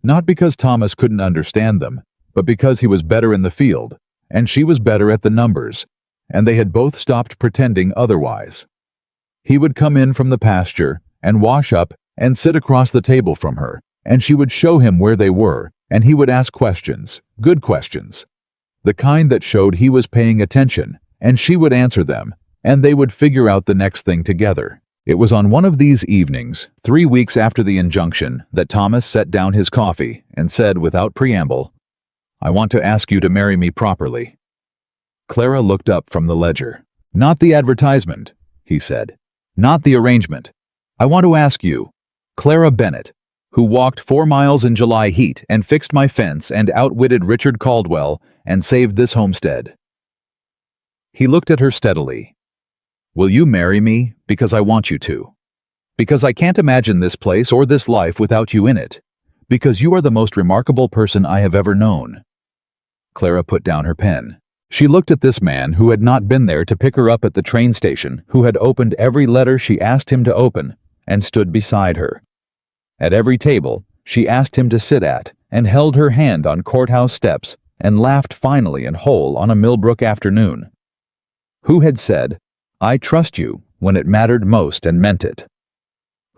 Not because Thomas couldn't understand them, but because he was better in the field, and she was better at the numbers, and they had both stopped pretending otherwise. He would come in from the pasture and wash up and sit across the table from her, and she would show him where they were, and he would ask questions, good questions, the kind that showed he was paying attention, and she would answer them, and they would figure out the next thing together. It was on one of these evenings, 3 weeks after the injunction, that Thomas set down his coffee and said without preamble, I want to ask you to marry me properly. Clara looked up from the ledger. Not the advertisement, he said. Not the arrangement. I want to ask you, Clara Bennett, who walked 4 miles in July heat and fixed my fence and outwitted Richard Caldwell and saved this homestead. He looked at her steadily. Will you marry me because I want you to? Because I can't imagine this place or this life without you in it. Because you are the most remarkable person I have ever known. Clara put down her pen. She looked at this man who had not been there to pick her up at the train station, who had opened every letter she asked him to open, and stood beside her. At every table she asked him to sit at, and held her hand on courthouse steps, and laughed finally and whole on a Millbrook afternoon. Who had said, I trust you, when it mattered most and meant it?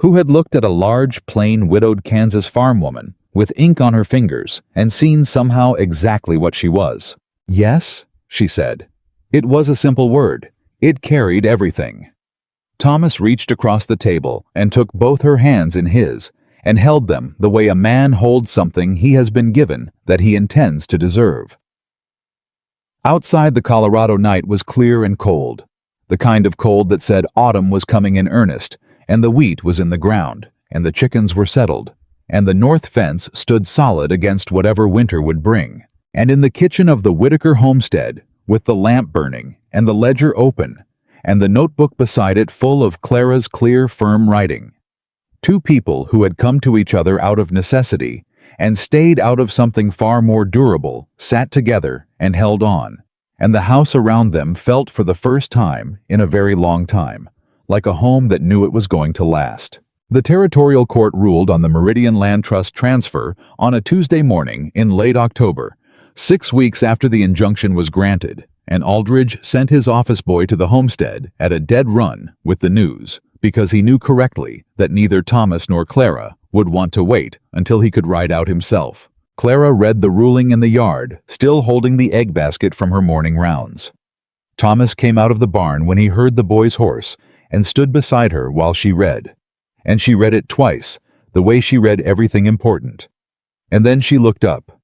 who had looked at a large, plain, widowed Kansas farm woman with ink on her fingers and seen somehow exactly what she was. "Yes," she said. It was a simple word. It carried everything. Thomas reached across the table and took both her hands in his and held them the way a man holds something he has been given that he intends to deserve. Outside, the Colorado night was clear and cold, the kind of cold that said autumn was coming in earnest, and the wheat was in the ground, and the chickens were settled, and the north fence stood solid against whatever winter would bring. And in the kitchen of the Whitaker homestead, with the lamp burning and the ledger open, and the notebook beside it full of Clara's clear, firm writing, two people who had come to each other out of necessity and stayed out of something far more durable sat together and held on, and the house around them felt for the first time in a very long time like a home that knew it was going to last. The territorial court ruled on the Meridian Land Trust transfer on a Tuesday morning in late October, 6 weeks after the injunction was granted, and Aldridge sent his office boy to the homestead at a dead run with the news, because he knew correctly that neither Thomas nor Clara would want to wait until he could ride out himself. Clara read the ruling in the yard, still holding the egg basket from her morning rounds. Thomas came out of the barn when he heard the boy's horse and stood beside her while she read. And she read it twice, the way she read everything important. And then she looked up.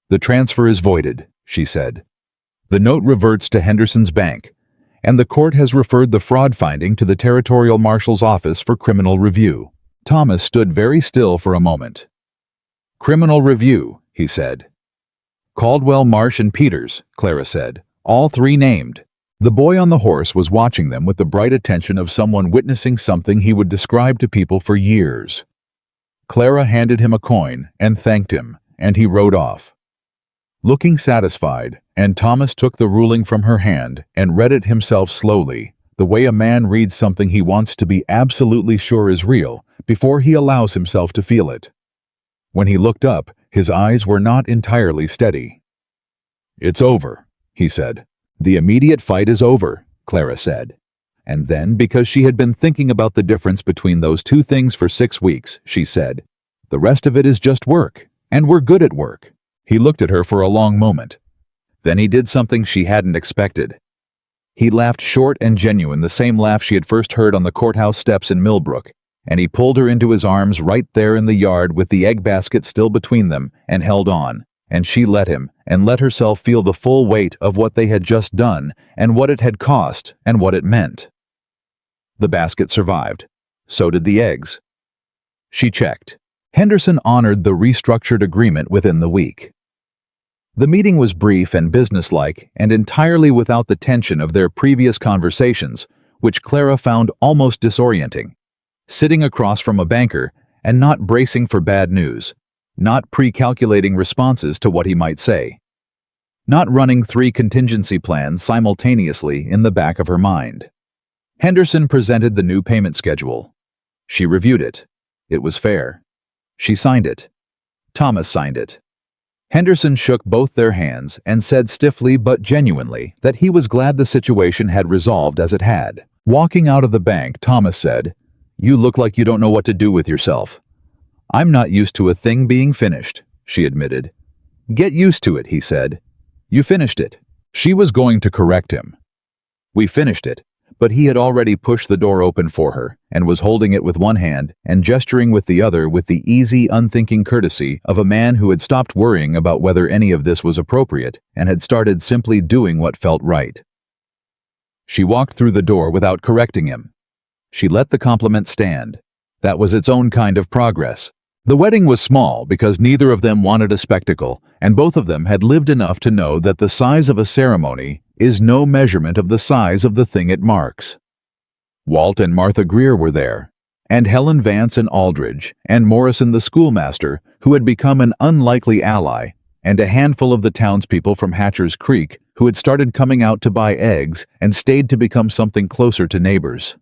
"The transfer is voided," she said. "The note reverts to Henderson's bank, and the court has referred the fraud finding to the Territorial Marshal's office for criminal review." Thomas stood very still for a moment. "Criminal review," he said. "Caldwell, Marsh, and Peters," Clara said, "all three named." The boy on the horse was watching them with the bright attention of someone witnessing something he would describe to people for years. Clara handed him a coin and thanked him, and he rode off. Looking satisfied, and Thomas took the ruling from her hand and read it himself slowly, the way a man reads something he wants to be absolutely sure is real before he allows himself to feel it. When he looked up, his eyes were not entirely steady. "It's over," he said. "The immediate fight is over," Clara said. And then, because she had been thinking about the difference between those two things for 6 weeks, she said, "The rest of it is just work, and we're good at work." He looked at her for a long moment. Then he did something she hadn't expected. He laughed short and genuine, the same laugh she had first heard on the courthouse steps in Millbrook, and he pulled her into his arms right there in the yard with the egg basket still between them and held on, and she let him and let herself feel the full weight of what they had just done and what it had cost and what it meant. The basket survived. So did the eggs. She checked. Henderson honored the restructured agreement within the week. The meeting was brief and businesslike and entirely without the tension of their previous conversations, which Clara found almost disorienting. Sitting across from a banker and not bracing for bad news, not pre-calculating responses to what he might say, not running 3 contingency plans simultaneously in the back of her mind. Henderson presented the new payment schedule. She reviewed it. It was fair. She signed it. Thomas signed it. Henderson shook both their hands and said stiffly but genuinely that he was glad the situation had resolved as it had. Walking out of the bank, Thomas said, "You look like you don't know what to do with yourself." "I'm not used to a thing being finished," she admitted. "Get used to it," he said. "You finished it." She was going to correct him. "We finished it," but he had already pushed the door open for her and was holding it with one hand and gesturing with the other with the easy, unthinking courtesy of a man who had stopped worrying about whether any of this was appropriate and had started simply doing what felt right. She walked through the door without correcting him. She let the compliment stand. That was its own kind of progress. The wedding was small because neither of them wanted a spectacle, and both of them had lived enough to know that the size of a ceremony is no measurement of the size of the thing it marks. Walt and Martha Greer were there, and Helen Vance and Aldridge, and Morrison the schoolmaster, who had become an unlikely ally, and a handful of the townspeople from Hatcher's Creek who had started coming out to buy eggs and stayed to become something closer to neighbors.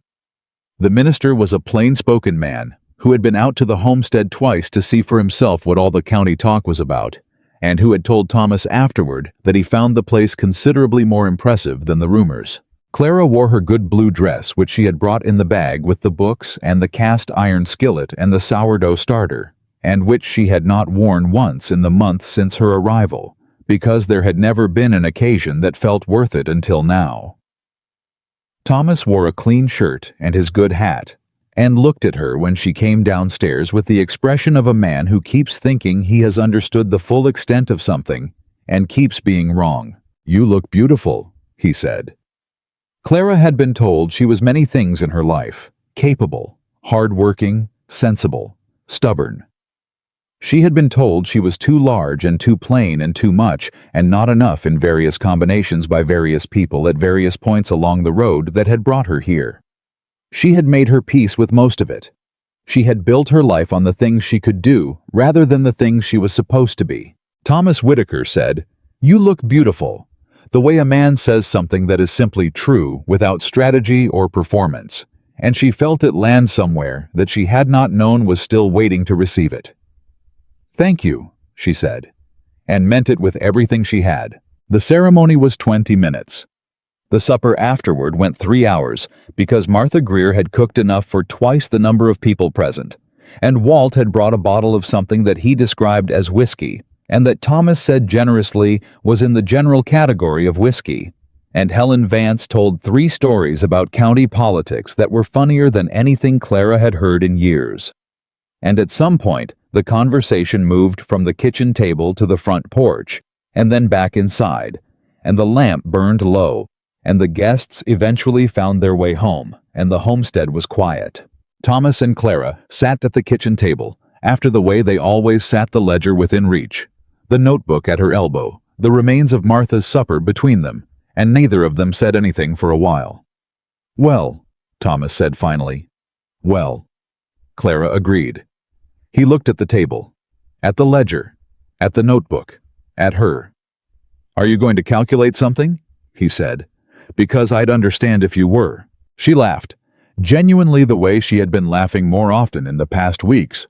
The minister was a plain-spoken man who had been out to the homestead twice to see for himself what all the county talk was about, and who had told Thomas afterward that he found the place considerably more impressive than the rumors. Clara wore her good blue dress, which she had brought in the bag with the books and the cast iron skillet and the sourdough starter, and which she had not worn once in the month since her arrival, because there had never been an occasion that felt worth it until now. Thomas wore a clean shirt and his good hat, and looked at her when she came downstairs with the expression of a man who keeps thinking he has understood the full extent of something and keeps being wrong. "You look beautiful," he said. Clara had been told she was many things in her life: capable, hard-working, sensible, stubborn. She had been told she was too large and too plain and too much and not enough in various combinations by various people at various points along the road that had brought her here. She had made her peace with most of it. She had built her life on the things she could do rather than the things she was supposed to be. Thomas Whitaker said, "You look beautiful," the way a man says something that is simply true without strategy or performance, and she felt it land somewhere that she had not known was still waiting to receive it. "Thank you," she said, and meant it with everything she had. The ceremony was 20 minutes. The supper afterward went 3 hours because Martha Greer had cooked enough for twice the number of people present, and Walt had brought a bottle of something that he described as whiskey, and that Thomas said generously was in the general category of whiskey, and Helen Vance told 3 stories about county politics that were funnier than anything Clara had heard in years. And at some point, the conversation moved from the kitchen table to the front porch, and then back inside, and the lamp burned low, and the guests eventually found their way home, and the homestead was quiet. Thomas and Clara sat at the kitchen table, after the way they always sat, the ledger within reach, the notebook at her elbow, the remains of Martha's supper between them, and neither of them said anything for a while. "Well," Thomas said finally. "Well," Clara agreed. He looked at the table, at the ledger, at the notebook, at her. "Are you going to calculate something?" he said. "Because I'd understand if you were." She laughed, genuinely the way she had been laughing more often in the past weeks.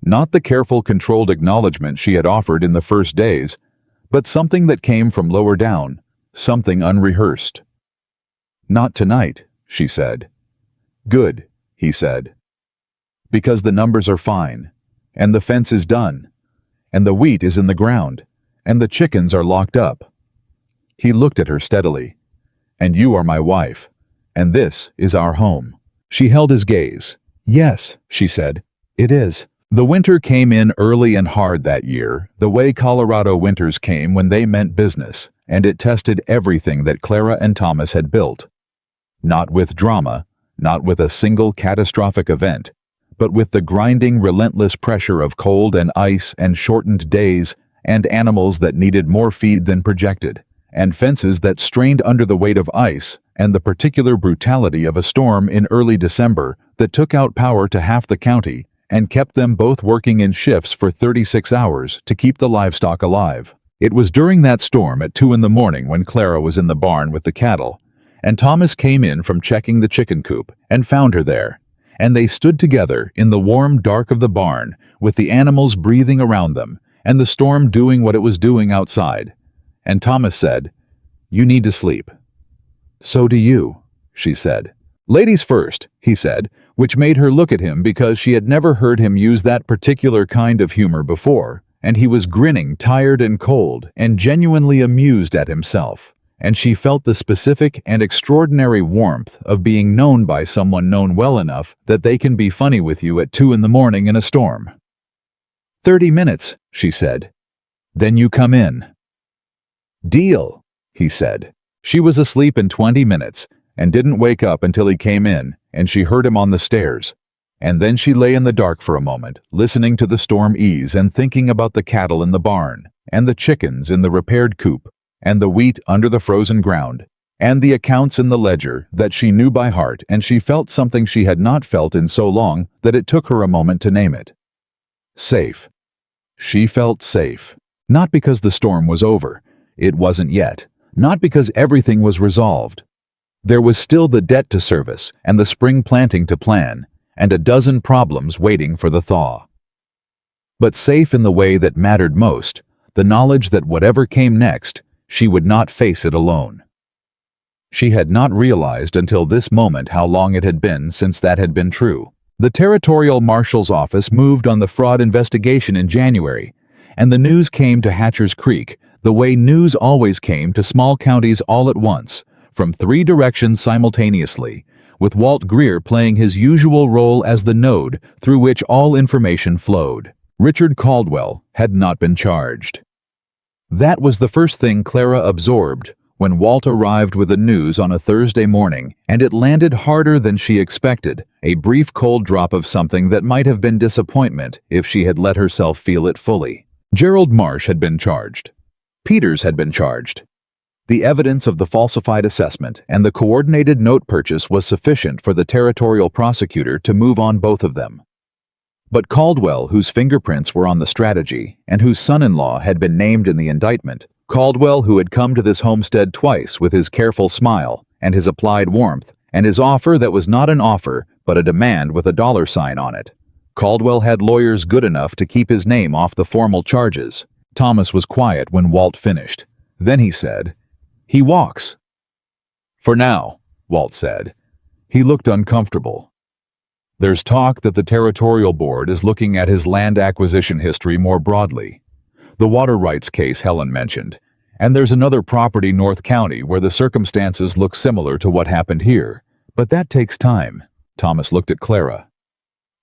Not the careful, controlled acknowledgement she had offered in the first days, but something that came from lower down, something unrehearsed. "Not tonight," she said. "Good," he said. "Because the numbers are fine, and the fence is done, and the wheat is in the ground, and the chickens are locked up." He looked at her steadily. "And you are my wife, and this is our home." She held his gaze. "Yes," she said, "it is." The winter came in early and hard that year, the way Colorado winters came when they meant business, and it tested everything that Clara and Thomas had built. Not with drama, not with a single catastrophic event, but with the grinding, relentless pressure of cold and ice and shortened days and animals that needed more feed than projected, and fences that strained under the weight of ice, and the particular brutality of a storm in early December that took out power to half the county and kept them both working in shifts for 36 hours to keep the livestock alive. It was during that storm at 2 in the morning when Clara was in the barn with the cattle, and Thomas came in from checking the chicken coop and found her there, and they stood together in the warm dark of the barn with the animals breathing around them and the storm doing what it was doing outside. And Thomas said, "You need to sleep." "So do you," she said. "Ladies first," he said, which made her look at him because she had never heard him use that particular kind of humor before, and he was grinning, tired and cold, and genuinely amused at himself, and she felt the specific and extraordinary warmth of being known by someone known well enough that they can be funny with you at 2 in the morning in a storm. 30 minutes, she said. Then you come in. Deal, he said. She was asleep in 20 minutes and didn't wake up until he came in, and she heard him on the stairs. And then she lay in the dark for a moment, listening to the storm ease and thinking about the cattle in the barn, and the chickens in the repaired coop, and the wheat under the frozen ground, and the accounts in the ledger that she knew by heart, and she felt something she had not felt in so long that it took her a moment to name it. Safe. She felt safe. Not because the storm was over. It wasn't yet. Not because everything was resolved. There was still the debt to service and the spring planting to plan, and a dozen problems waiting for the thaw. But safe in the way that mattered most, the knowledge that whatever came next, she would not face it alone. She had not realized until this moment how long it had been since that had been true. The Territorial Marshal's office moved on the fraud investigation in January, and the news came to Hatcher's Creek the way news always came to small counties all at once, from 3 directions simultaneously, with Walt Greer playing his usual role as the node through which all information flowed. Richard Caldwell had not been charged. That was the first thing Clara absorbed when Walt arrived with the news on a Thursday morning, and it landed harder than she expected, a brief cold drop of something that might have been disappointment if she had let herself feel it fully. Gerald Marsh had been charged. Peters had been charged. The evidence of the falsified assessment and the coordinated note purchase was sufficient for the territorial prosecutor to move on both of them. But Caldwell, whose fingerprints were on the strategy and whose son-in-law had been named in the indictment, Caldwell, who had come to this homestead twice with his careful smile and his applied warmth and his offer that was not an offer but a demand with a dollar sign on it. Caldwell had lawyers good enough to keep his name off the formal charges. Thomas was quiet when Walt finished. Then he said, "He walks." "For now," Walt said. He looked uncomfortable. "There's talk that the Territorial Board is looking at his land acquisition history more broadly. The water rights case Helen mentioned, and there's another property North County where the circumstances look similar to what happened here. But that takes time." Thomas looked at Clara.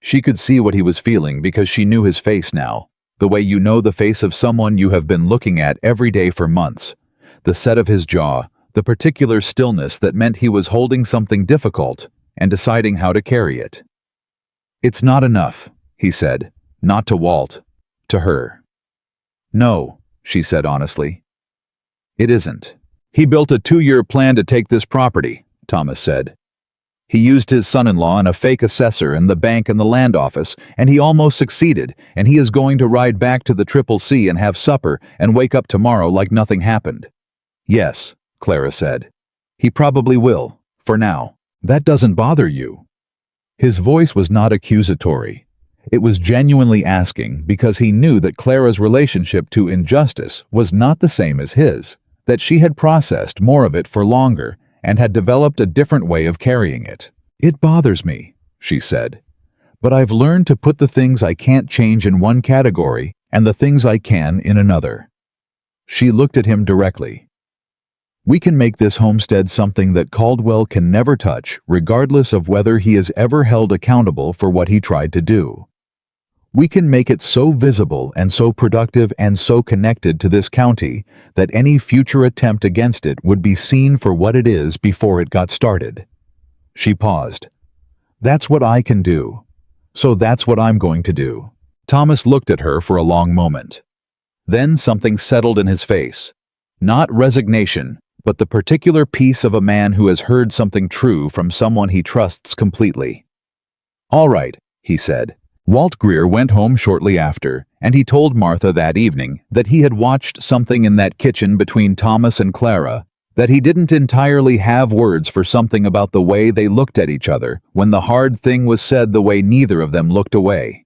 She could see what he was feeling because she knew his face now, the way you know the face of someone you have been looking at every day for months. The set of his jaw, the particular stillness that meant he was holding something difficult and deciding how to carry it. "It's not enough," he said, not to Walt, to her. "No," she said honestly. "It isn't. He built a 2-year plan to take this property," Thomas said. "He used his son-in-law and a fake assessor and the bank and the land office, and he almost succeeded, and he is going to ride back to the Triple C and have supper and wake up tomorrow like nothing happened." "Yes," Clara said. "He probably will, for now. That doesn't bother you." His voice was not accusatory. It was genuinely asking because he knew that Clara's relationship to injustice was not the same as his, that she had processed more of it for longer and had developed a different way of carrying it. "It bothers me," she said, "but I've learned to put the things I can't change in one category and the things I can in another." She looked at him directly. "We can make this homestead something that Caldwell can never touch, regardless of whether he is ever held accountable for what he tried to do. We can make it so visible and so productive and so connected to this county that any future attempt against it would be seen for what it is before it got started." She paused. "That's what I can do. So that's what I'm going to do." Thomas looked at her for a long moment. Then something settled in his face. Not resignation, but the particular peace of a man who has heard something true from someone he trusts completely. "All right," he said. Walt Greer went home shortly after, and he told Martha that evening that he had watched something in that kitchen between Thomas and Clara, that he didn't entirely have words for something about the way they looked at each other when the hard thing was said the way neither of them looked away.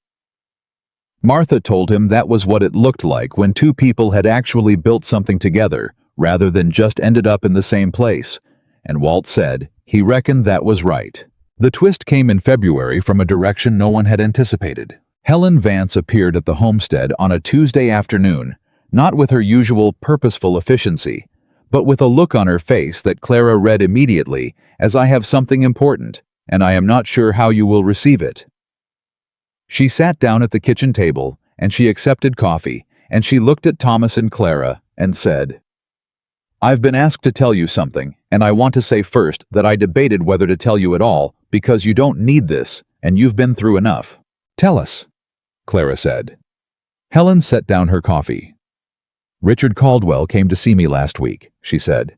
Martha told him that was what it looked like when two people had actually built something together, rather than just ended up in the same place, and Walt said he reckoned that was right. The twist came in February from a direction no one had anticipated. Helen Vance appeared at the homestead on a Tuesday afternoon, not with her usual purposeful efficiency, but with a look on her face that Clara read immediately as "I have something important, and I am not sure how you will receive it." She sat down at the kitchen table, and she accepted coffee, and she looked at Thomas and Clara and said, "I've been asked to tell you something, and I want to say first that I debated whether to tell you at all, because you don't need this, and you've been through enough." "Tell us," Clara said. Helen set down her coffee. "Richard Caldwell came to see me last week," she said.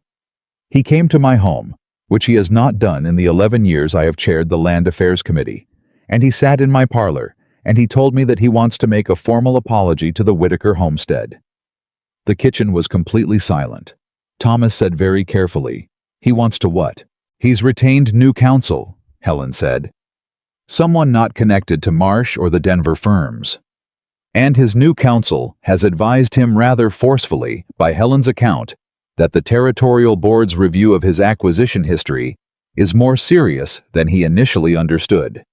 "He came to my home, which he has not done in the 11 years I have chaired the Land Affairs Committee, and he sat in my parlor, and he told me that he wants to make a formal apology to the Whitaker homestead." The kitchen was completely silent. Thomas said very carefully, "He wants to what?" "He's retained new counsel," Helen said. "Someone not connected to Marsh or the Denver firms. And his new counsel has advised him rather forcefully, by Helen's account, that the territorial board's review of his acquisition history is more serious than he initially understood,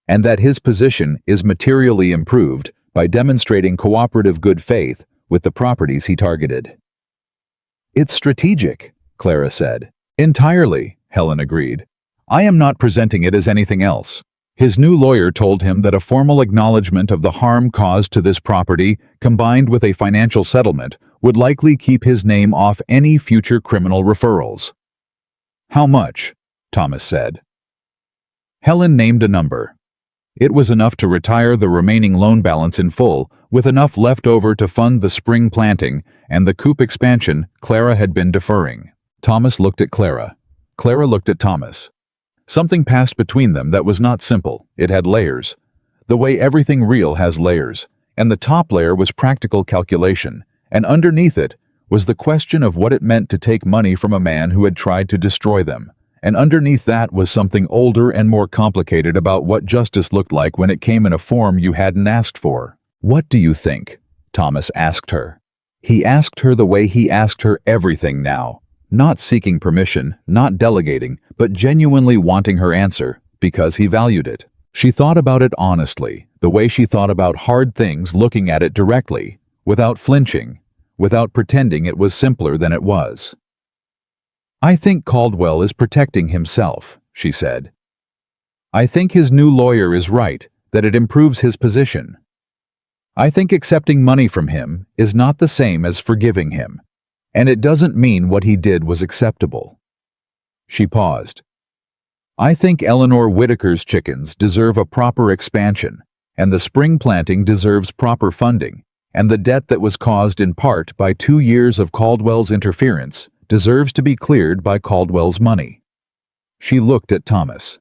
and that his position is materially improved by demonstrating cooperative good faith with the properties he targeted. "It's strategic," Clara said. "Entirely," Helen agreed. "I am not presenting it as anything else." His new lawyer told him that a formal acknowledgement of the harm caused to this property, combined with a financial settlement, would likely keep his name off any future criminal referrals. "How much?" Thomas said. Helen named a number. It was enough to retire the remaining loan balance in full, with enough left over to fund the spring planting and the coop expansion Clara had been deferring. Thomas looked at Clara. Clara looked at Thomas. Something passed between them that was not simple. It had layers. The way everything real has layers. And the top layer was practical calculation, and underneath it was the question of what it meant to take money from a man who had tried to destroy them. And underneath that was something older and more complicated about what justice looked like when it came in a form you hadn't asked for. "What do you think?" Thomas asked her. He asked her the way he asked her everything now. Not seeking permission, not delegating, but genuinely wanting her answer, because he valued it. She thought about it honestly, the way she thought about hard things, looking at it directly, without flinching, without pretending it was simpler than it was. "I think Caldwell is protecting himself," she said. "I think his new lawyer is right, that it improves his position. I think accepting money from him is not the same as forgiving him. And it doesn't mean what he did was acceptable." She paused. "I think Eleanor Whitaker's chickens deserve a proper expansion, and the spring planting deserves proper funding, and the debt that was caused in part by 2 years of Caldwell's interference deserves to be cleared by Caldwell's money." She looked at Thomas.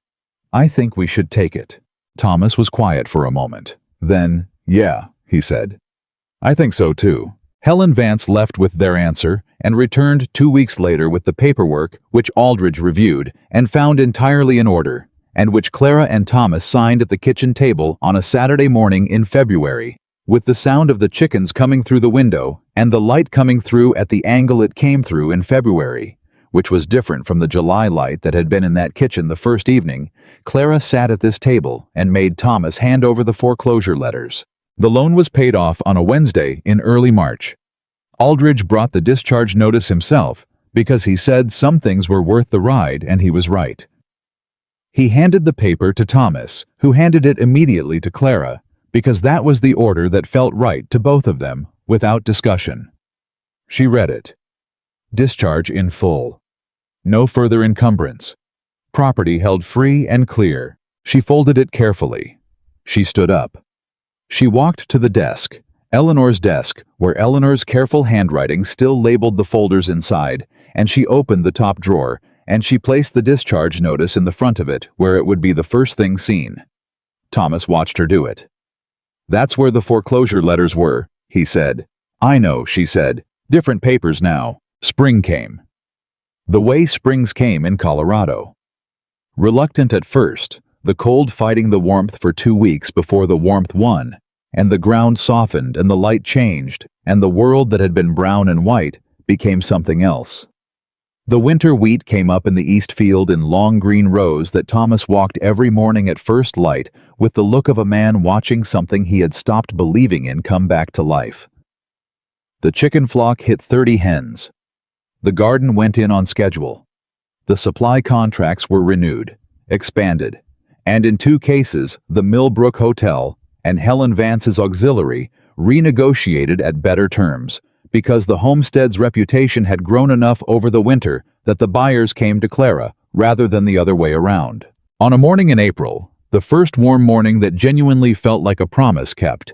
"I think we should take it." Thomas was quiet for a moment. Then, "Yeah," he said. "I think so too." Helen Vance left with their answer and returned 2 weeks later with the paperwork which Aldridge reviewed and found entirely in order, and which Clara and Thomas signed at the kitchen table on a Saturday morning in February, with the sound of the chickens coming through the window and the light coming through at the angle it came through in February, which was different from the July light that had been in that kitchen the first evening. Clara sat at this table and made Thomas hand over the foreclosure letters. The loan was paid off on a Wednesday in early March. Aldridge brought the discharge notice himself because he said some things were worth the ride, and he was right. He handed the paper to Thomas, who handed it immediately to Clara, because that was the order that felt right to both of them, without discussion. She read it. Discharge in full. No further encumbrance. Property held free and clear. She folded it carefully. She stood up. She walked to the desk, Eleanor's desk, where Eleanor's careful handwriting still labeled the folders inside, and she opened the top drawer, and she placed the discharge notice in the front of it where it would be the first thing seen. Thomas watched her do it. "That's where the foreclosure letters were," he said. "I know," she said. "Different papers now. Spring came." The way springs came in Colorado. Reluctant at first, the cold fighting the warmth for 2 weeks before the warmth won, and the ground softened and the light changed, and the world that had been brown and white became something else. The winter wheat came up in the east field in long green rows that Thomas walked every morning at first light with the look of a man watching something he had stopped believing in come back to life. The chicken flock hit 30 hens. The garden went in on schedule. The supply contracts were renewed, expanded, and in 2 cases, the Millbrook Hotel and Helen Vance's auxiliary renegotiated at better terms, because the Homestead's reputation had grown enough over the winter that the buyers came to Clara rather than the other way around. On a morning in April, the first warm morning that genuinely felt like a promise kept,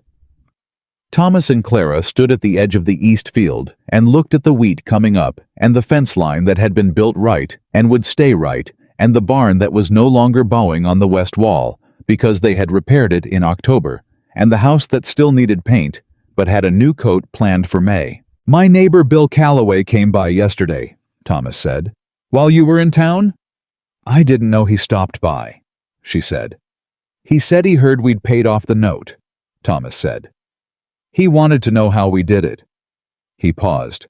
Thomas and Clara stood at the edge of the east field and looked at the wheat coming up and the fence line that had been built right and would stay right, and the barn that was no longer bowing on the west wall because they had repaired it in October, and the house that still needed paint but had a new coat planned for May. "My neighbor Bill Calloway came by yesterday," Thomas said. "While you were in town?" "I didn't know he stopped by," she said. "He said he heard we'd paid off the note," Thomas said. "He wanted to know how we did it." He paused.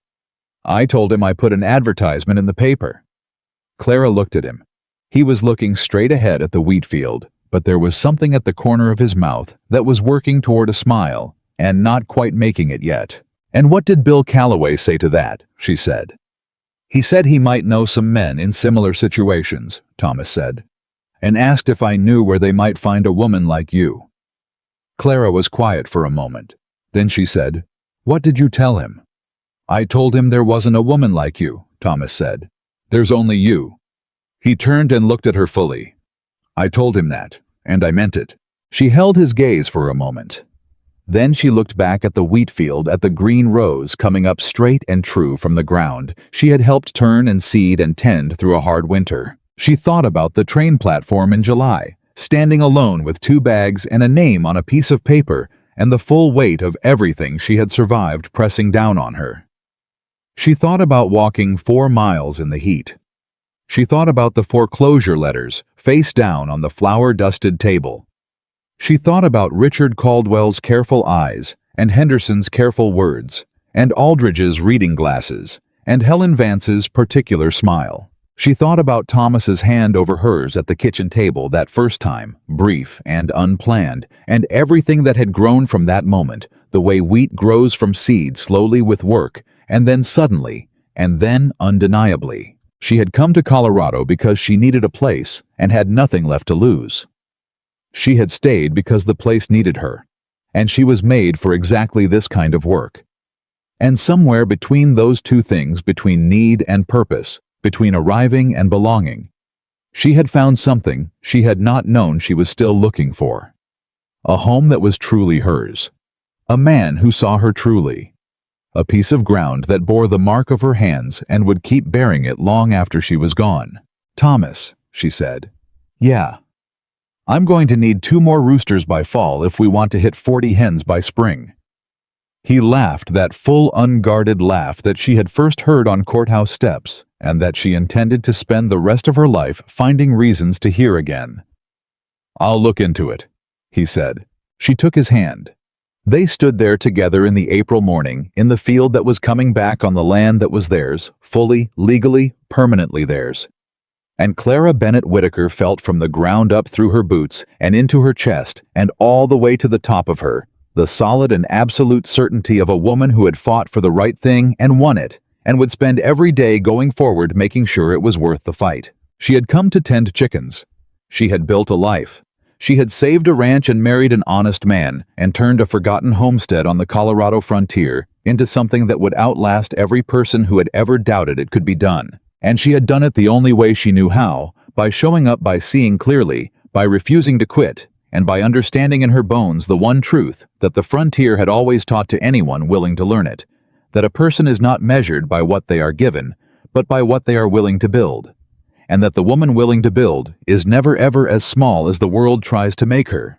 I told him I put an advertisement in the paper. Clara looked at him. He was looking straight ahead at the wheat field, but there was something at the corner of his mouth that was working toward a smile, and not quite making it yet. And what did Bill Calloway say to that? She said. He said he might know some men in similar situations, Thomas said, and asked if I knew where they might find a woman like you. Clara was quiet for a moment. Then she said, What did you tell him? I told him there wasn't a woman like you, Thomas said. There's only you. He turned and looked at her fully. I told him that, and I meant it. She held his gaze for a moment. Then she looked back at the wheat field, at the green rows coming up straight and true from the ground she had helped turn and seed and tend through a hard winter. She thought about the train platform in July, standing alone with 2 bags and a name on a piece of paper, and the full weight of everything she had survived pressing down on her. She thought about walking 4 miles in the heat. She thought about the foreclosure letters face down on the flour-dusted table. She thought about Richard Caldwell's careful eyes, and Henderson's careful words, and Aldridge's reading glasses, and Helen Vance's particular smile. She thought about Thomas's hand over hers at the kitchen table that first time, brief and unplanned, and everything that had grown from that moment, the way wheat grows from seed slowly with work, and then suddenly, and then undeniably. She had come to Colorado because she needed a place and had nothing left to lose. She had stayed because the place needed her, and she was made for exactly this kind of work. And somewhere between those two things, between need and purpose, between arriving and belonging, she had found something she had not known she was still looking for. A home that was truly hers. A man who saw her truly. A piece of ground that bore the mark of her hands and would keep bearing it long after she was gone. Thomas, she said. Yeah. I'm going to need 2 more roosters by fall if we want to hit 40 hens by spring. He laughed, that full, unguarded laugh that she had first heard on courthouse steps, and that she intended to spend the rest of her life finding reasons to hear again. I'll look into it, he said. She took his hand. They stood there together in the April morning, in the field that was coming back on the land that was theirs, fully, legally, permanently theirs. And Clara Bennett Whitaker felt from the ground up through her boots and into her chest and all the way to the top of her, the solid and absolute certainty of a woman who had fought for the right thing and won it, and would spend every day going forward making sure it was worth the fight. She had come to tend chickens. She had built a life. She had saved a ranch and married an honest man and turned a forgotten homestead on the Colorado frontier into something that would outlast every person who had ever doubted it could be done. And she had done it the only way she knew how, by showing up, by seeing clearly, by refusing to quit, and by understanding in her bones the one truth that the frontier had always taught to anyone willing to learn it, that a person is not measured by what they are given, but by what they are willing to build, and that the woman willing to build is never ever as small as the world tries to make her.